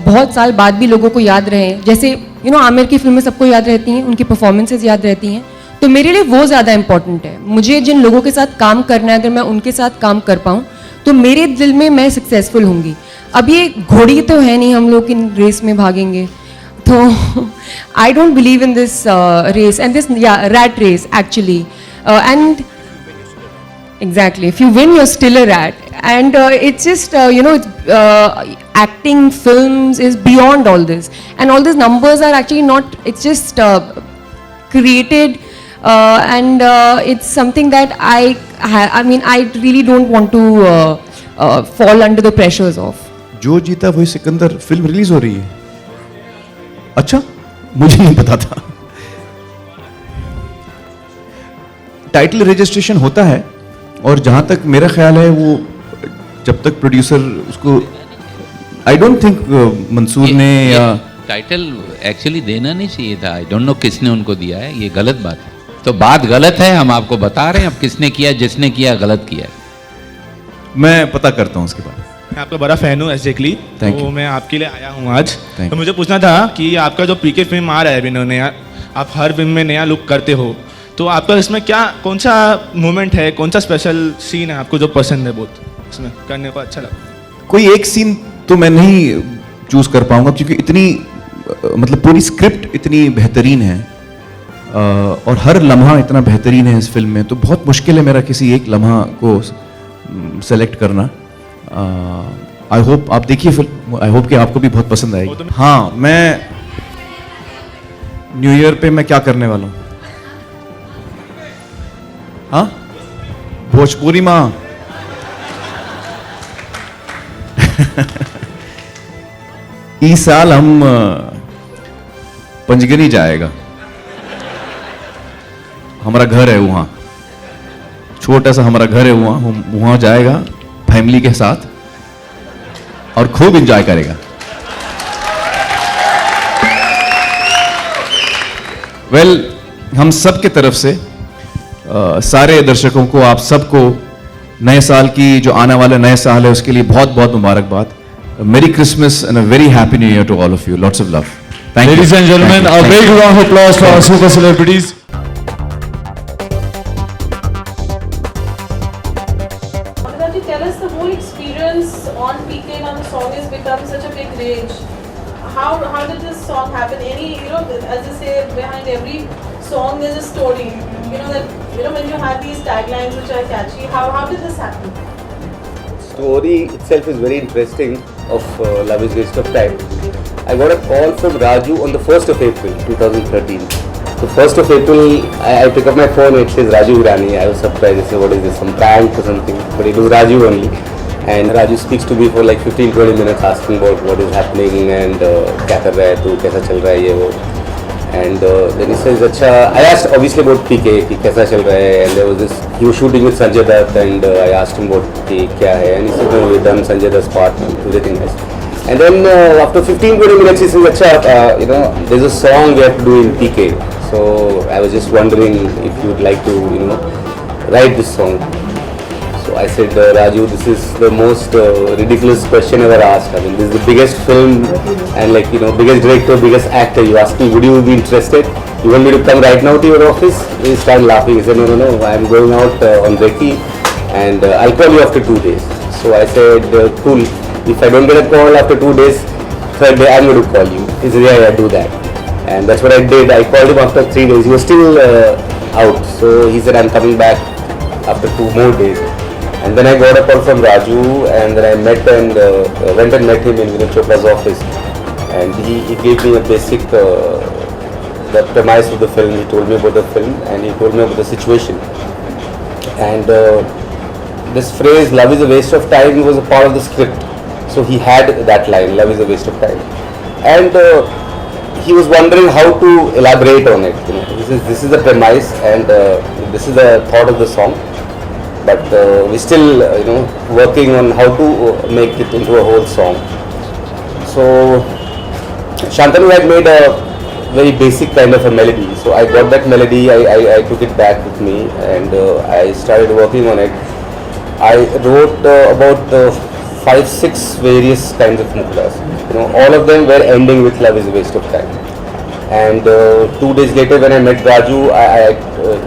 P: बहुत साल बाद भी लोगों को याद रहे। जैसे आमिर की फिल्में सबको याद रहती हैं, उनकी परफॉर्मेंसेज याद रहती हैं, तो मेरे लिए वो ज़्यादा इंपॉर्टेंट है। मुझे जिन लोगों के साथ काम करना है, अगर मैं उनके साथ काम कर पाऊँ तो मेरे दिल में मैं सक्सेसफुल होंगी। अब ये घोड़ी तो है नहीं, हम लोग इन रेस में भागेंगे, तो I don't believe in this race and this rat race actually, and exactly, if you win you're still a rat, and it's just acting, films is beyond all this, and all these numbers are actually not, it's just created, and it's something that I mean I really don't want to fall under the pressures of.
R: जो जीता वही Sikandar film release हो रही है। अच्छा, मुझे नहीं पता था। टाइटल रजिस्ट्रेशन होता है, और जहां तक मेरा ख्याल है, वो जब तक प्रोड्यूसर उसको, आई डोंट थिंक मंसूर ने या
E: टाइटल एक्चुअली देना नहीं चाहिए था। आई डोंट नो किसने उनको दिया है, ये गलत बात है। तो बात गलत है, हम आपको बता रहे हैं, अब किसने किया, जिसने किया गलत किया।
R: मैं पता करता हूँ उसके बाद।
S: मैं आपका बड़ा फैन हूँ एग्जैक्टली, तो मैं आपके लिए आया हूँ आज। तो मुझे पूछना था कि आपका जो पीके फिल्म आ रहा है अभी नया, आप हर फिल्म में नया लुक करते हो, तो आपका इसमें कौन सा मोमेंट है, कौन सा स्पेशल सीन है आपको जो पसंद है बहुत, इसमें करने को अच्छा लगा?
R: कोई एक सीन तो मैं नहीं चूज कर पाऊंगा, क्योंकि इतनी मतलब पूरी स्क्रिप्ट इतनी बेहतरीन है, और हर लम्हा इतना बेहतरीन है इस फिल्म में, तो बहुत मुश्किल है मेरा किसी एक लम्हा को सेलेक्ट करना। आई होप आप देखिए फिल्म, आई होप कि आपको भी बहुत पसंद आएगी। हाँ, मैं न्यू ईयर पे मैं क्या करने वाला हूँ? हाँ, भोजपुरी माँ। इस साल हम पंचगनी जाएगा, हमारा घर है वहाँ, छोटा सा हमारा घर है वहाँ, हम वहाँ जाएगा फैमिली के साथ और खूब एंजॉय करेगा। वेल, हम सब के तरफ से सारे दर्शकों को, आप सबको नए साल की, जो आने वाला नए साल है, उसके लिए बहुत बहुत मुबारकबाद। Merry Christmas and a very happy new year to all of you. Lots of love. Thank you.
N: Ladies and gentlemen, a big round of applause for our super celebrities.
T: Tell us the whole experience on PK now the song has become such a big range. How did this song happen? As they say, behind every song there's a story. When you have these taglines which are catchy, how did this happen?
V: Story itself is very interesting.
D: of Love is Waste of Time, I got a call from Raju on the 1st of April 2013. So 1st of April, I pick up my phone, it says Raju Hirani. I was surprised. I said, what is this, some prank or something? But it was Raju only. And Raju speaks to me for like 15-20 minutes asking about what is happening and क्या कर रहा है तू, कैसा चल रहा है ये वो. And then he says, अच्छा, I asked obviously about PK कि कैसा चल रहा है, and there was this, he was shooting with Sanjay Dutt, and I asked him about कि क्या है, and he said, no, we've done Sanjay Dutt's part, everything nice. And then after 15-20 minutes he says, अच्छा, you know, there's a song we have to do in PK, so I was just wondering if you'd like to, you know, write this song. So I said, Raju, this is the most ridiculous question ever asked. I mean, this is the biggest film and like, you know, biggest director, biggest actor. You asked me, would you be interested? You want me to come right now to your office? He started laughing. He said, no, I'm going out on recce and I'll call you after 2 days. So I said, cool. If I don't get a call after 2 days, third day I'm going to call you. He said, yeah, do that. And that's what I did. I called him after 3 days. He was still out. So he said, I'm coming back after 2 more days. And then I got a call from Raju, and then I met and went and met him in Vinod Chopra's office. And he gave me a basic the premise of the film. He told me about the film and he told me about the situation. And this phrase, love is a waste of time, was a part of the script. So he had that line, love is a waste of time. And he was wondering how to elaborate on it. You know, this is the premise and this is the thought of the song. But we're still, you know, working on how to make it into a whole song. So Shantanu had made a very basic kind of a melody. So I got that melody, I took it back with me and I started working on it. I wrote about 5-6 various kinds of muklas. You know, all of them were ending with love is a waste of time. And 2 days later when I met Raju, I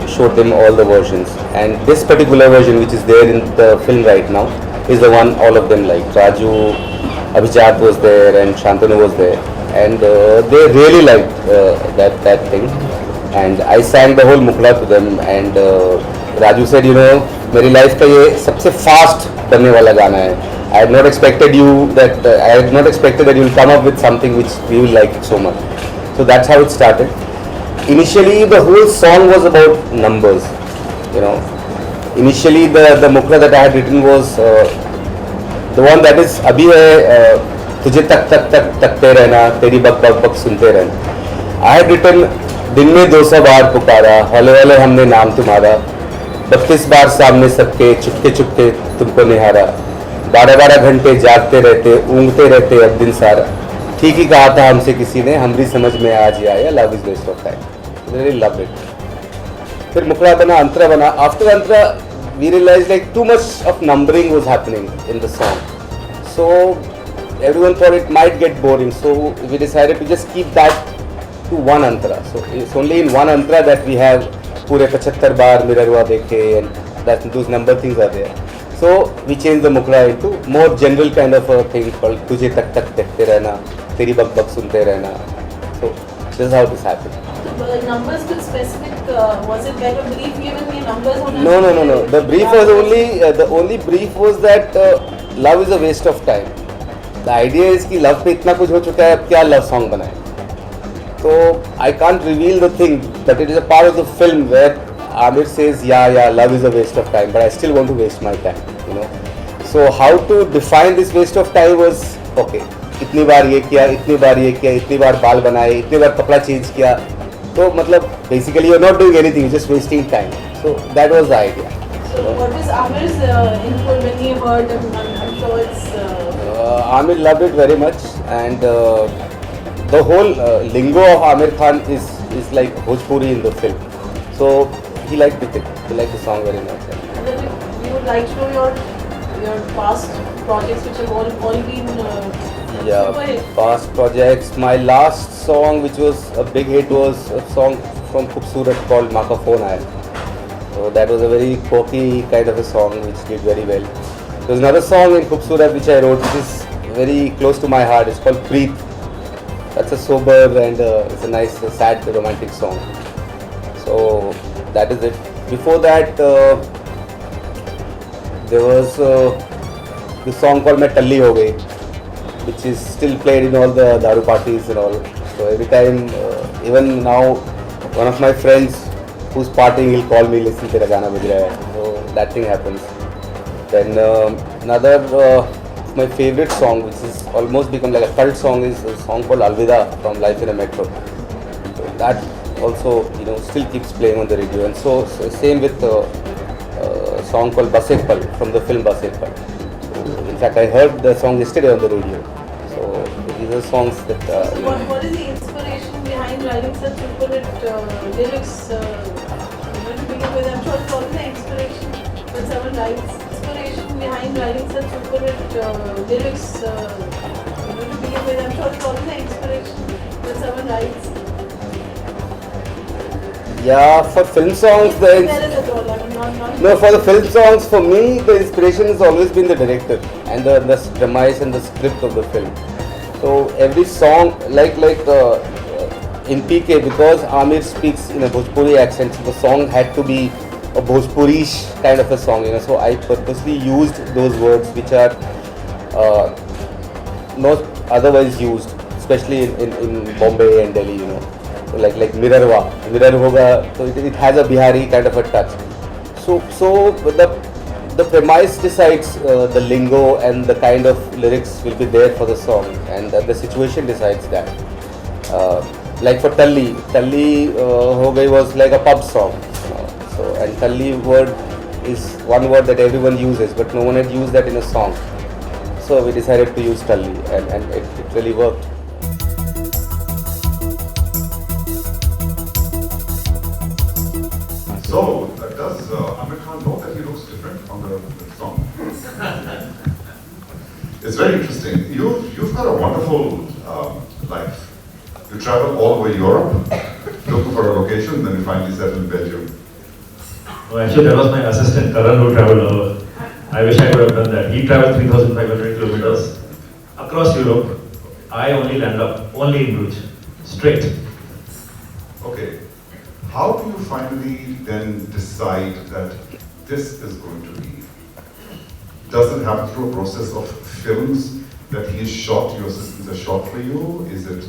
D: showed them all the versions. And this particular version which is there in the film right now is the one all of them like. Raju, Abhijat was there and Shantanu was there. And they really liked that thing. And I sang the whole mukla to them. And Raju said, you know, मेरी life का ये सबसे fast बनने वाला गाना है. I had not expected that you will come up with something which we will like so much. So that's how it started. Initially, the whole song was about numbers. You know, initially the mukla that I had written was the one that is अभी है तुझे तक तक तक तकते रहना तेरी बक बक बक सुनते रहना. I had written दिन में 200 बार पुकारा हौले हौले हमने नाम तुम्हारा 32 बार सामने सबके चुपके चुपके तुमको निहारा 12-12 घंटे जागते रहते ऊँगते रहते अब दिन सारा ठीक ही कहा था हमसे किसी ने हमारी समझ में आज ही आया love is waste of time. Really love it. फिर मुकरा बना अंतरा बना. आफ्टर अंतरा we realize like too much of numbering was happening in the song. So everyone thought it might get boring, so we decided to just keep that to one antara. So it's only in one antara that we have पूरे 75 बार mirror हुआ देखे and that those number things are there. So we changed the mukla into more general kind of a thing called तुझे तक तक देखते रहना तेरी बक बक सुनते रहना. So this is how this happened.
T: The numbers were specific. Was it like a brief given me numbers on?
D: No. The brief was only brief was that love is a waste of time. The idea is कि love पे इतना कुछ हो चुका है अब क्या love song बनाए. So I can't reveal the thing, but it is a part of the film where Amir says yeah love is a waste of time, but I still want to waste my time, you know. So how to define this waste of time was okay. इतनी बार ये किया, इतनी बार ये किया, इतनी बार बाल बनाए, इतनी बार कपड़ा चेंज किया. तो मतलब basically you're not doing anything, you're just wasting time. So that was the idea.
T: So what was Amir's input when he heard? I'm sure it's.
D: Amir loved it very much, and the whole lingo of Amir Khan is like Bhojpuri in the film. So he liked it. He liked the song very much.
T: And then you would like to know your past projects which have all been super hit.
D: Past projects. My last song, which was a big hit, was a song from Khubsurat called Maa Ka Phone Aaya. So that was a very quirky kind of a song which did very well. There's another song in Khubsurat which I wrote which is very close to my heart. It's called Preet. That's a sober and it's a nice, sad, romantic song. So that is it. Before that, there was the song called Main Talli Ho Gayi. which is still played in all the daru parties and all. So every time, even now, one of my friends who's partying, he'll call me, listen, tera gana baj raha hai. So that thing happens. Then another my favorite song, which is almost become like a cult song, is a song called Alvida from Life in a Metro. So that also, you know, still keeps playing on the radio. And so same with a song called Basekpal from the film Basekpal. In fact, I heard the song yesterday on the radio. So these are songs that.
T: What is the inspiration behind writing such super hit lyrics? To begin with, I'm sure it's always the inspiration when someone writes. Inspiration behind writing such super hit lyrics. To begin with, I'm sure it's always the inspiration when someone writes.
D: Yeah, for film songs, no, for the film songs, for me, the inspiration has always been the director and the premise and the script of the film. So every song, like in PK, because Amir speaks in a Bhojpuri accent, so the song had to be a Bhojpuri-ish kind of a song, you know. So I purposely used those words which are not otherwise used, especially in Bombay and Delhi, you know. Like mirarwa, mirror hoga, so it has a Bihari kind of a touch. So the premise decides the lingo and the kind of lyrics will be there for the song, and the situation decides that. Like for Talli ho gai was like a pub song. So and Talli word is one word that everyone uses, but no one had used that in a song. So we decided to use Talli, and it really worked.
G: So, does Amir Khan know that he looks different on the song? It's very interesting. You've got a wonderful life. You travel all over Europe, looking for a location, then you finally settle in Belgium.
C: No, actually, that was my assistant, Karan, who traveled over. I wish I could have done that. He traveled 3,500 kilometers across Europe. I only land up, only in Bruges, straight.
G: Okay. How do you finally then decide that this is going to be? Does it happen through a process of films that he has shot, your assistants have shot for you? Is it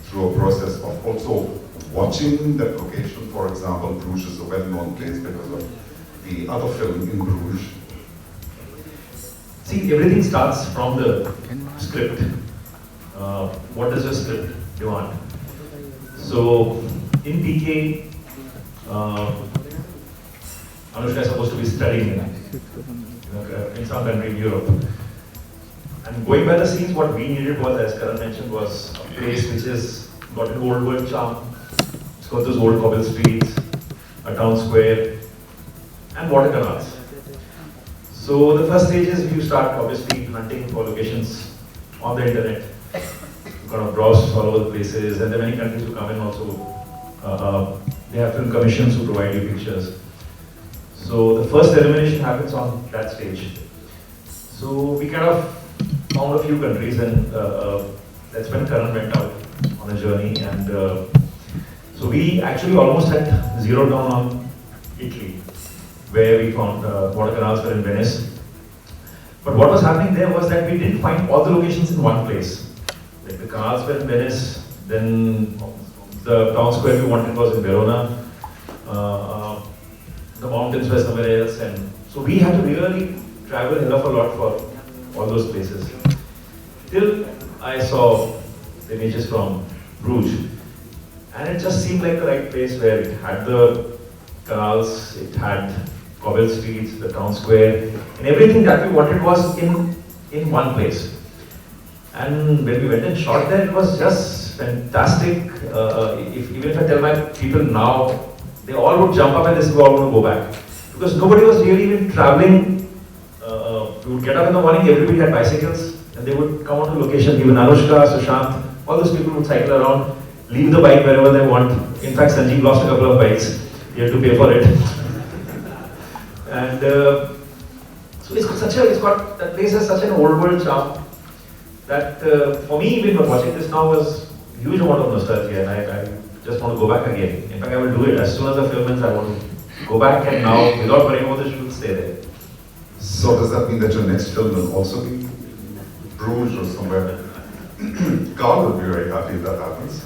G: through a process of also watching that location? For example, Bruges is a well-known place because of the other film in Bruges.
C: See, everything starts from the script. What does your script demand? So, in PK, Anushka is supposed to be studying in some country in Europe. And going by the scenes, what we needed was, as Karan mentioned, was a place which has got an old world charm. It's got those old cobble streets, a town square, and water canals. So the first stage is you start obviously hunting for locations on the internet. You kind of browse all over the places, and there are many countries who come in also. They have film commissions who provide you pictures. So the first elimination happens on that stage. So we kind of found a few countries, and that's when Karan went out on a journey. And so we actually almost had zeroed down on Italy, where we found water canals were in Venice. But what was happening there was that we didn't find all the locations in one place. Like the canals were in Venice, then the town square we wanted was in Verona, the mountains were somewhere else, and so we had to really travel enough a lot for all those places. Till I saw the images from Bruges, and it just seemed like the right place where it had the canals, it had cobble streets, the town square, and everything that we wanted was in one place. And when we went and shot there, it was just fantastic. Even if I tell my people now, they all would jump up and they say, "Oh, I want to go back." Because nobody was really even traveling. We would get up in the morning, everybody had bicycles, and they would come on to location. Even Anushka, Sushant, all those people would cycle around, leave the bike wherever they want. In fact, Sanjeev lost a couple of bikes. He had to pay for it. And so that place has such an old world charm that for me, even watching this now, was a huge amount of nostalgia, and I just want to go back again. In fact, I will do it as soon as the film ends. I want to go back and now, without worrying about the shoot, stay there.
G: So does that mean that your next film will also be Bruges or somewhere? Carl will be very happy if that happens.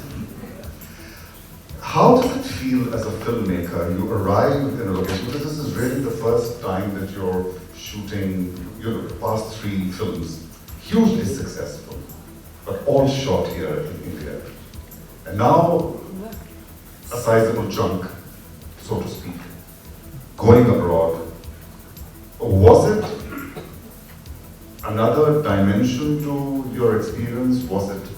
G: How does it feel as a filmmaker? You arrive in a location, because this is really the first time that you're shooting, the past 3 films, hugely successful, but all shot here in India. And now, a sizable chunk, so to speak, going abroad. Was it another dimension to your experience? Was it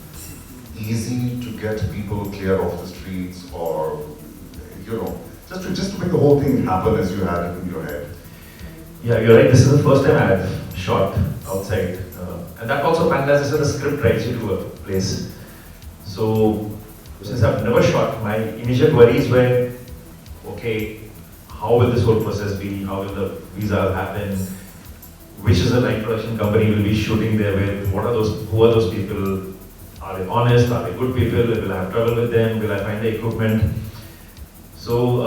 G: easy to get people clear off the streets, or, just to make the whole thing happen as you had it in your head?
C: Yeah, you're right. This is the first time I've shot outside. And that also finalizes when the script drives you to a place. So, since I've never shot, my immediate worries were, okay, how will this whole process be? How will the visa happen? Which is the line production company will be shooting there with? Who are those people? Are they honest? Are they good people? Will I have trouble with them? Will I find the equipment? So,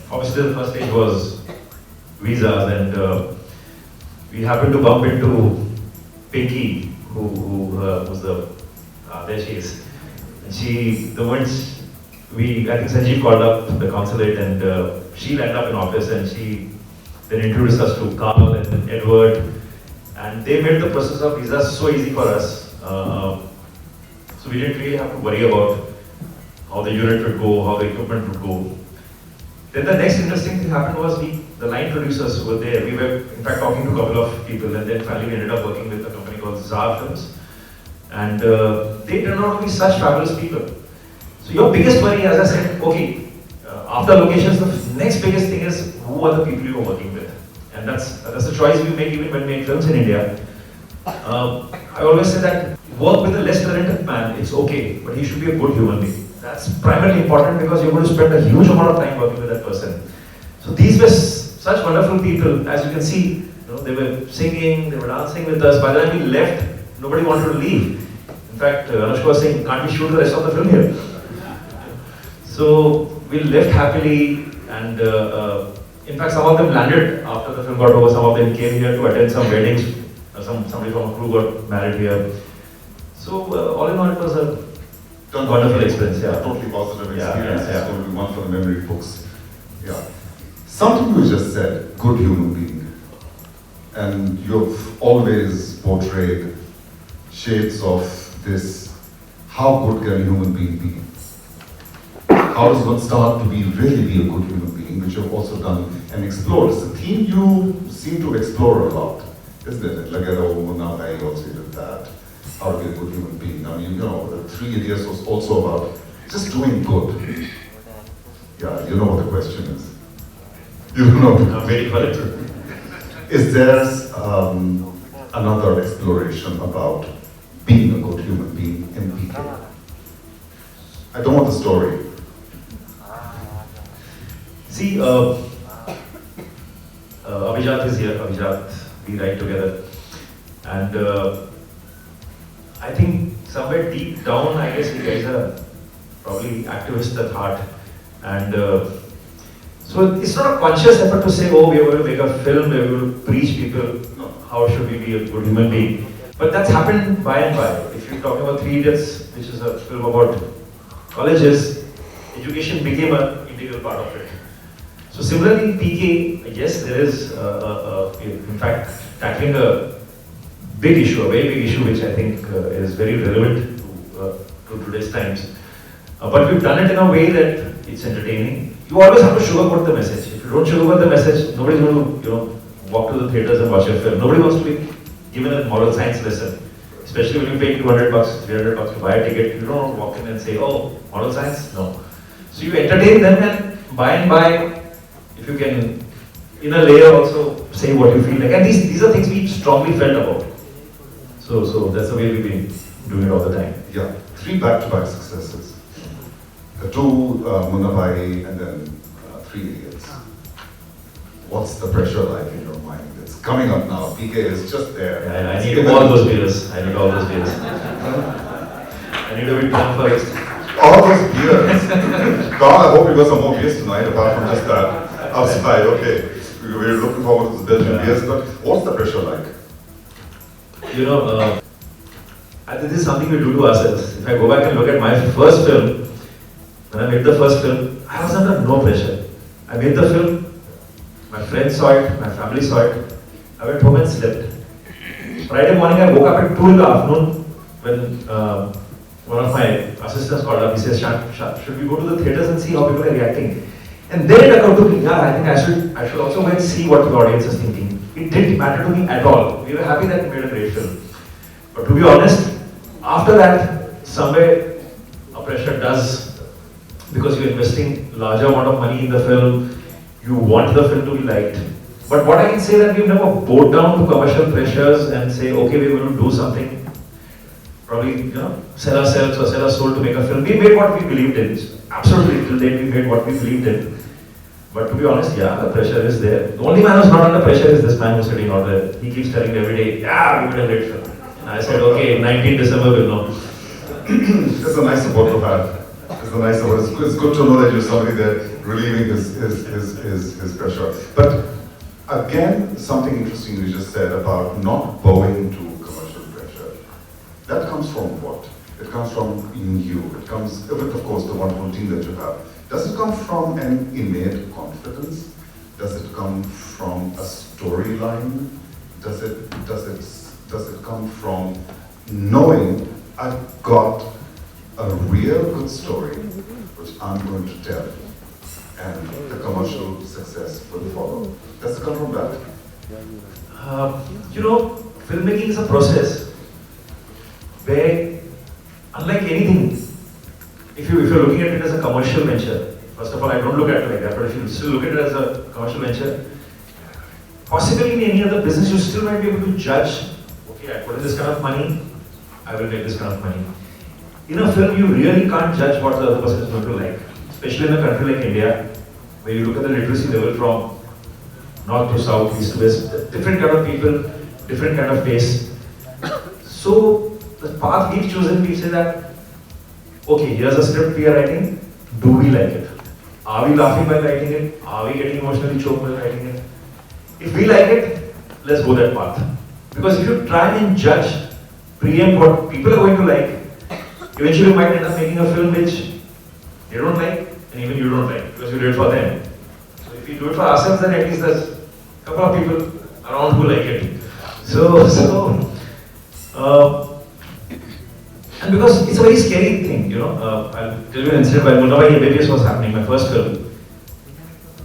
C: obviously the first stage was visas, and we happened to bump into Pinky, who was there she is. And I think Sanjeev called up the consulate, and she lined up in office, and she then introduced us to Carl and Edward, and they made the process of visas so easy for us. So we didn't really have to worry about how the unit would go, how the equipment would go. Then the next interesting thing happened was the line producers were there. We were in fact talking to a couple of people, and then finally we ended up working with a company called Zar Films. And they turned out to be such fabulous people. So your biggest worry, as I said, okay, after locations, the next biggest thing is who are the people you are working with. And that's the choice we make even when we make films in India. I always say that work with a less talented man, it's okay, but he should be a good human being. That's primarily important because you're going to spend a huge amount of time working with that person. So these were such wonderful people. As you can see, they were singing, they were dancing with us. By the time we left, nobody wanted to leave. In fact, Anushka was saying, can't we shoot the rest of the film here? So we left happily, and in fact some of them landed after the film got over. Some of them came here to attend some weddings. Somebody from a crew got married here. So all in all, it was a wonderful experience. Yeah,
G: Totally positive experience.
C: Yeah.
G: It's going to be one for the memory books. Yeah. Something you just said, good human being. And you've always portrayed shades of this, how good can a human being be? How does one start to really be a good human being, which you've also done and explored. It's a theme you seem to explore a lot, isn't it? Lagera Munna Bhai also did that. How to be a good human being. I mean, the 3 Idiots was also about just doing good. Yeah, you know what the question is. You know.
C: I'm waiting for it.
G: Is there another exploration about being a good human being in PK? I don't want the story.
C: See, Abhijat is here. Abhijat, we write together. And I think somewhere deep down, I guess you guys are probably activists at heart. And so it's not a conscious effort to say, oh, we are going to make a film where we will preach people how should we be a good human being. But that's happened by and by. If you're talking about 3 Idiots, which is a film about colleges, education became an integral part of it. So similarly, PK, yes, there is, in fact, tackling a big issue, a very big issue, which I think is very relevant to today's times. But we've done it in a way that it's entertaining. You always have to sugarcoat the message. If you don't sugarcoat the message, nobody's going to, walk to the theaters and watch your film. Nobody wants to be given a moral science lesson. Especially when you pay $200, $300 to buy a ticket, you don't walk in and say, oh, moral science? No. So you entertain them, and by, if you can, in a layer also say what you feel like. And these are things we strongly felt about. So that's the way we've been doing it all the time.
G: Yeah, 3 back-to-back successes. The 2 Munna Bhai and then 3 Idiots. What's the pressure like in your mind? It's coming up now. PK is just there.
C: Yeah, I need all those beers. I need a bit more first.
G: All those beers. God, I hope you got some more beers tonight apart from just that. Outside, okay. We're looking forward to the Belgian beers, but what's the pressure like?
C: I think this is something we do to ourselves. If I go back and look at my first film, when I made the first film, I was under no pressure. I made the film, my friends saw it, my family saw it. I went home and slept. Friday morning I woke up at 2 in the afternoon when one of my assistants called up. He says, should we go to the theatres and see how people are reacting? And then it occurred to me, yeah, I think I should also go and see what the audience is thinking. It didn't matter to me at all. We were happy that we made a great film. But to be honest, after that, somewhere a pressure does, because you're investing larger amount of money in the film, you want the film to be liked. But what I can say that we've never bowed down to commercial pressures and say, okay, we're going to do something, probably, sell ourselves or sell our soul to make a film. We made what we believed in. Absolutely, till date we made what we believed in. But to be honest, yeah, the pressure is there. The only man who's not under pressure is this man who's sitting out there. He keeps telling me every day, yeah, we made a great film. And I said, okay, 19 December we'll know.
G: It's a nice support to have. It's a nice support. It's good to know that you're somebody there relieving his pressure. But again, something interesting you just said about not bowing to commercial pressure. That comes from what? It comes from in you. It comes with, of course, the wonderful team that you have. Does it come from an innate confidence? Does it come from a storyline? Does it come from knowing I've got a real good story which I'm going to tell, and the commercial success will follow? Does it come from that?
C: Filmmaking is a process where, unlike anything, if you're looking at it as a commercial venture, first of all, I don't look at it like that, but if you still look at it as a commercial venture, possibly in any other business, you still might be able to judge, okay, I put in this kind of money, I will make this kind of money. In a film, you really can't judge what the other person is going to like, especially in a country like India, where you look at the literacy level from north to south, east to west, different kind of people, different kind of taste. So, the path we've chosen, we say that, okay, here's a script we are writing, do we like it? Are we laughing while writing it? Are we getting emotionally choked while writing it? If we like it, let's go that path. Because if you try and judge, preempt what people are going to like, eventually you might end up making a film which they don't like, and even you don't like, because you did it for them. So if we do it for ourselves, then at least there's a couple of people around who like it. And because it's a very scary thing, I'll tell you an incident while Munna Bhai MBBS was happening, my first film.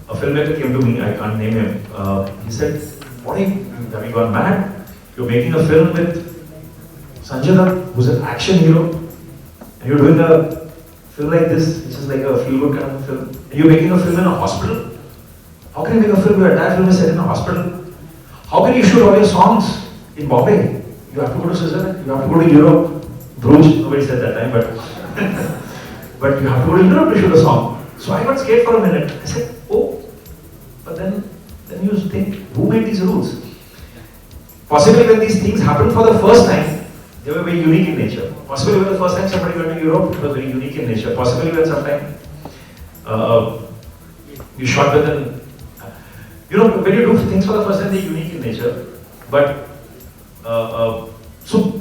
C: A filmmaker came to me, I can't name him. He said, have you gone mad? You're making a film with Sanjay Dutt, who's an action hero, and you're doing a film like this, which is like a feel-good kind of film, and you're making a film in a hospital? How can you make a film where your entire film is set in a hospital? How can you shoot all your songs in Bombay? You have to go to Switzerland, you have to go to Europe. Bruges, nobody said that time, but you have to go to Europe to shoot a song. So I got scared for a minute. I said, oh, but then you think, who made these rules? Possibly when these things happened for the first time, they were very unique in nature. Possibly when the first time somebody went to Europe, it was very unique in nature. Possibly when sometime you shot with an, when you do things for the first time, they're unique in nature. But, so